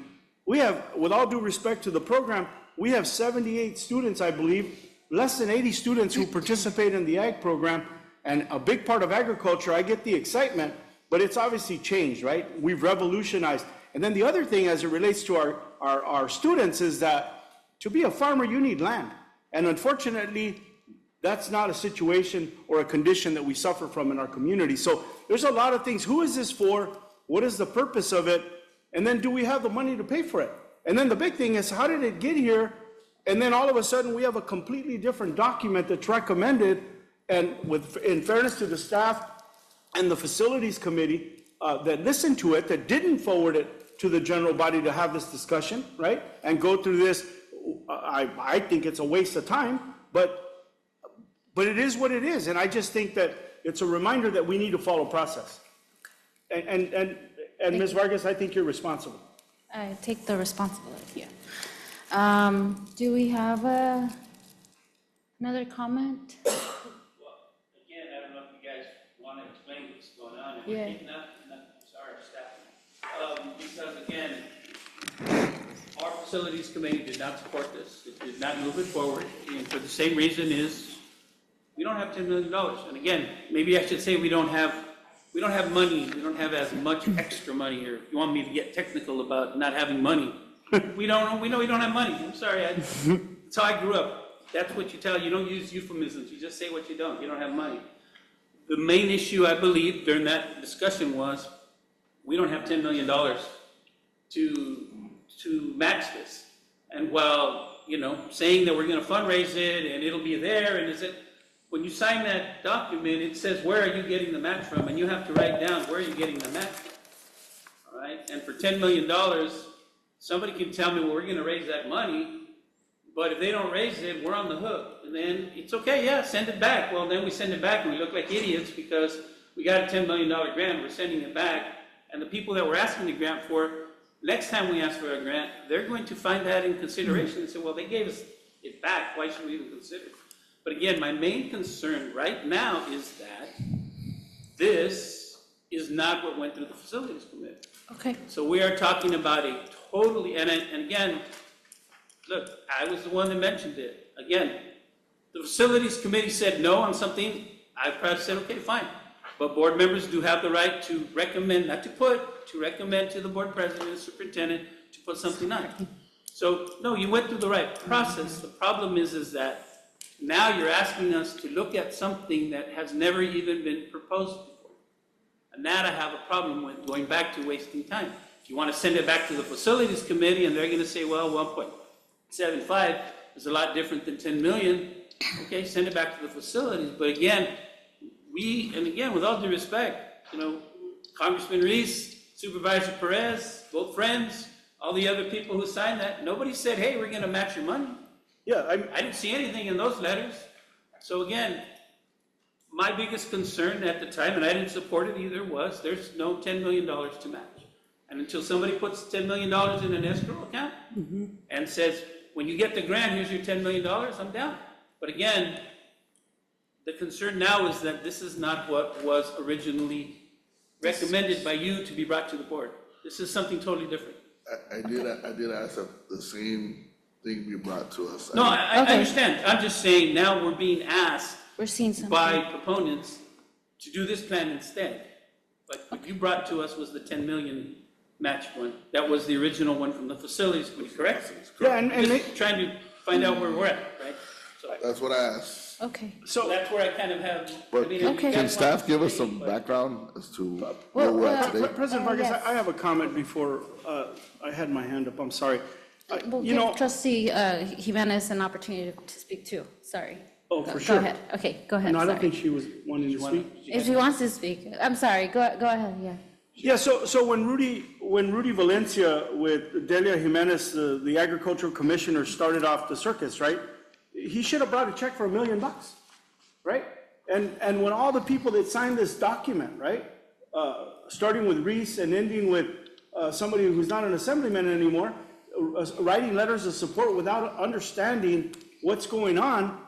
We have, with all due respect to the program, we have 78 students, I believe, less than 80 students who participate in the ag program, and a big part of agriculture. I get the excitement, but it's obviously changed, right? We've revolutionized. And then the other thing as it relates to our students is that to be a farmer, you need land. And unfortunately, that's not a situation or a condition that we suffer from in our community. So there's a lot of things. Who is this for? What is the purpose of it? And then do we have the money to pay for it? And then the big thing is, how did it get here? And then all of a sudden we have a completely different document that's recommended, and in fairness to the staff and the facilities committee that listened to it, that didn't forward it to the general body to have this discussion, right? And go through this, I think it's a waste of time, but it is what it is. And I just think that it's a reminder that we need to follow process. And Ms. Vargas, I think you're responsible. I take the responsibility, yeah. Do we have another comment? Well, again, I don't know if you guys want to explain what's going on. Yeah. Sorry, staff. Because again, our facilities committee did not support this. It did not move it forward. And for the same reason is, we don't have $10 million. And again, maybe I should say we don't have money. We don't have as much extra money here. If you want me to get technical about not having money, we know we don't have money. I'm sorry. That's how I grew up. That's what you tell. You don't use euphemisms. You just say what you don't. You don't have money. The main issue, I believe, during that discussion was, we don't have $10 million to match this. And while, saying that we're going to fundraise it and it'll be there, and when you sign that document, it says, where are you getting the match from? And you have to write down, where are you getting the match from? All right? And for $10 million, somebody can tell me, well, we're going to raise that money, but if they don't raise it, we're on the hook. And then it's okay, yeah, send it back. Well, then we send it back and we look like idiots because we got a $10 million grant, we're sending it back. And the people that we're asking the grant for, next time we ask for a grant, they're going to find that in consideration and say, well, they gave us it back, why should we even consider it? But again, my main concern right now is that this is not what went through the facilities committee. Okay. So we are talking about a totally, and again, look, I was the one that mentioned it. Again, the facilities committee said no on something. I probably said, okay, fine. But board members do have the right to recommend, to recommend to the board president and superintendent to put something on. So, no, you went through the right process. The problem is that now you're asking us to look at something that has never even been proposed before. And that I have a problem with, going back to wasting time. If you want to send it back to the facilities committee and they're going to say, well, 1.75 is a lot different than 10 million, okay, send it back to the facilities. But again, with all due respect, Congressman Reese, Supervisor Perez, both friends, all the other people who signed that, nobody said, hey, we're going to match your money. Yeah, I didn't see anything in those letters. So again, my biggest concern at the time, and I didn't support it either, was there's no $10 million to match. And until somebody puts $10 million in an escrow account and says, when you get the grant, here's your $10 million, I'm down. But again, the concern now is that this is not what was originally recommended by you to be brought to the board. This is something totally different. I did ask the same thing be brought to us. No, I understand. I'm just saying now we're being asked by proponents to do this plan instead. But what you brought to us was the 10 million match one. That was the original one from the facilities committee, correct? Yeah, and just trying to find out where we're at, right? So that's what I asked. Okay. So that's where I kind of have. But can staff give us some background as to where we're at today? President Vargas, I have a comment before I had my hand up. I'm sorry. We'll give Trustee Jimenez an opportunity to speak too. Sorry. Oh, for sure. Go ahead. Okay, go ahead. No, I don't Sorry. think she was wanting to speak. If she wants to speak, I'm sorry. Go ahead. Yeah. Yeah, so when Rudy Valencia with Delia Jimenez, the agricultural commissioner, started off the circus, right? He should have brought a check for $1 million, right? And when all the people that signed this document, right, starting with Reese and ending with somebody who's not an assemblyman anymore, writing letters of support without understanding what's going on,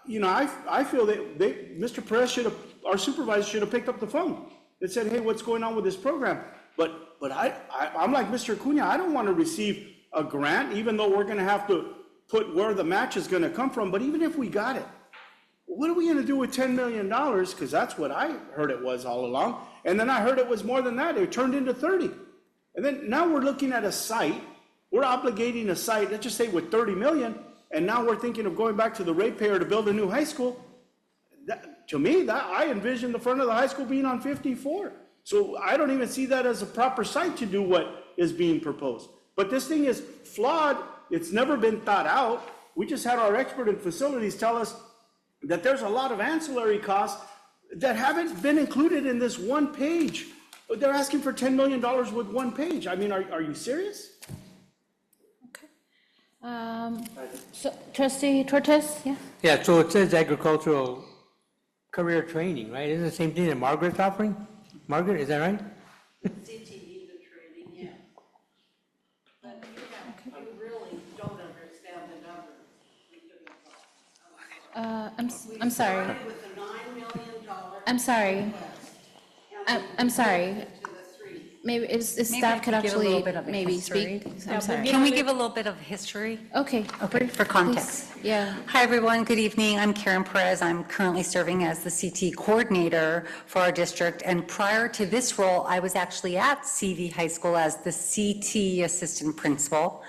I feel that Mr. Perez should have, our supervisor should have picked up the phone and said, hey, what's going on with this program? But I'm like Mr. Acuna, I don't want to receive a grant, even though we're going to have to put where the match is going to come from. But even if we got it, what are we going to do with $10 million? Because that's what I heard it was all along. And then I heard it was more than that. It turned into 30. And then now we're looking at a site. We're obligating a site, let's just say with 30 million. And now we're thinking of going back to the ratepayer to build a new high school. To me, I envision the front of the high school being on 54. So I don't even see that as a proper site to do what is being proposed. But this thing is flawed. It's never been thought out. We just had our expert in facilities tell us that there's a lot of ancillary costs that haven't been included in this one page. They're asking for $10 million with one page. I mean, are you serious? So Trustee Torres, yeah? Yeah, so it says agricultural career training, right? Isn't it the same thing that Margaret's offering? Margaret, is that right? CTE, the training, yeah. But you really don't understand the numbers. I'm sorry. With a $9 million. I'm sorry. I'm sorry. Maybe staff could actually maybe speak. I'm sorry. Can we give a little bit of history? Okay. Okay, for context. Please. Yeah. Hi, everyone. Good evening. I'm Karen Perez. I'm currently serving as the CT coordinator for our district. And prior to this role, I was actually at CV High School as the CT assistant principal.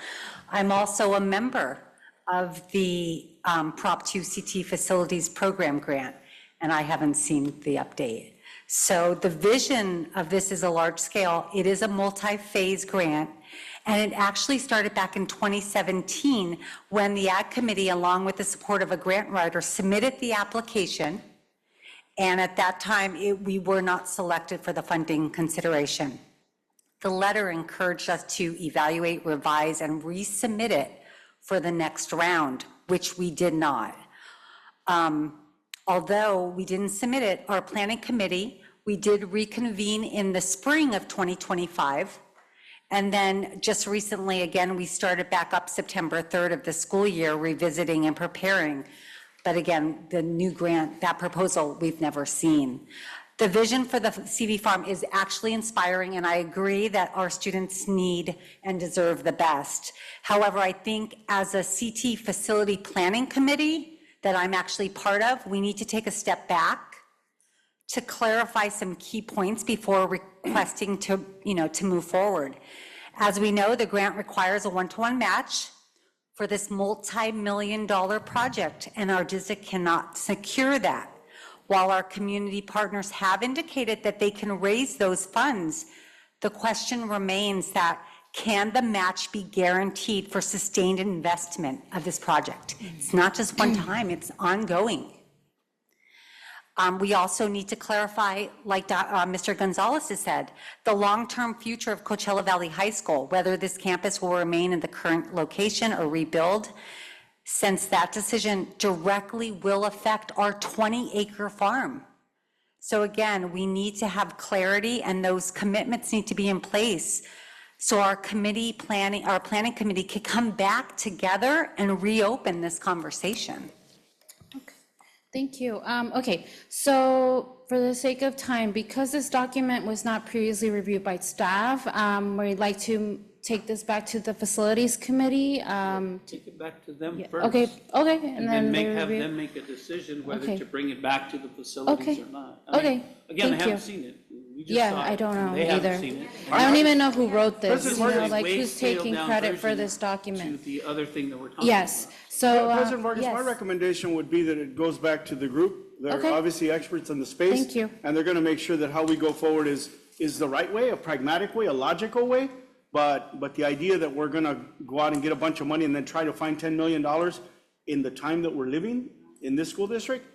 I'm also a member of the Prop 2 CT Facilities Program Grant, and I haven't seen the update. So the vision of this is a large scale. It is a multi-phase grant, and it actually started back in 2017 when the Ag Committee, along with the support of a grant writer, submitted the application. And at that time, we were not selected for the funding consideration. The letter encouraged us to evaluate, revise, and resubmit it for the next round, which we did not. Although we didn't submit it, our planning committee, we did reconvene in the spring of 2025. And then just recently, again, we started back up September 3rd of the school year, revisiting and preparing. But again, the new grant, that proposal, we've never seen. The vision for the CV farm is actually inspiring, and I agree that our students need and deserve the best. However, I think as a CT facility planning committee, that I'm actually part of, we need to take a step back to clarify some key points before requesting to move forward. As we know, the grant requires a one-to-one match for this multi-million-dollar project, and our district cannot secure that. While our community partners have indicated that they can raise those funds, the question remains that can the match be guaranteed for sustained investment of this project? It's not just one time, it's ongoing. We also need to clarify, like Mr. Gonzalez has said, the long-term future of Coachella Valley High School, whether this campus will remain in the current location or rebuild, since that decision directly will affect our 20-acre farm. So again, we need to have clarity, and those commitments need to be in place so our planning committee can come back together and reopen this conversation. Thank you. Okay, so for the sake of time, because this document was not previously reviewed by staff, we'd like to take this back to the facilities committee. Take it back to them first. Okay, and then have them make a decision whether Okay. to bring it back to the facilities or not. I mean, Okay, Again, I thank haven't you. seen it. We just Yeah, saw it. I don't know They haven't either. seen it. I don't even know who wrote this, President you know, Vargas, like Way who's scaled taking down credit for version this document. To the other thing that we're talking Yes, about. so, President Vargas, my yes. recommendation would be that it goes back to the group. They're Okay. obviously experts in the space. Thank you. And they're going to make sure that how we go forward is the right way, a pragmatic way, a logical way. But the idea that we're going to go out and get a bunch of money and then try to find $10 million in the time that we're living in this school district,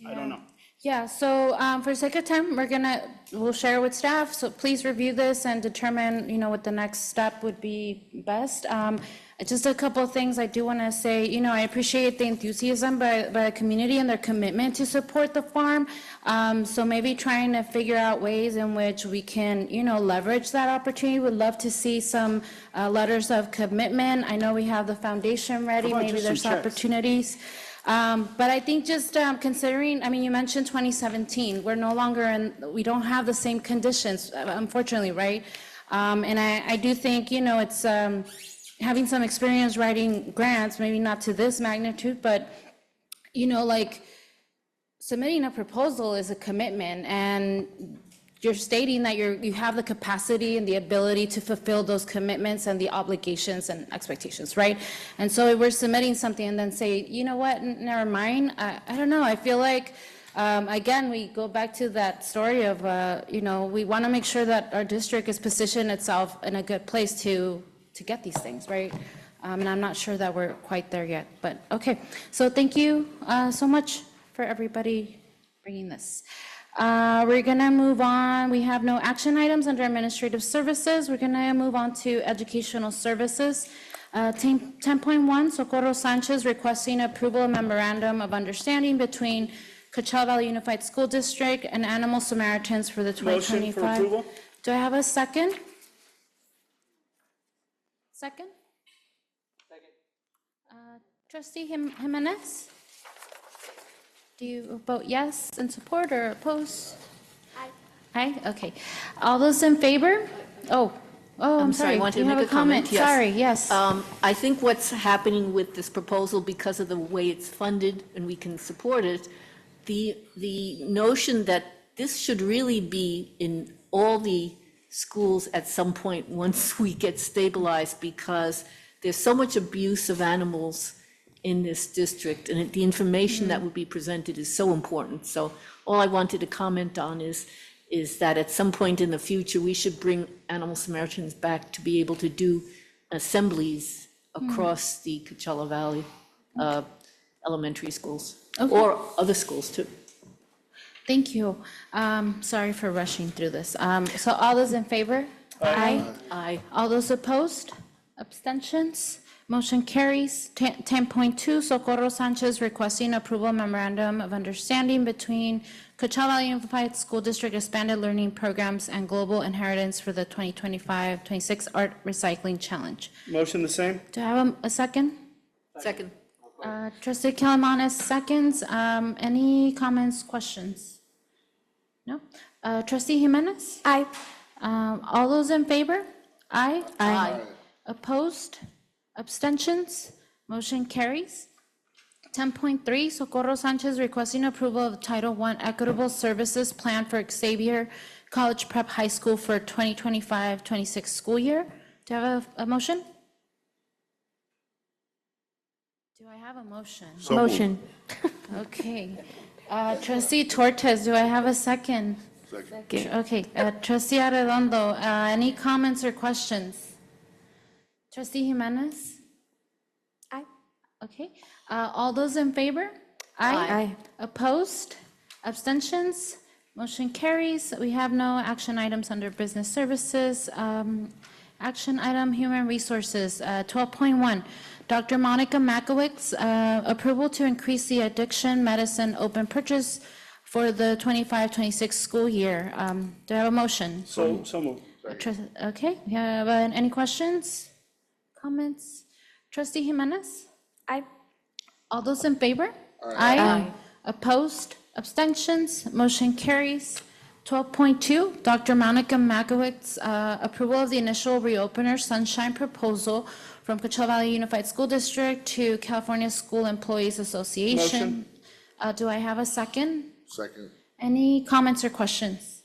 I don't know. Yeah, so for the sake of time, we'll share with staff, so please review this and determine, what the next step would be best. Just a couple of things I do want to say, I appreciate the enthusiasm by the community and their commitment to support the farm. So maybe trying to figure out ways in which we can, leverage that opportunity. Would love to see some letters of commitment. I know we have the foundation ready, How about maybe just some there's checks? opportunities. But I think just considering, I mean, you mentioned 2017, we're no longer in, we don't have the same conditions, unfortunately, right? And I do think, you know, it's having some experience writing grants, maybe not to this magnitude, but, you know, like submitting a proposal is a commitment, and you're stating that you have the capacity and the ability to fulfill those commitments and the obligations and expectations, right? And so if we're submitting something and then say, you know what, never mind, I don't know, I feel like, again, we go back to that story of, you know, we want to make sure that our district is positioned itself in a good place to get these things, right? And I'm not sure that we're quite there yet, but okay. So thank you so much for everybody bringing this. We're gonna move on. We have no action items under administrative services. We're gonna move on to educational services. 10.1, Socorro Sanchez requesting approval of memorandum of understanding between Coachella Valley Unified School District and Animal Samaritans for the 2025. Motion for approval? Do I have a second? Second? Trustee Jimenez? Do you vote yes in support or oppose? Aye. Aye, okay. All those in favor? I'm sorry. I wanted You to have make a comment. Yes. Sorry, yes. I think what's happening with this proposal, because of the way it's funded and we can support it, the notion that this should really be in all the schools at some point once we get stabilized, because there's so much abuse of animals in this district, and the information that would be presented is so important. So all I wanted to comment on is that at some point in the future, we should bring Animal Samaritans back to be able to do assemblies across the Coachella Valley elementary schools, or other schools too. Thank you. Sorry for rushing through this. So all those in favor? Aye. Aye. All those opposed? Abstentions? Motion carries. 10.2, Socorro Sanchez requesting approval memorandum of understanding between Coachella Valley Unified School District Expanded Learning Programs and Global Inheritance for the 2025-26 Art Recycling Challenge. Motion the same? Do I have a second? Second. Trustee Calamanes seconds. Any comments, questions? No? Trustee Jimenez? Aye. All those in favor? Aye. Aye. Opposed? Abstentions? Motion carries. 10.3, Socorro Sanchez requesting approval of Title I Equitable Services Plan for Xavier College Prep High School for 2025-26 school year. Do I have a motion? Do I have a motion? So Motion. Okay. Trustee Tortes, do I have a second? Second. Okay. Trustee Arredondo, any comments or questions? Trustee Jimenez? Aye. Okay. All those in favor? Aye. Opposed? Abstentions? Motion carries. We have no action items under business services. Action item, human resources. 12.1, Dr. Monica Makowicz, approval to increase the addiction medicine open purchase for the 25-26 school year. Do I have a motion? So moved. Okay. We have any questions? Comments? Trustee Jimenez? Aye. All those in favor? Aye. Opposed? Abstentions? Motion carries. 12.2, Dr. Monica Makowicz, approval of the initial reopener Sunshine proposal from Coachella Valley Unified School District to California School Employees Association. Do I have a second? Second. Any comments or questions?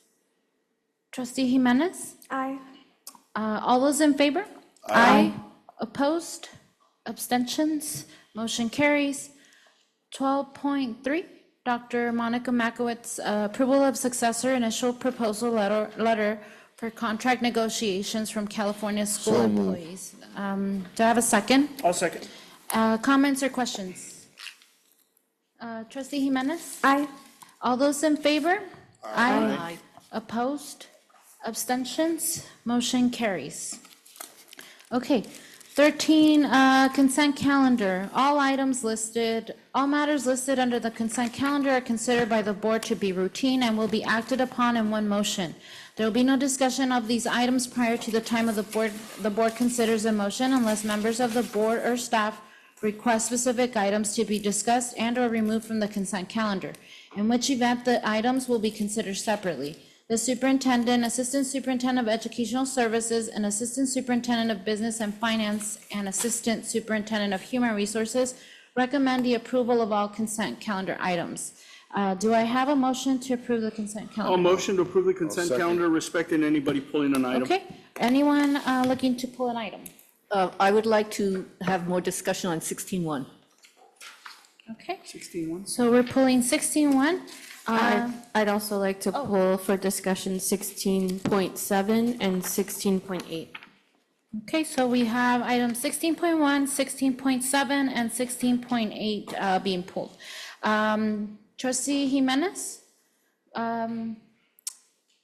Trustee Jimenez? Aye. All those in favor? Aye. Opposed? Abstentions? Motion carries. 12.3, Dr. Monica Makowicz, approval of successor initial proposal letter for contract negotiations from California school So moved. employees. Do I have a second? I'll second. Comments or questions? Trustee Jimenez? Aye. All those in favor? Aye. Opposed? Abstentions? Motion carries. Okay. 13, consent calendar. All matters listed under the consent calendar are considered by the board to be routine and will be acted upon in one motion. There will be no discussion of these items prior to the time of the board considers a motion unless members of the board or staff request specific items to be discussed and/or removed from the consent calendar, in which event the items will be considered separately. The superintendent, assistant superintendent of educational services, and assistant superintendent of business and finance, and assistant superintendent of human resources recommend the approval of all consent calendar items. Do I have a motion to approve the consent calendar? I'll motion to approve the consent calendar, respecting anybody pulling an item. Okay, anyone looking to pull an item? I would like to have more discussion on 16.1. Okay, 16.1. so we're pulling 16.1. I'd also like to pull for discussion 16.7 and 16.8. Okay, so we have items 16.1, 16.7, and 16.8 being pulled. Trustee Jimenez?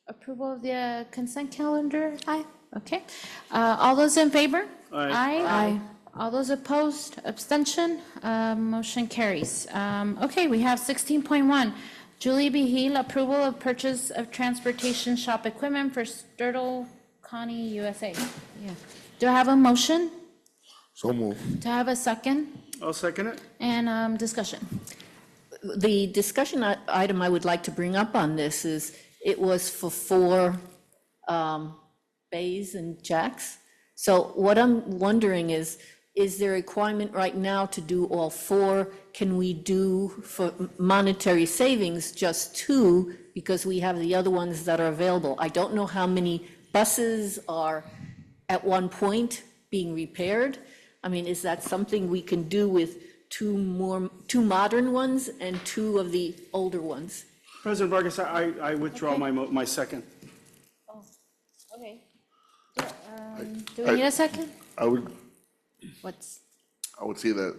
Approval of the consent calendar? Aye. Okay. All those in favor? Aye. Aye. All those opposed? Abstention? Motion carries. Okay, we have 16.1. Julie B. Heel, approval of purchase of transportation shop equipment for Sturtle County, USA. Yeah. Do I have a motion? So moved. Do I have a second? I'll second it. And discussion. The discussion item I would like to bring up on this is, it was for 4 bays and jacks. So what I'm wondering is there a requirement right now to do all 4? Can we do for monetary savings just 2, because we have the other ones that are available? I don't know how many buses are at one point being repaired. I mean, is that something we can do with 2 modern ones and 2 of the older ones? President Vargas, I withdraw my second. Oh, okay. Do we need a second? I would What's? I would say that,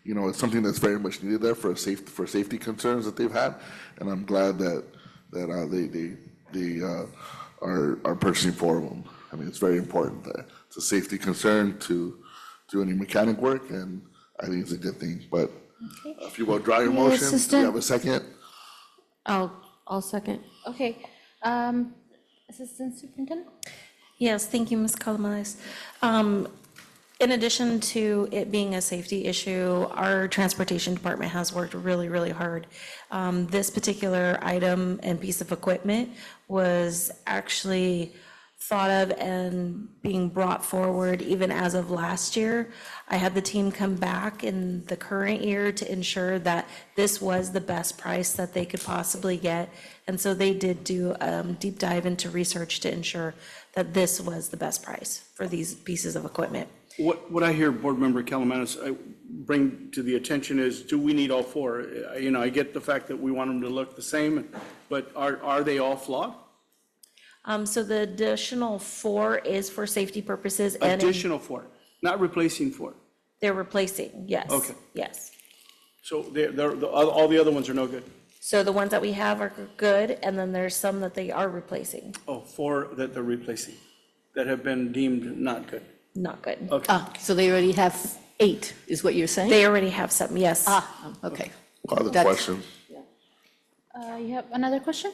you know, it's something that's very much needed there for safety concerns that they've had, and I'm glad that they are purchasing 4 of them. I mean, it's very important that it's a safety concern to do any mechanic work, and I think it's a good thing. But if you will draw your motion, do we have a second? I'll second. Okay. Assistant Superintendent? Yes, thank you, Ms. Calamares. In addition to it being a safety issue, our transportation department has worked really, really hard. This particular item and piece of equipment was actually thought of and being brought forward even as of last year. I had the team come back in the current year to ensure that this was the best price that they could possibly get. And so they did do a deep dive into research to ensure that this was the best price for these pieces of equipment. What I hear Board Member Calamanis bring to the attention is, do we need all 4? You know, I get the fact that we want them to look the same, but are they all flawed? So the additional 4 is for safety purposes. And Additional 4, not replacing 4. they're replacing, yes. Okay. Yes. So all the other ones are no good? So the ones that we have are good, and then there's some that they are replacing. Oh, 4 that they're replacing, that have been deemed not good? Not good. Okay. So they already have 8, is what you're saying? They already have some, yes. Okay. Call the That's- question. You have another question?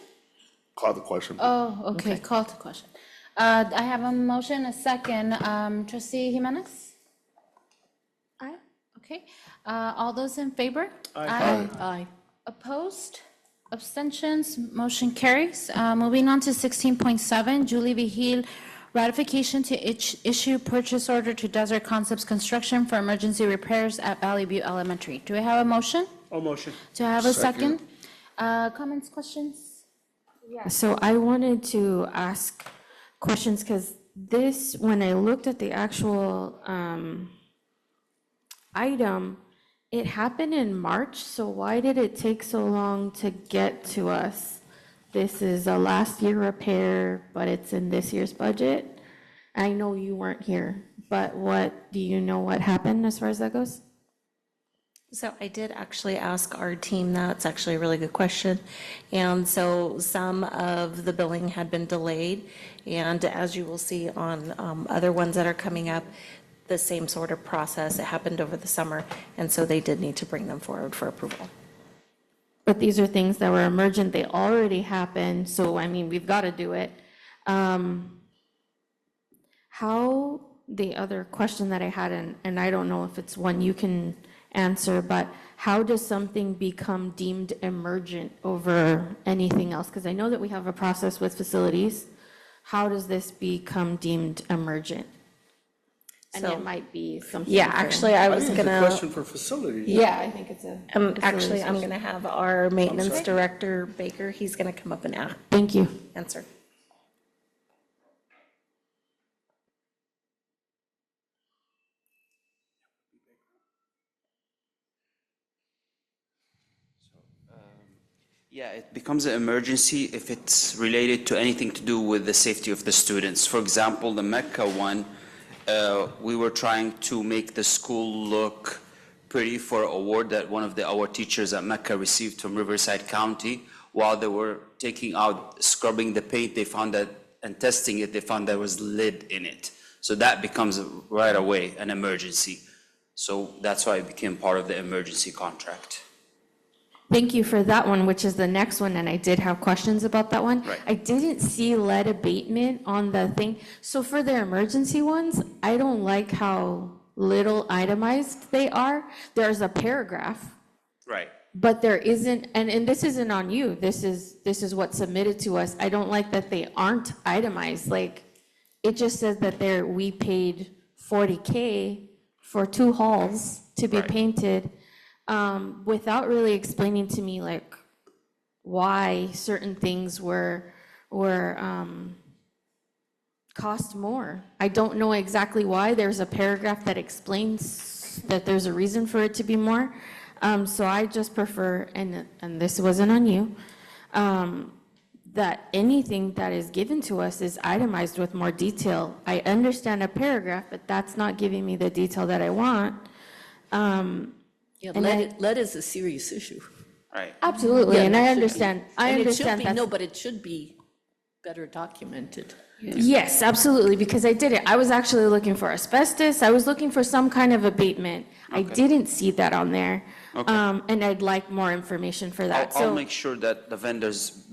Call the question. Oh, okay, call to question. I have a motion, a second. Trustee Jimenez? Aye. Okay. All those in favor? Aye. Aye. Opposed? Abstentions? Motion carries. Moving on to 16.7, Julie V. Heel, ratification to issue purchase order to Desert Concepts Construction for emergency repairs at Valley View Elementary. Do I have a motion? All motion. Do I have a Second. second? Comments, questions? So I wanted to ask questions because this, when I looked at the actual item, it happened in March, so why did it take so long to get to us? This is a last year repair, but it's in this year's budget. I know you weren't here, but do you know what happened as far as that goes? So I did actually ask our team that. It's actually a really good question. And so some of the billing had been delayed. And as you will see on other ones that are coming up, the same sort of process. It happened over the summer. And so they did need to bring them forward for approval. But these are things that were emergent, they already happened, so I mean, we've got to do it. How the other question that I had, and I don't know if it's one you can answer, but how does something become deemed emergent over anything else? Because I know that we have a process with facilities. How does this become deemed emergent? And So- it might be something. Yeah, for- actually, I was think it's a gonna. question for facilities. Yeah, I think it's a. Actually, I'm facilities gonna have our maintenance sorry. director, Baker, he's gonna come up and Thank you. answer. Yeah, it becomes an emergency if it's related to anything to do with the safety of the students. For example, the Mecca one, we were trying to make the school look pretty for an award that one of our teachers at Mecca received from Riverside County. While they were taking out, scrubbing the paint, they found that, and testing it, they found there was lead in it. So that becomes right away an emergency. So that's why it became part of the emergency contract. Thank you for that one, which is the next one, and I did have questions about that one. Right. I didn't see lead abatement on the thing. So for the emergency ones, I don't like how little itemized they are. There's a paragraph, Right. but there isn't, and this isn't on you. This is what's submitted to us. I don't like that they aren't itemized. Like, it just says that we paid $40K for 2 halls to be Right. painted, without really explaining to me like why certain things were cost more. I don't know exactly why. There's a paragraph that explains that there's a reason for it to be more. So I just prefer, and this wasn't on you, that anything that is given to us is itemized with more detail. I understand a paragraph, but that's not giving me the detail that I want. Yeah, And lead is a serious issue. Right. Absolutely, Yeah, and that I should be. understand, And it should be, that's. no, but it should be better documented. Yes, absolutely, because I did it. I was actually looking for asbestos. I was looking for some kind of abatement. I didn't see that on there. Okay. And I'd like more information for that. I'll So, make sure that the vendors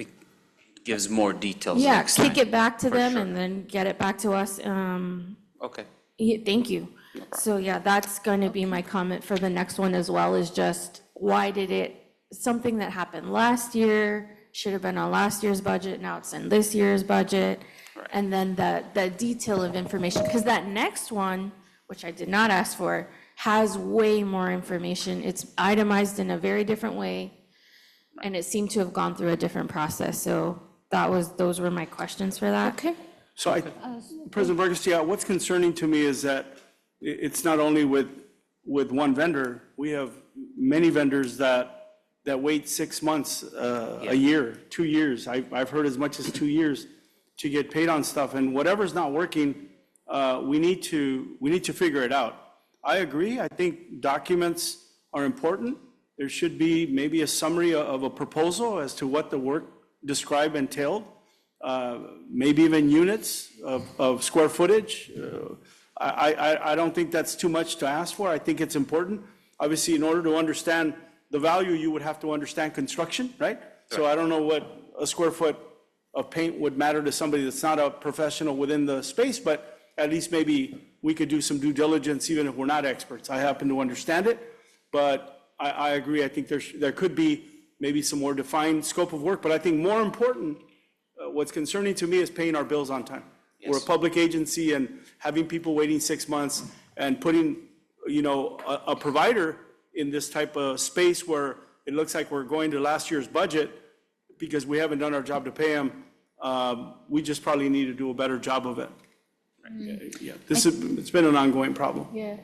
gives more details yeah, next kick time. it back to For them sure. and then get it back to us. Okay. Yeah, thank you. So, yeah, that's going to be my comment for the next one as well, is just why did something that happened last year, should have been on last year's budget, now it's in this year's budget. And then the detail of information, because that next one, which I did not ask for, has way more information. It's itemized in a very different way, and it seemed to have gone through a different process. So those were my questions for that. Okay. So President Vargas, yeah, what's concerning to me is that it's not only with one vendor. We have many vendors that wait 6 months, a year, 2 years. I've heard as much as 2 years to get paid on stuff, and whatever's not working, we need to figure it out. I agree. I think documents are important. There should be maybe a summary of a proposal as to what the work described entailed, maybe even units of square footage. I don't think that's too much to ask for. I think it's important. Obviously, in order to understand the value, you would have to understand construction, right? So I don't know what a square foot of paint would matter to somebody that's not a professional within the space, but at least maybe we could do some due diligence even if we're not experts. I happen to understand it, but I agree. I think there could be maybe some more defined scope of work, but I think more important, what's concerning to me is paying our bills on time. We're a public agency, and having people waiting 6 months and putting, a provider in this type of space where it looks like we're going to last year's budget because we haven't done our job to pay them, we just probably need to do a better job of it. Yeah, it's been an ongoing problem. Yeah.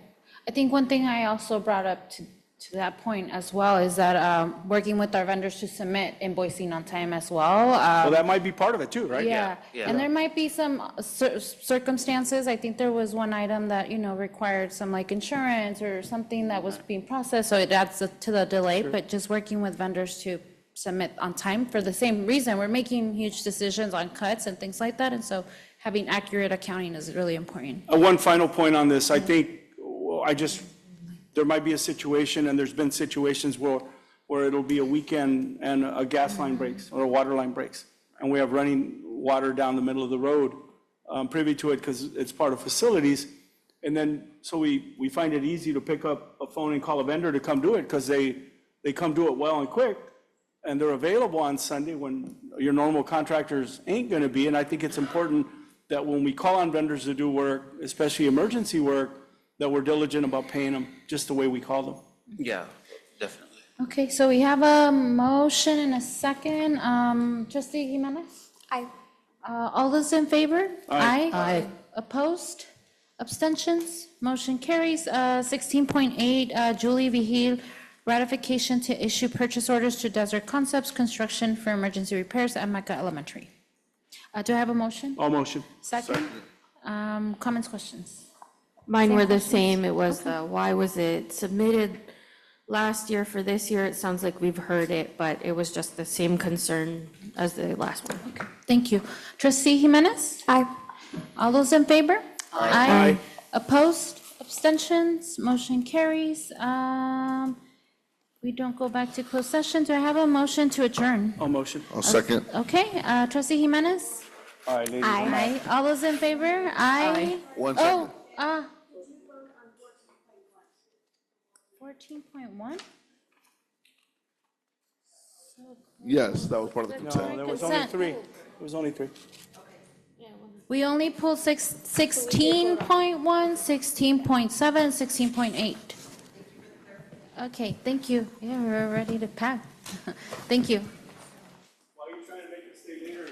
I think one thing I also brought up to that point as well is that working with our vendors to submit invoicing on time as well. Well, that might be part of it too, right? Yeah, and there might be some circumstances. I think there was one item that, required some like insurance or something that was being processed, so it adds to the delay, but just working with vendors to submit on time for the same reason. We're making huge decisions on cuts and things like that, and so having accurate accounting is really important. One final point on this, I think, there might be a situation, and there's been situations where it'll be a weekend and a gas line breaks or a water line breaks, and we have running water down the middle of the road. I'm privy to it because it's part of facilities. And then, so we find it easy to pick up a phone and call a vendor to come do it, because they come do it well and quick, and they're available on Sunday when your normal contractors ain't gonna be. And I think it's important that when we call on vendors to do work, especially emergency work, that we're diligent about paying them just the way we call them. Yeah, definitely. Okay, so we have a motion and a second. Trustee Jimenez? Aye. All those in favor? Aye. Aye. Opposed? Abstentions? Motion carries. 16.8, Julie Vigil, ratification to issue purchase orders to Desert Concepts Construction for emergency repairs at Mecca Elementary. Do I have a motion? All motion. Second? Comments, questions? Mine Same were the questions? same. It was the, why was it submitted last year for this year? It sounds like we've heard it, but it was just the same concern as the last one. Thank you. Trustee Jimenez? Aye. All those in favor? Aye. Opposed? Abstentions? Motion carries. We don't go back to closed session. Do I have a motion to adjourn? All motion. I'll second. Okay, Trustee Jimenez? All right, ladies. Aye. All those in favor? Aye. One Oh, second. 14.1? Yes, that was part of the No, consent. there was only Consent. three. There was only three. We only pulled 16.1, 16.7, 16.8. Okay, thank you. Yeah, we're ready to pack. Thank you. While you're trying to make it stay later,